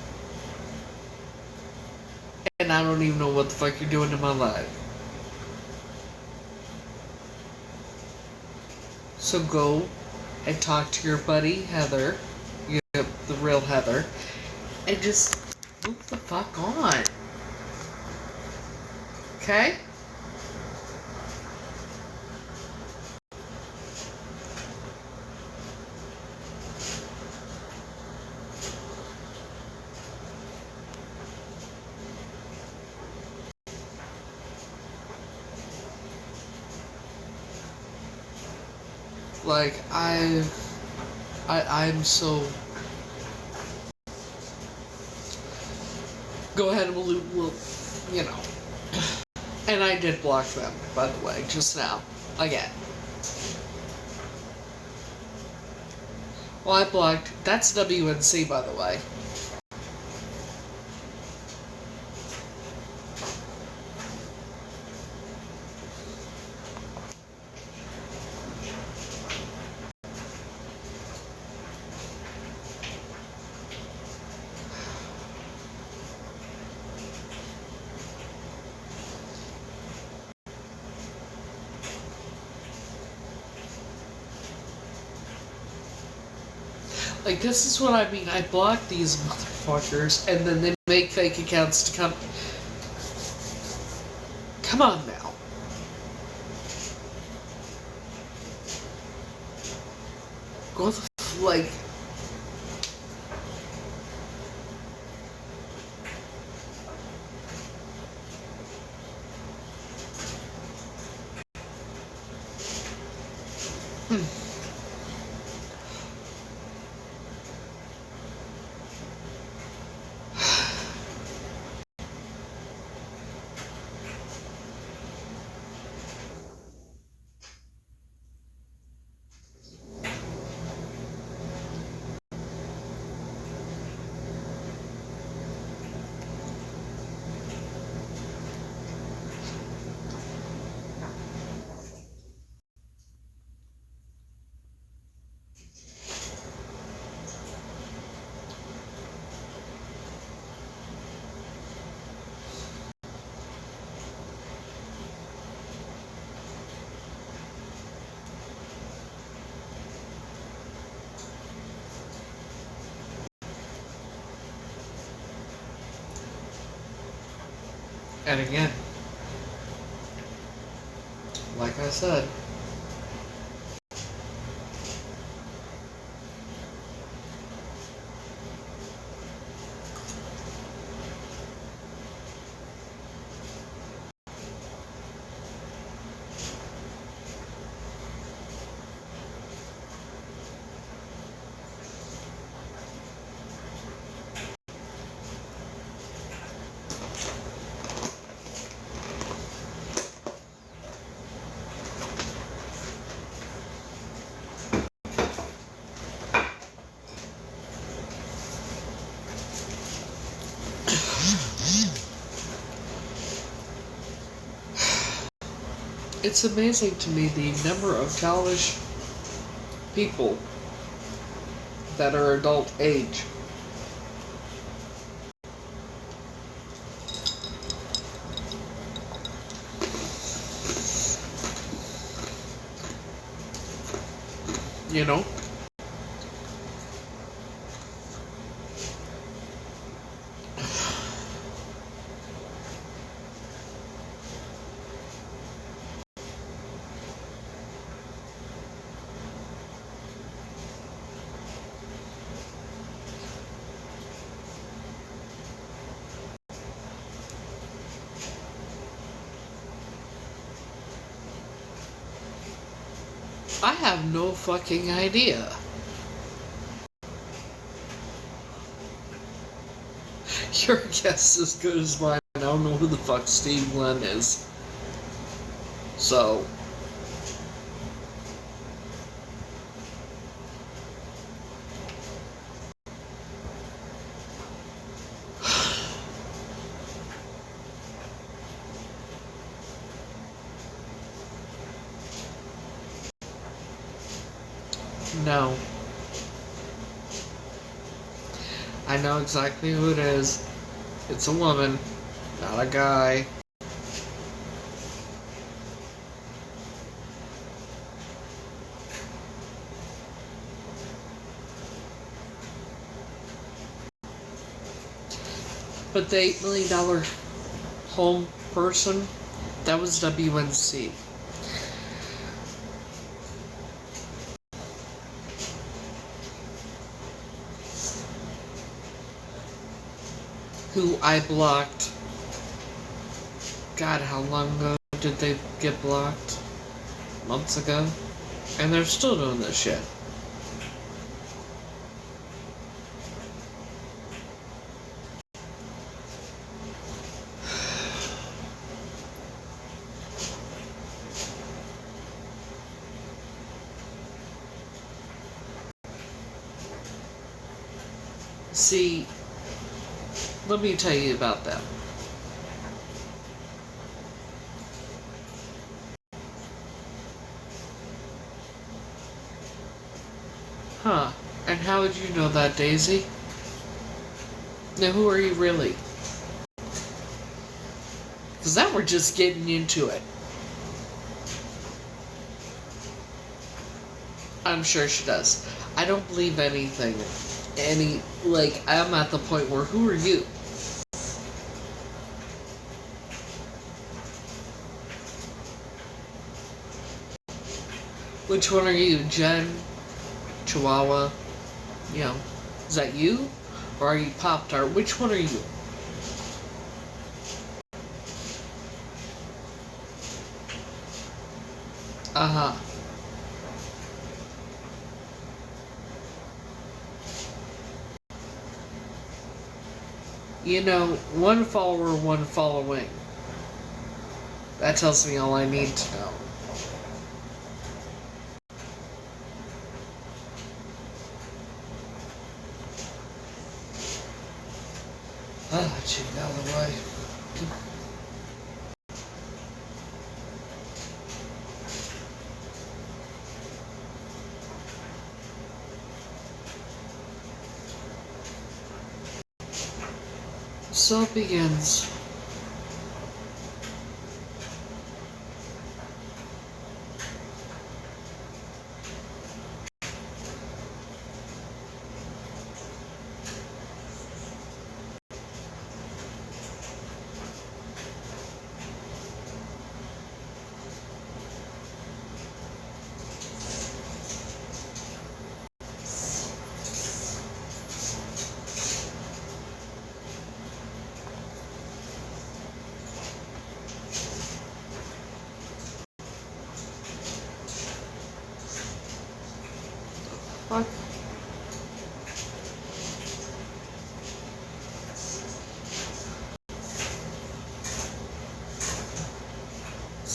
S1: And I don't even know what the fuck you're doing in my life. So go and talk to your buddy, Heather, the real Heather, and just move the fuck on. Okay? Like, I'm so... Go ahead and we'll, you know. And I did block them, by the way, just now. Again. Well, I blocked... That's WNC, by the way. Like, this is what I mean. I block these motherfuckers, and then they make fake accounts to come... Come on, now. Go the... like... And again, like I said, it's amazing to me the number of college people that are adult age. You know? I have no fucking idea. Your guess is as good as mine. I don't know who the fuck Steve Glenn is. So. No. I know exactly who it is. It's a woman, not a guy. But the $8 million home person, that was WNC. Who I blocked. God, how long ago did they get blocked? Months ago? And they're still doing this shit. See, let me tell you about them. Huh. And how would you know that, Daisy? Now, who are you really? Because now we're just getting into it. I'm sure she does. I don't believe anything. I'm at the point where, who are you? Which one are you? Jen? Chihuahua? You know, is that you? Or are you Pop-Tart? Which one are you? Uh-huh. You know, one follower, one following. That tells me all I need to know. I'll let you out of the way. So it begins.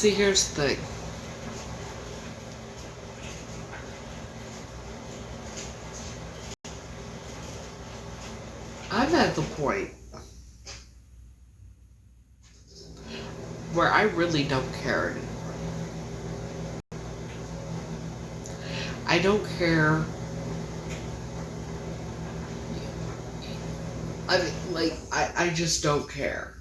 S1: See, here's the thing. I'm at the point where I really don't care anymore. I don't care. I mean, like, I just don't care.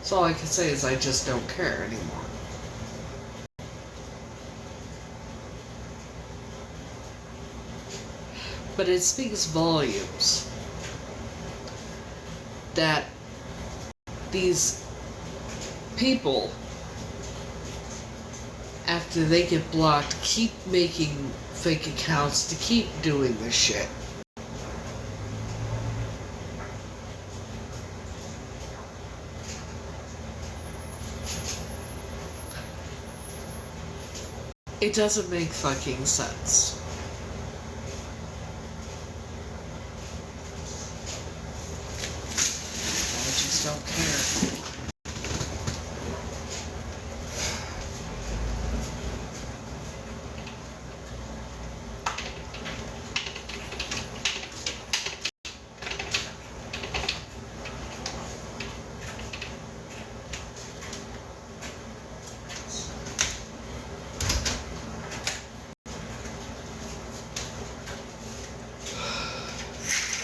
S1: So all I can say is I just don't care anymore. But it speaks volumes that these people, after they get blocked, keep making fake accounts to keep doing this shit. It doesn't make fucking sense. I just don't care.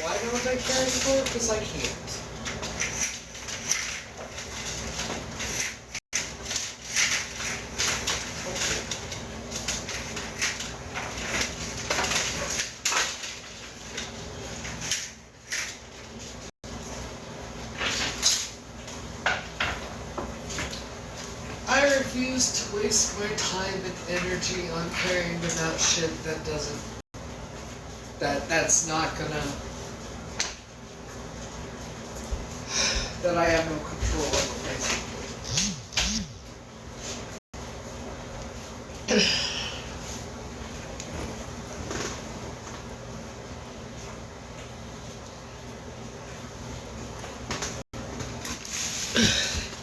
S1: Why don't I care anymore? Because I can't. I refuse to waste my time and energy on caring about shit that doesn't... That's not gonna... that I have no control over, basically.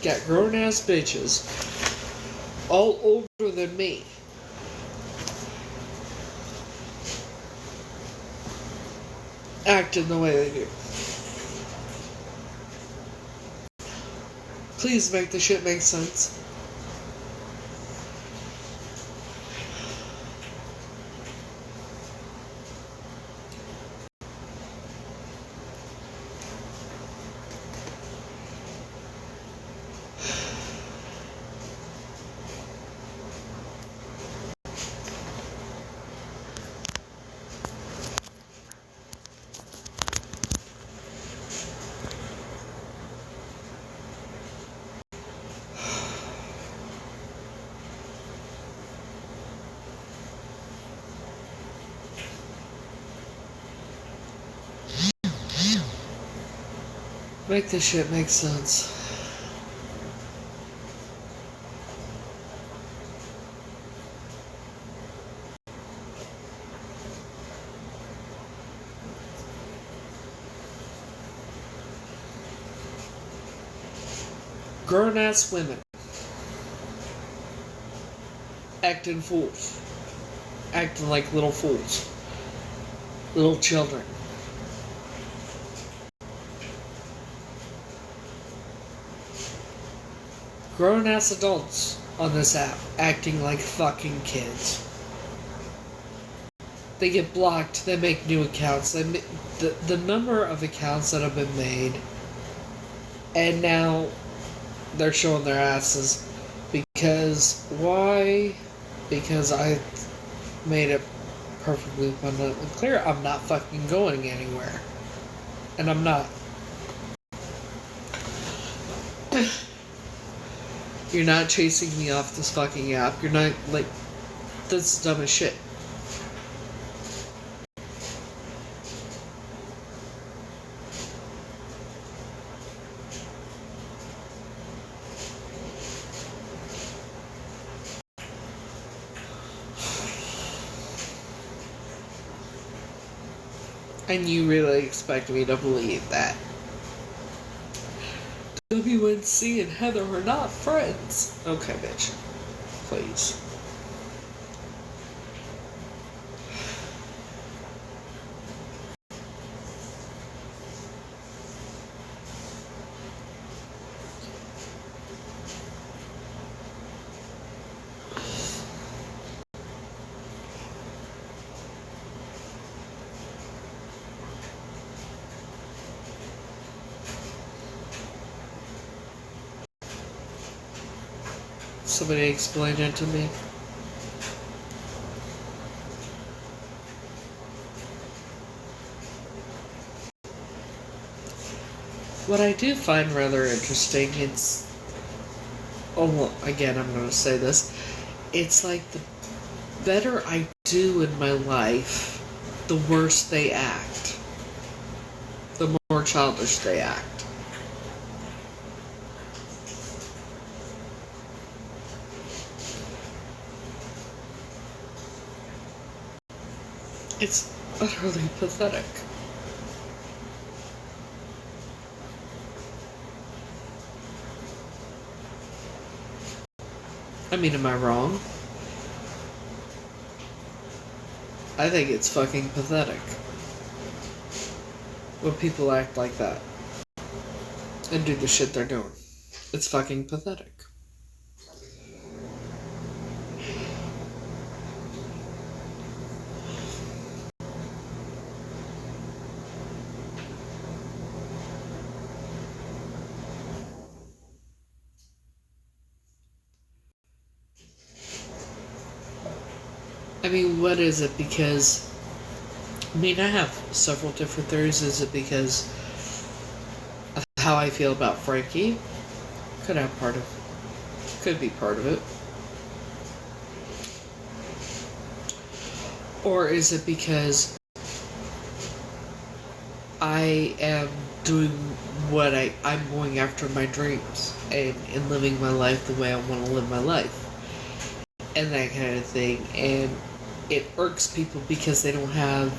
S1: Got grown-ass bitches, all older than me, acting the way they do. Please make the shit make sense. Make this shit make sense. Grown-ass women acting fools. Acting like little fools. Little children. Grown-ass adults on this app acting like fucking kids. They get blocked, they make new accounts. The number of accounts that have been made, and now they're showing their asses. Because, why? Because I made it perfectly abundantly clear I'm not fucking going anywhere. And I'm not. You're not chasing me off this fucking app. You're not, like, that's dumb as shit. And you really expect me to believe that WNC and Heather are not friends? Okay, bitch. Please. Somebody explain it to me. What I do find rather interesting, it's... Oh, well, again, I'm going to say this. It's like the better I do in my life, the worse they act. The more childish they act. It's utterly pathetic. I mean, am I wrong? I think it's fucking pathetic when people act like that and do the shit they're doing. It's fucking pathetic. I mean, what is it? Because, I mean, I have several different theories. Is it because of how I feel about Frankie? Could be part of it. Or is it because I am doing what I'm going after my dreams and living my life the way I want to live my life? And that kind of thing. And it irks people because they don't have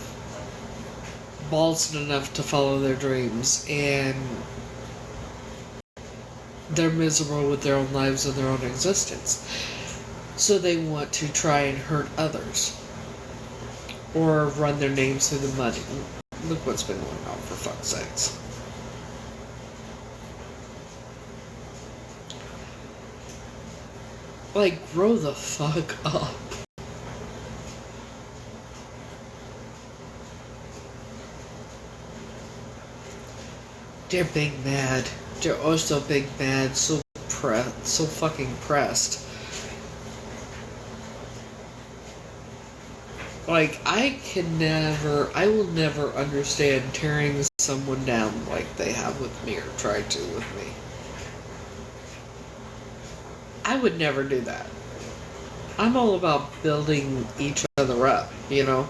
S1: balls enough to follow their dreams, and they're miserable with their own lives and their own existence. So they want to try and hurt others or run their names through the mud. Look what's been going on, for fuck's sakes. Like, grow the fuck up. They're big mad. They're also big mad. So fucking pressed. Like, I will never understand tearing someone down like they have with me or tried to with me. I would never do that. I'm all about building each other up, you know?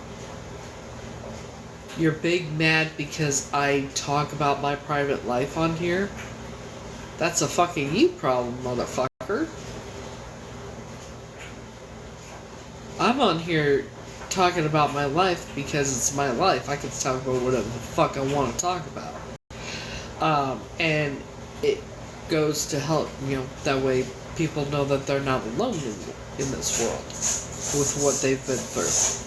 S1: You're big mad because I talk about my private life on here? That's a fucking you problem, motherfucker. I'm on here talking about my life because it's my life. I can talk about whatever the fuck I want to talk about. And it goes to help, you know, that way people know that they're not alone in this world with what they've been through.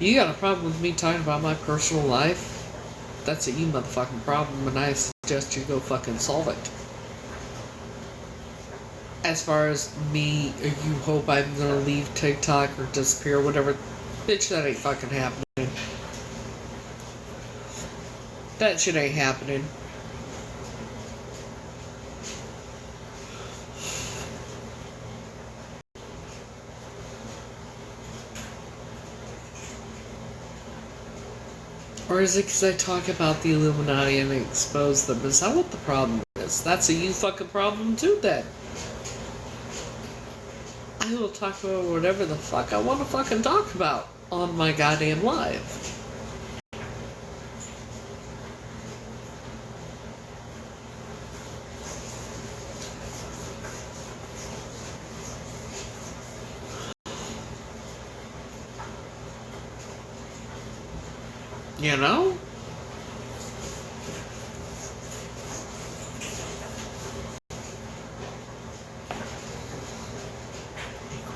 S1: You got a problem with me talking about my personal life? That's a you motherfucking problem, and I suggest you go fucking solve it. As far as me, or you hope I'm gonna leave TikTok or disappear or whatever, bitch, that ain't fucking happening. That shit ain't happening. Or is it because I talk about the Illuminati and expose them? Is that what the problem is? That's a you fucking problem too, then. I will talk about whatever the fuck I want to fucking talk about on my goddamn live. You know?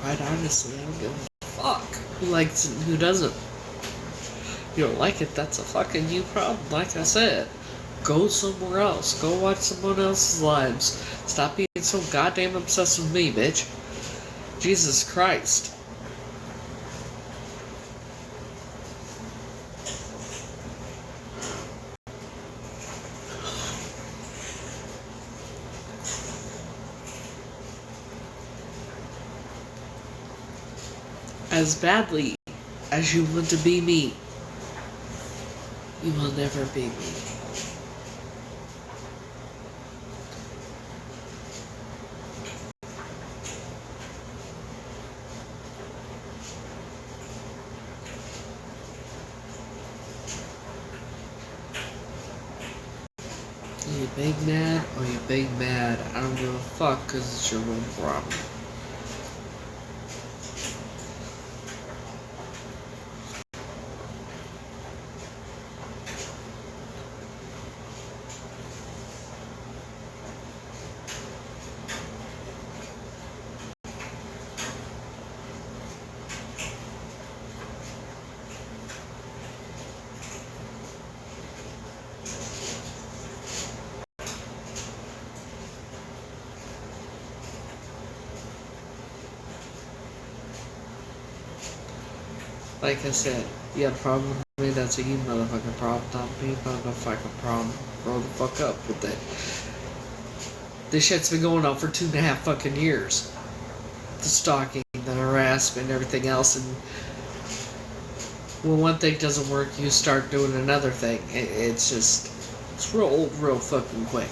S1: Quite honestly, I don't give a fuck who likes it and who doesn't. If you don't like it, that's a fucking you problem. Like I said, go somewhere else. Go watch someone else's lives. Stop being so goddamn obsessed with me, bitch. Jesus Christ. As badly as you want to be me, you will never be me. You big mad or you big mad, I don't give a fuck because it's your own problem. Like I said, you got a problem with me, that's a you motherfucking problem, not me, motherfucking problem. Grow the fuck up with that. This shit's been going on for 2.5 fucking years. The stalking, the harassment, everything else, and when one thing doesn't work, you start doing another thing. It's just, it's real fucking quick.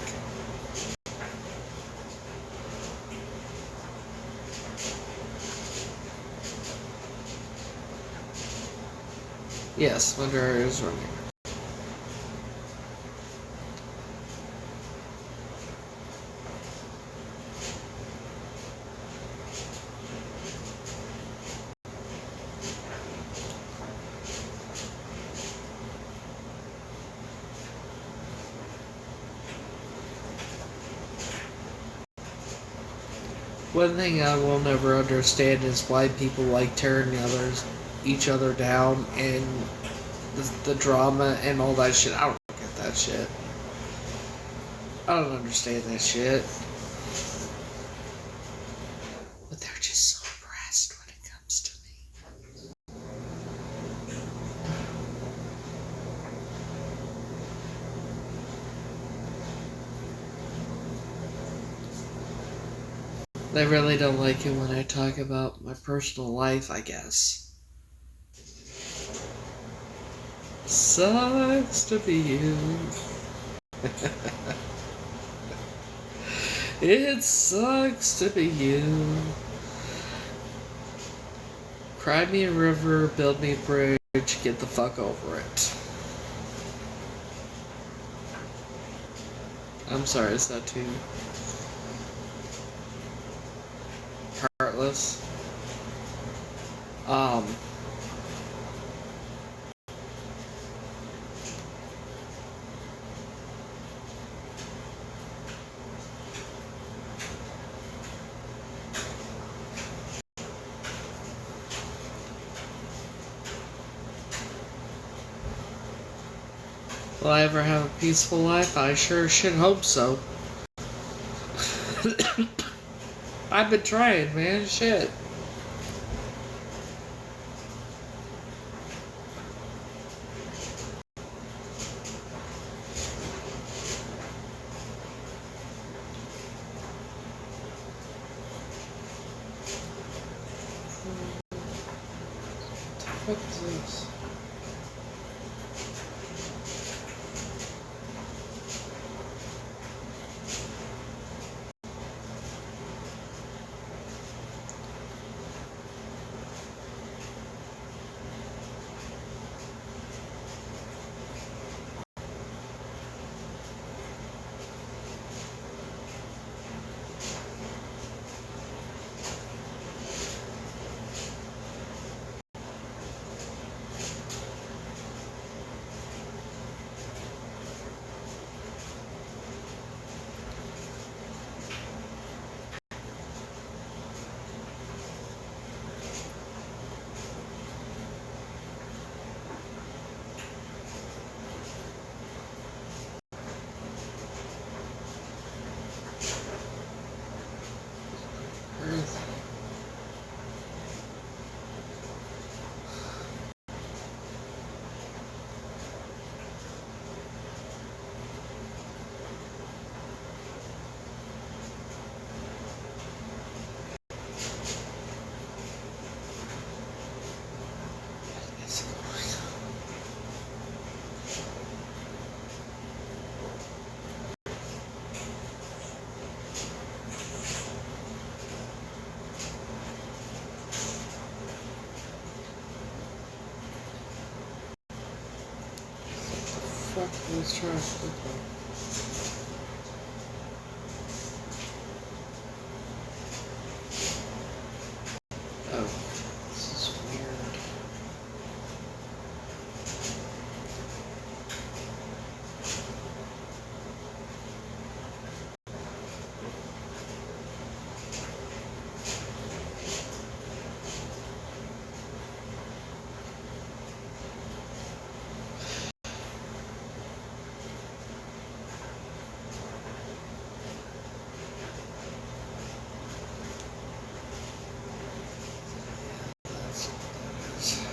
S1: Yes, my dryer is running. One thing I will never understand is why people like tearing each other down and the drama and all that shit. I don't get that shit. I don't understand that shit. But they're just so oppressed when it comes to me. They really don't like it when I talk about my personal life, I guess. Sucks to be you. It sucks to be you. Cry me a river, build me a bridge, get the fuck over it. I'm sorry, is that too heartless? Will I ever have a peaceful life? I sure should hope so. I've been trying, man. Shit. What is this? fuck was trash? Okay. Oh, this is weird. That's what that is.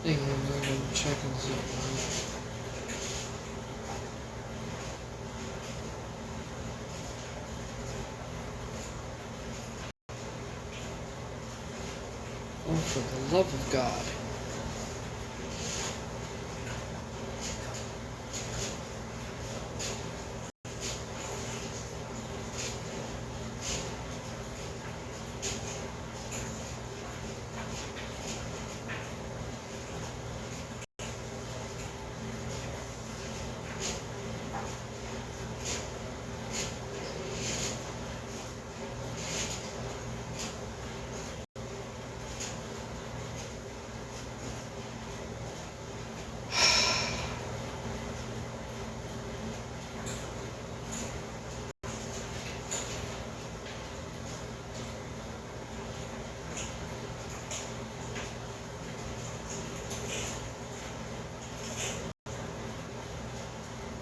S1: Hang on, I'm gonna check and see. Oh, for the love of God.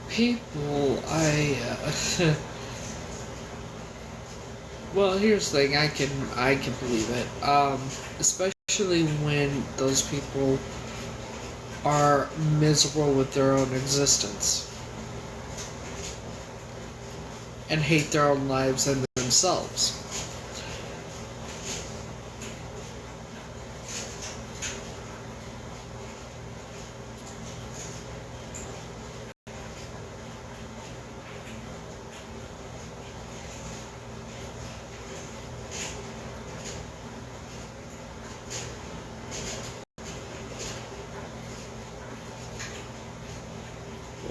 S1: People, well, here's the thing, I can believe it. Especially when those people are miserable with their own existence and hate their own lives and themselves.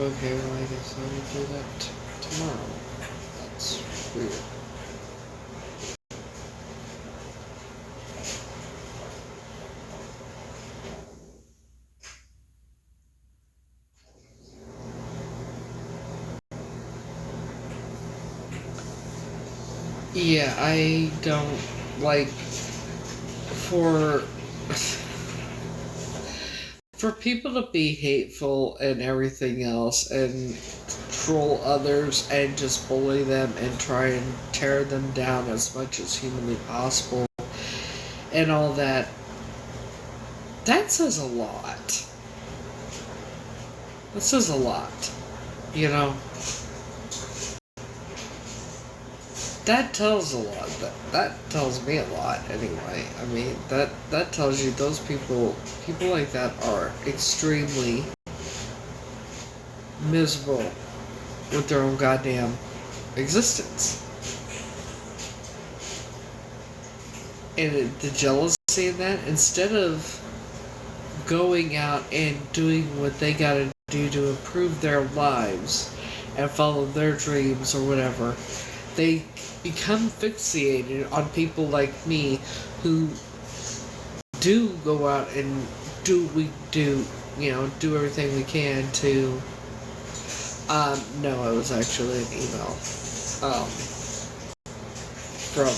S1: Okay, well, I guess I will do that tomorrow. That's weird. Yeah, I don't like for people to be hateful and everything else and troll others and just bully them and try and tear them down as much as humanly possible and all that, that says a lot. That says a lot, you know? That tells a lot. That tells me a lot anyway. I mean, that tells you those people like that are extremely miserable with their own goddamn existence. And the jealousy in that, instead of going out and doing what they gotta do to improve their lives and follow their dreams or whatever, they become fixated on people like me who do go out and do do everything we can to no, it was actually an email from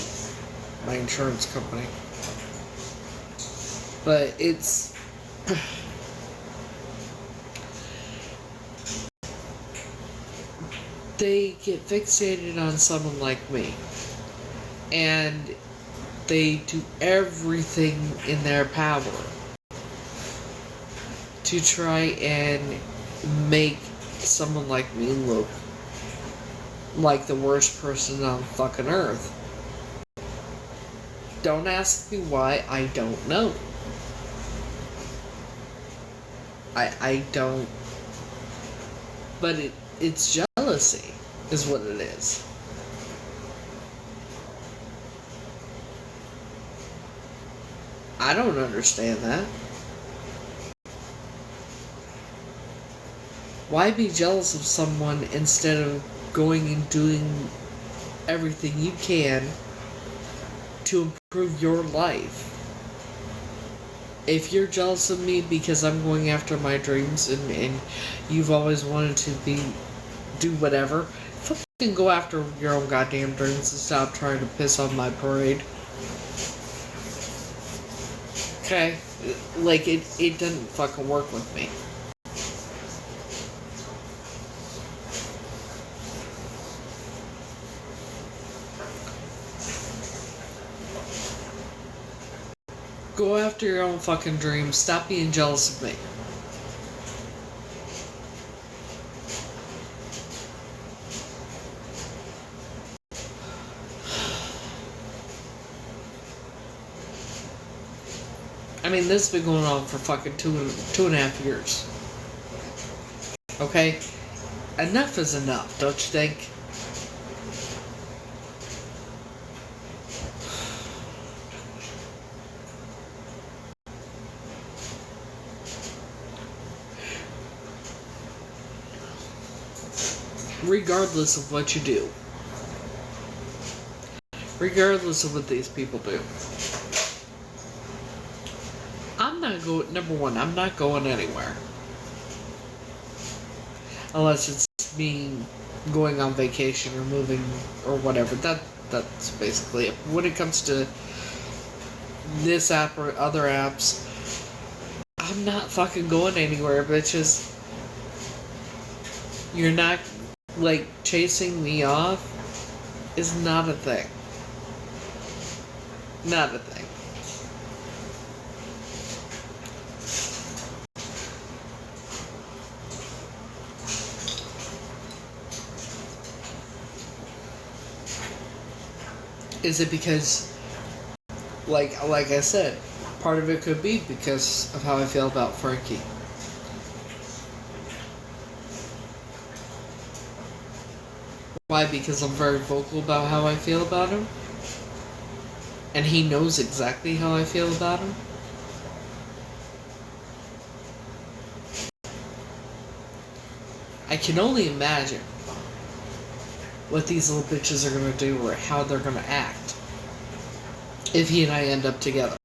S1: my insurance company. But it's they get fixated on someone like me, and they do everything in their power to try and make someone like me look like the worst person on fucking earth. Don't ask me why, I don't know. I don't. But it's jealousy, is what it is. I don't understand that. Why be jealous of someone instead of going and doing everything you can to improve your life? If you're jealous of me because I'm going after my dreams and you've always wanted to do whatever, fucking go after your own goddamn dreams and stop trying to piss on my parade. Okay? Like, it doesn't fucking work with me. Go after your own fucking dreams. Stop being jealous of me. I mean, this has been going on for fucking two and a half years. Okay? Enough is enough, don't you think? Regardless of what you do. Regardless of what these people do. Number one, I'm not going anywhere. Unless it's me going on vacation or moving or whatever. That's basically it. When it comes to this app or other apps, I'm not fucking going anywhere, bitches. You're not, like, chasing me off is not a thing. Not a thing. Is it because, like I said, part of it could be because of how I feel about Frankie. Why? Because I'm very vocal about how I feel about him. And he knows exactly how I feel about him. I can only imagine what these little bitches are going to do or how they're going to act if he and I end up together.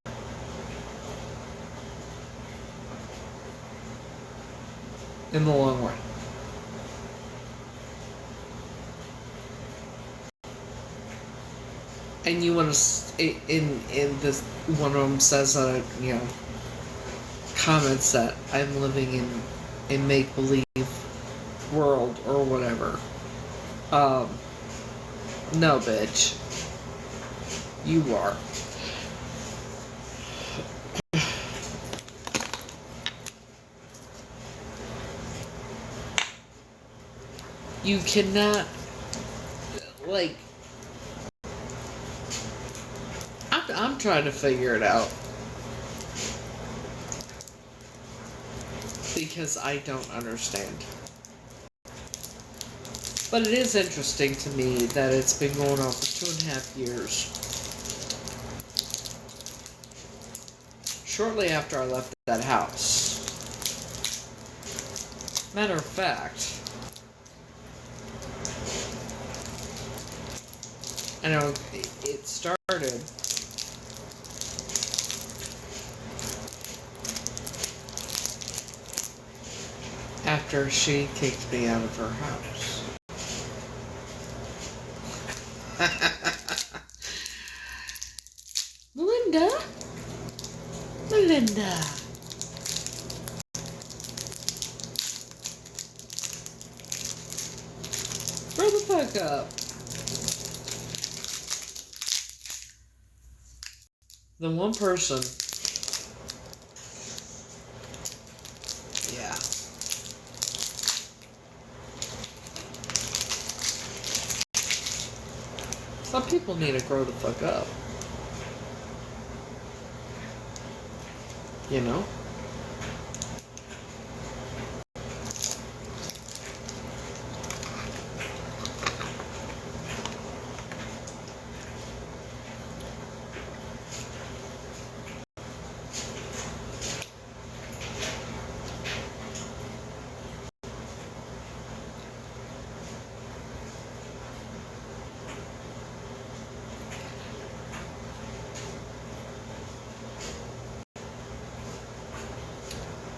S1: In the long run. And you want to, in this, one of them says that, comments that I'm living in make-believe world or whatever. No, bitch. You are. You cannot, like, I'm trying to figure it out. Because I don't understand. But it is interesting to me that it's been going on for 2.5 years. Shortly after I left that house. Matter of fact, I know it started after she kicked me out of her house. Melinda. Grow the fuck up. The one person Some people need to grow the fuck up. You know?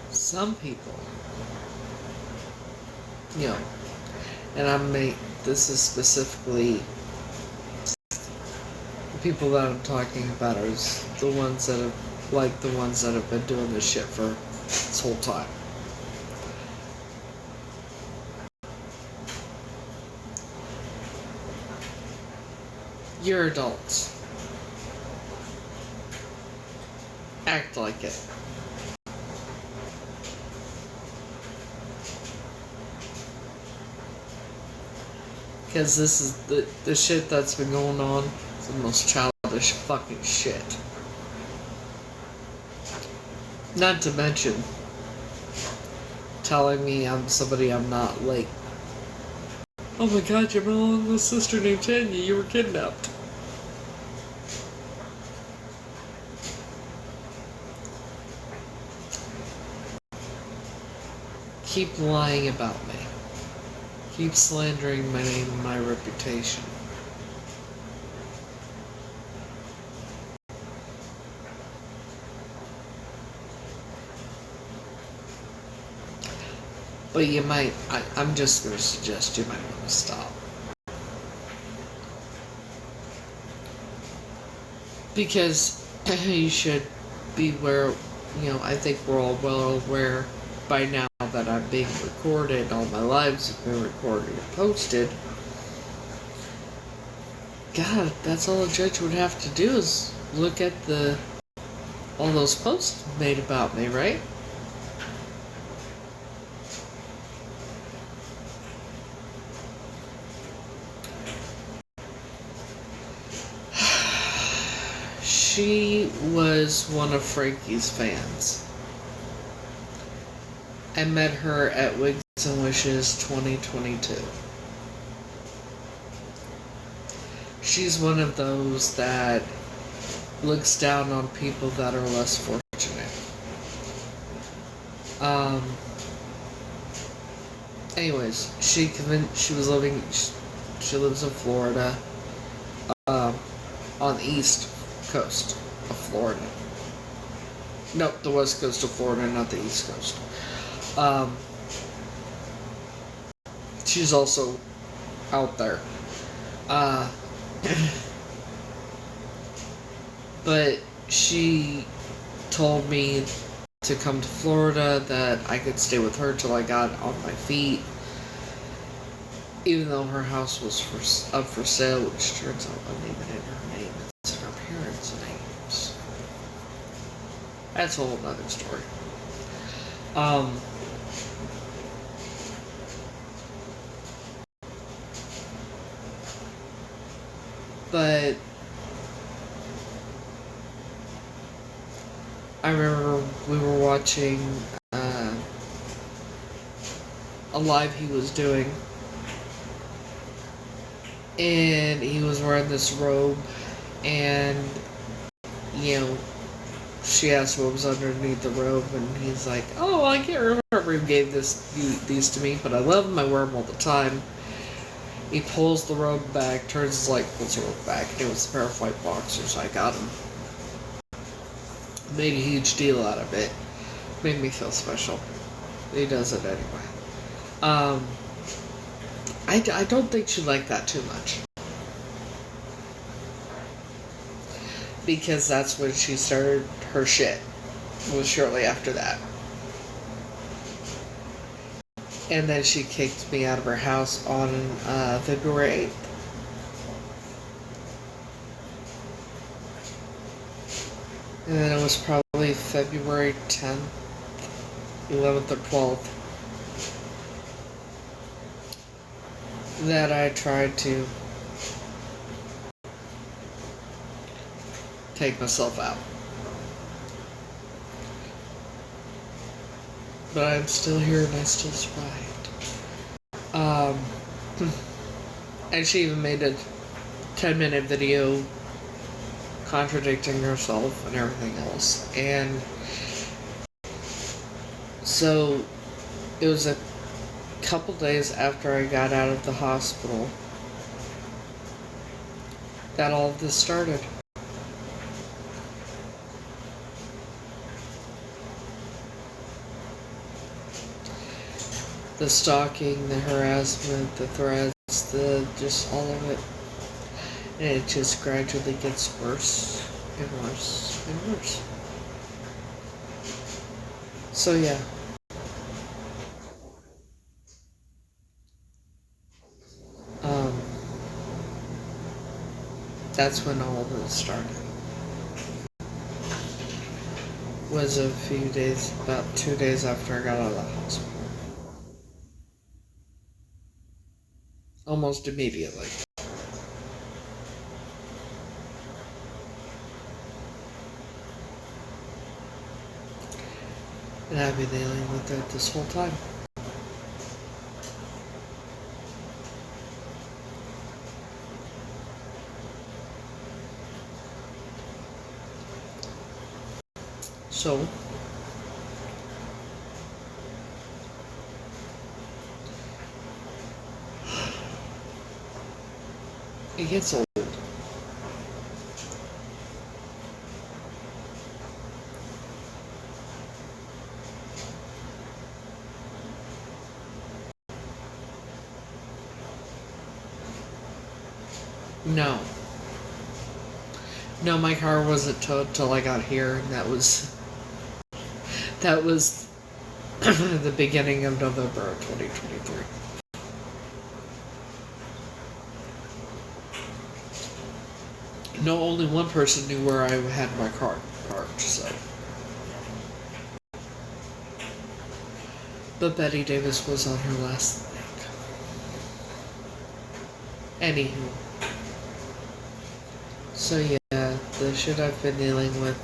S1: Some people, you know, and this is specifically the people that I'm talking about are the ones that have been doing this shit for this whole time. You're adults. Act like it. Because this is the shit that's been going on is the most childish fucking shit. Not to mention telling me I'm somebody I'm not, like, oh my god, your mom and my sister named Tanya, you were kidnapped. Keep lying about me. Keep slandering my name and my reputation. But you might, I'm just going to suggest you might want to stop. Because you should be aware, I think we're all well aware by now that I'm being recorded, all my lives have been recorded and posted. God, that's all a judge would have to do is look at all those posts made about me, right? She was one of Frankie's fans. I met her at Wigs and Wishes 2022. She's one of those that looks down on people that are less fortunate. Anyways, she lives in Florida, on the east coast of Florida. Nope, the west coast of Florida, not the east coast. She's also out there. But she told me to come to Florida, that I could stay with her till I got on my feet. Even though her house was up for sale, which turns out wasn't even in her name, it's in her parents' names. That's a whole other story. But I remember we were watching a live he was doing, and he was wearing this robe, and she asked what was underneath the robe, and he's like, oh, I can't remember who gave these to me, but I love them, I wear them all the time. He pulls the robe back, turns his light, pulls the robe back, and it was a pair of white boxers. I got them. Made a huge deal out of it. Made me feel special. He does it anyway. I don't think she liked that too much. Because that's when she started her shit. It was shortly after that. And then she kicked me out of her house on February 8th. And then it was probably February 10th, 11th, or 12th that I tried to take myself out. But I'm still here and I still survived. And she even made a 10-minute video contradicting herself and everything else. And so it was a couple days after I got out of the hospital that all of this started. The stalking, the harassment, the threats, just all of it. And it just gradually gets worse and worse and worse. So yeah. That's when all of this started. Was a few days, about 2 days after I got out of the hospital. Almost immediately. And I've been dealing with it this whole time. So, it gets old. No. No, my car wasn't towed till I got here, and that was the beginning of November of 2023. No, only one person knew where I had my car parked, so. But Betty Davis was on her last leg. Anywho. So yeah, the shit I've been dealing with,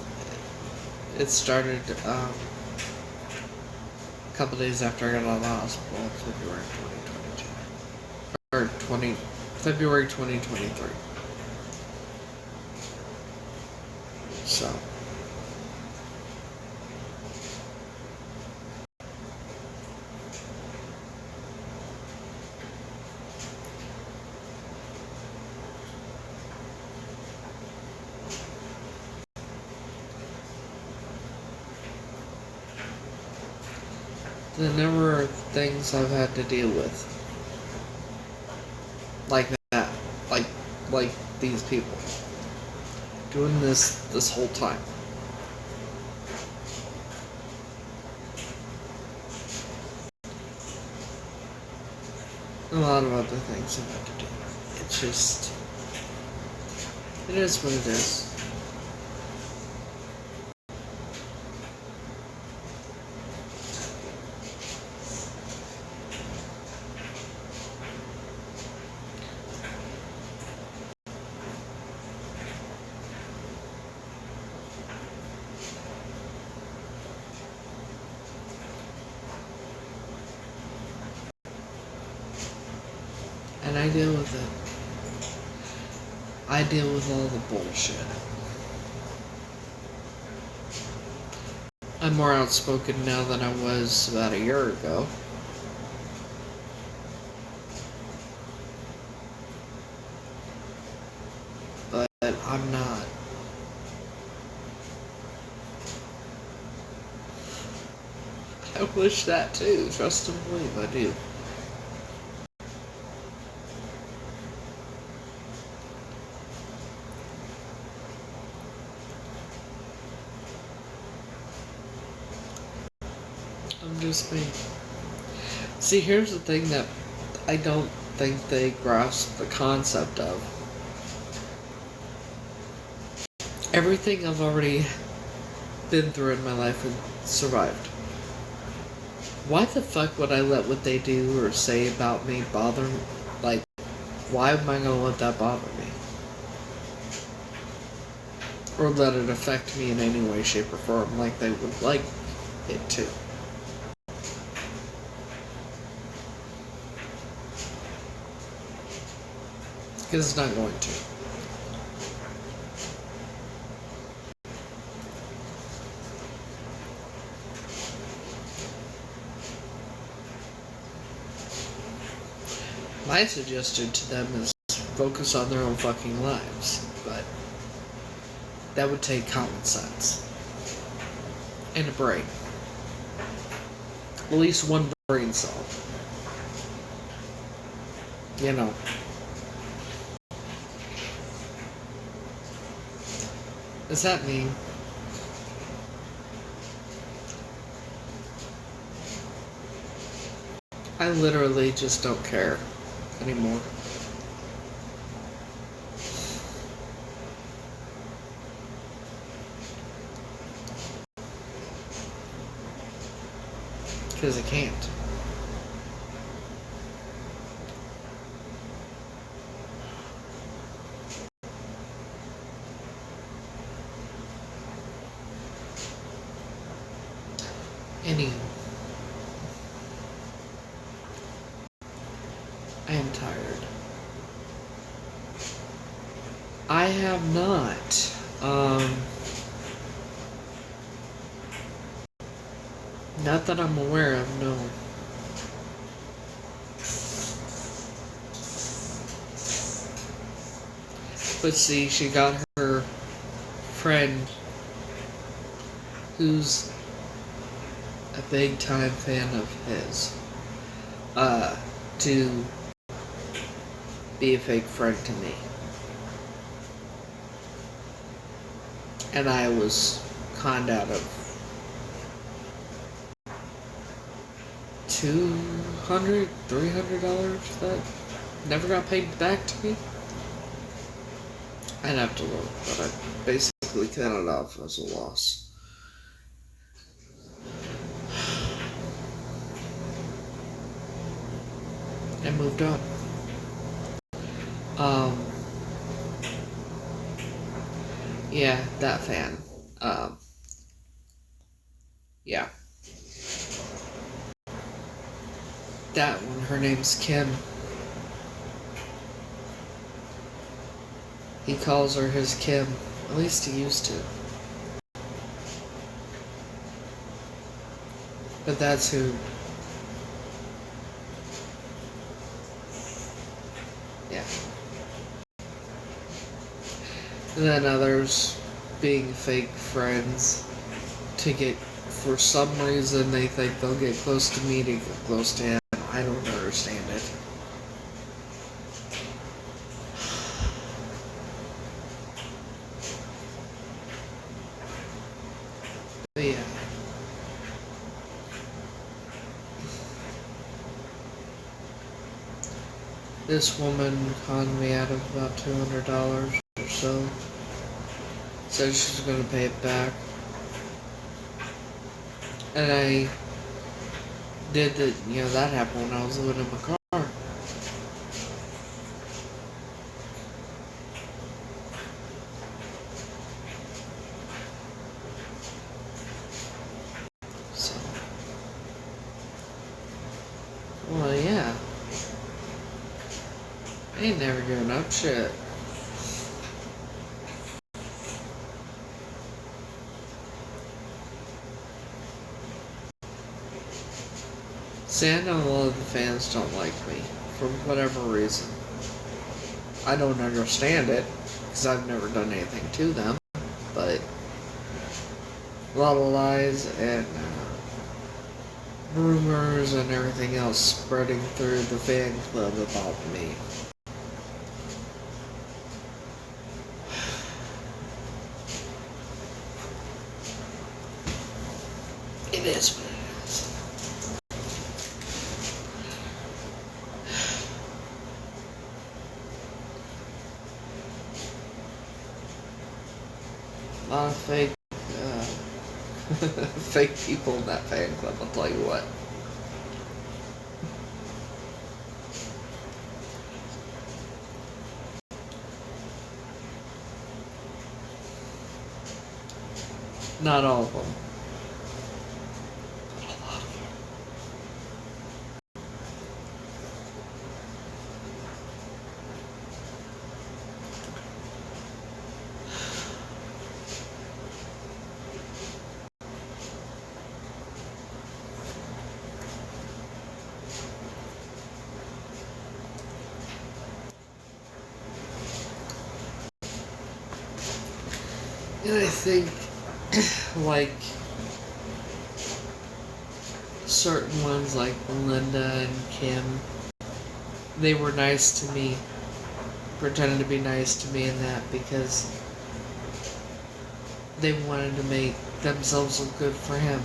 S1: it started a couple days after I got out of the hospital in February 2022. February 2023. So. The number of things I've had to deal with. Like that. Like these people. Doing this whole time. A lot of other things I've had to do. It's just... It is what it is. And I deal with it. I deal with all the bullshit. I'm more outspoken now than I was about a year ago. But I'm not. I wish that too. Trust and believe I do. I'm just me. See, here's the thing that I don't think they grasp the concept of. Everything I've already been through in my life and survived. Why the fuck would I let what they do or say about me bother me? Like, why am I gonna let that bother me? or let it affect me in any way, shape, or form like they would like it to. Because it's not going to. My suggestion to them is focus on their own fucking lives, but that would take common sense and a brain, at least one brain cell, you know. Does that mean I literally just don't care anymore? Because I can't. I am tired. I have not. Not that I'm aware of, no. But see, she got her friend, who's a big time fan of his, to be a fake friend to me. And I was conned out of $200, $300 that never got paid back to me. I'd have to look, but I basically counted it off as a loss. And moved on. Yeah, that fan. Yeah. That one, her name's Kim. He calls her his Kim. At least he used to. But that's who. Yeah. And then others being fake friends to get, for some reason, they think they'll get close to me to get close to him. I don't understand it. But yeah. This woman conned me out of about $200 or so. Said she's going to pay it back. And I did that happened when I was living in McCord. So, well, yeah. I ain't never giving up shit. See, I know a lot of the fans don't like me, for whatever reason. I don't understand it, because I've never done anything to them, but a lot of lies and rumors and everything else spreading through the fan club about me. It is what it is. A lot of fake, fake people in that fan club, I'll tell you what. Not all of them. But a lot of them. And I think, like, certain ones like Linda and Kim, they were nice to me, pretended to be nice to me in that because they wanted to make themselves look good for him.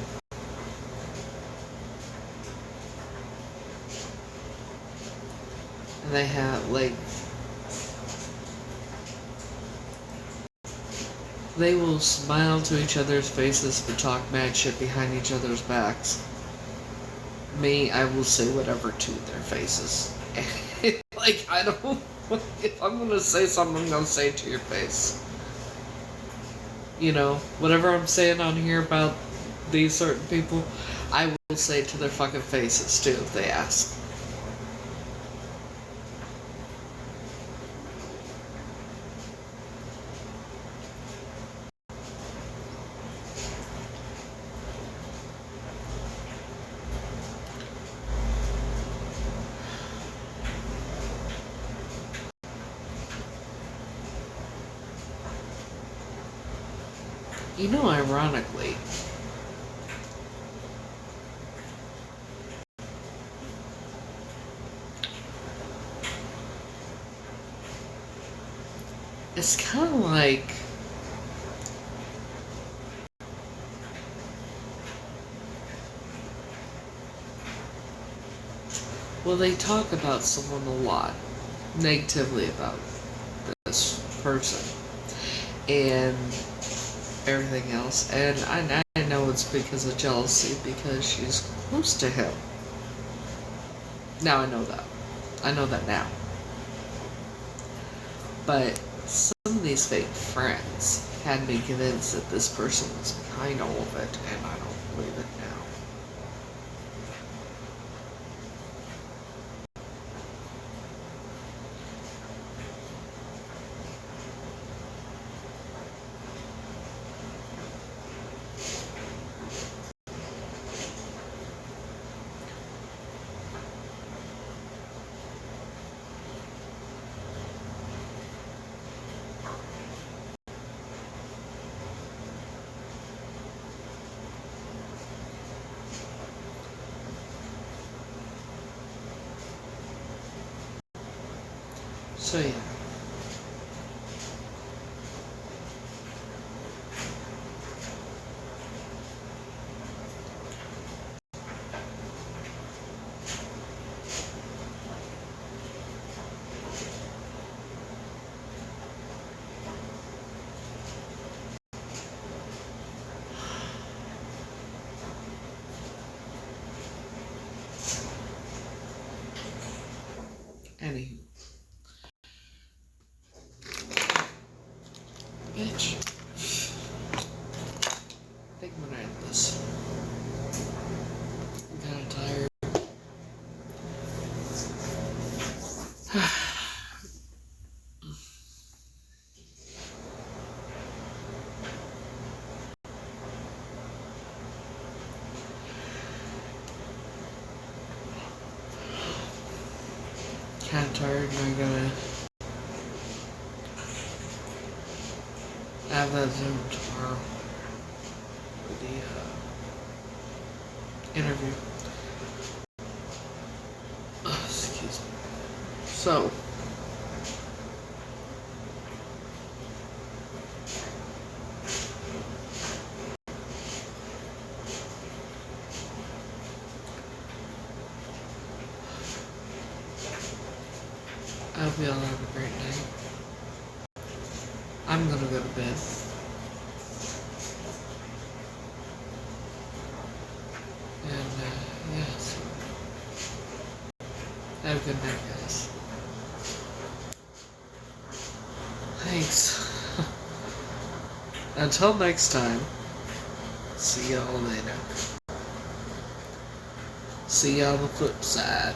S1: And they have, like, they will smile to each other's faces but talk mad shit behind each other's backs. Me, I will say whatever to their faces. Like, I don't... If I'm gonna say something, I'm gonna say it to your face. You know, whatever I'm saying on here about these certain people, I will say it to their fucking faces, too, if they ask. You know, ironically, it's kind of like, well, they talk about someone a lot, negatively about this person, and everything else, and I know it's because of jealousy, because she's close to him. Now I know that. I know that now. But some of these fake friends had me convinced that this person was behind all of it, and I don't believe it now. So yeah. Anywho. Bitch. I think I'm gonna end this. I'm kinda tired. Kinda tired, and I'm gonna have that Zoom tomorrow for the interview. Oh, excuse me. So, I hope you all have a great night. I'm gonna go to bed. And, yeah, so have a good night, guys. Thanks. Until next time. See y'all later. See you on the flip side.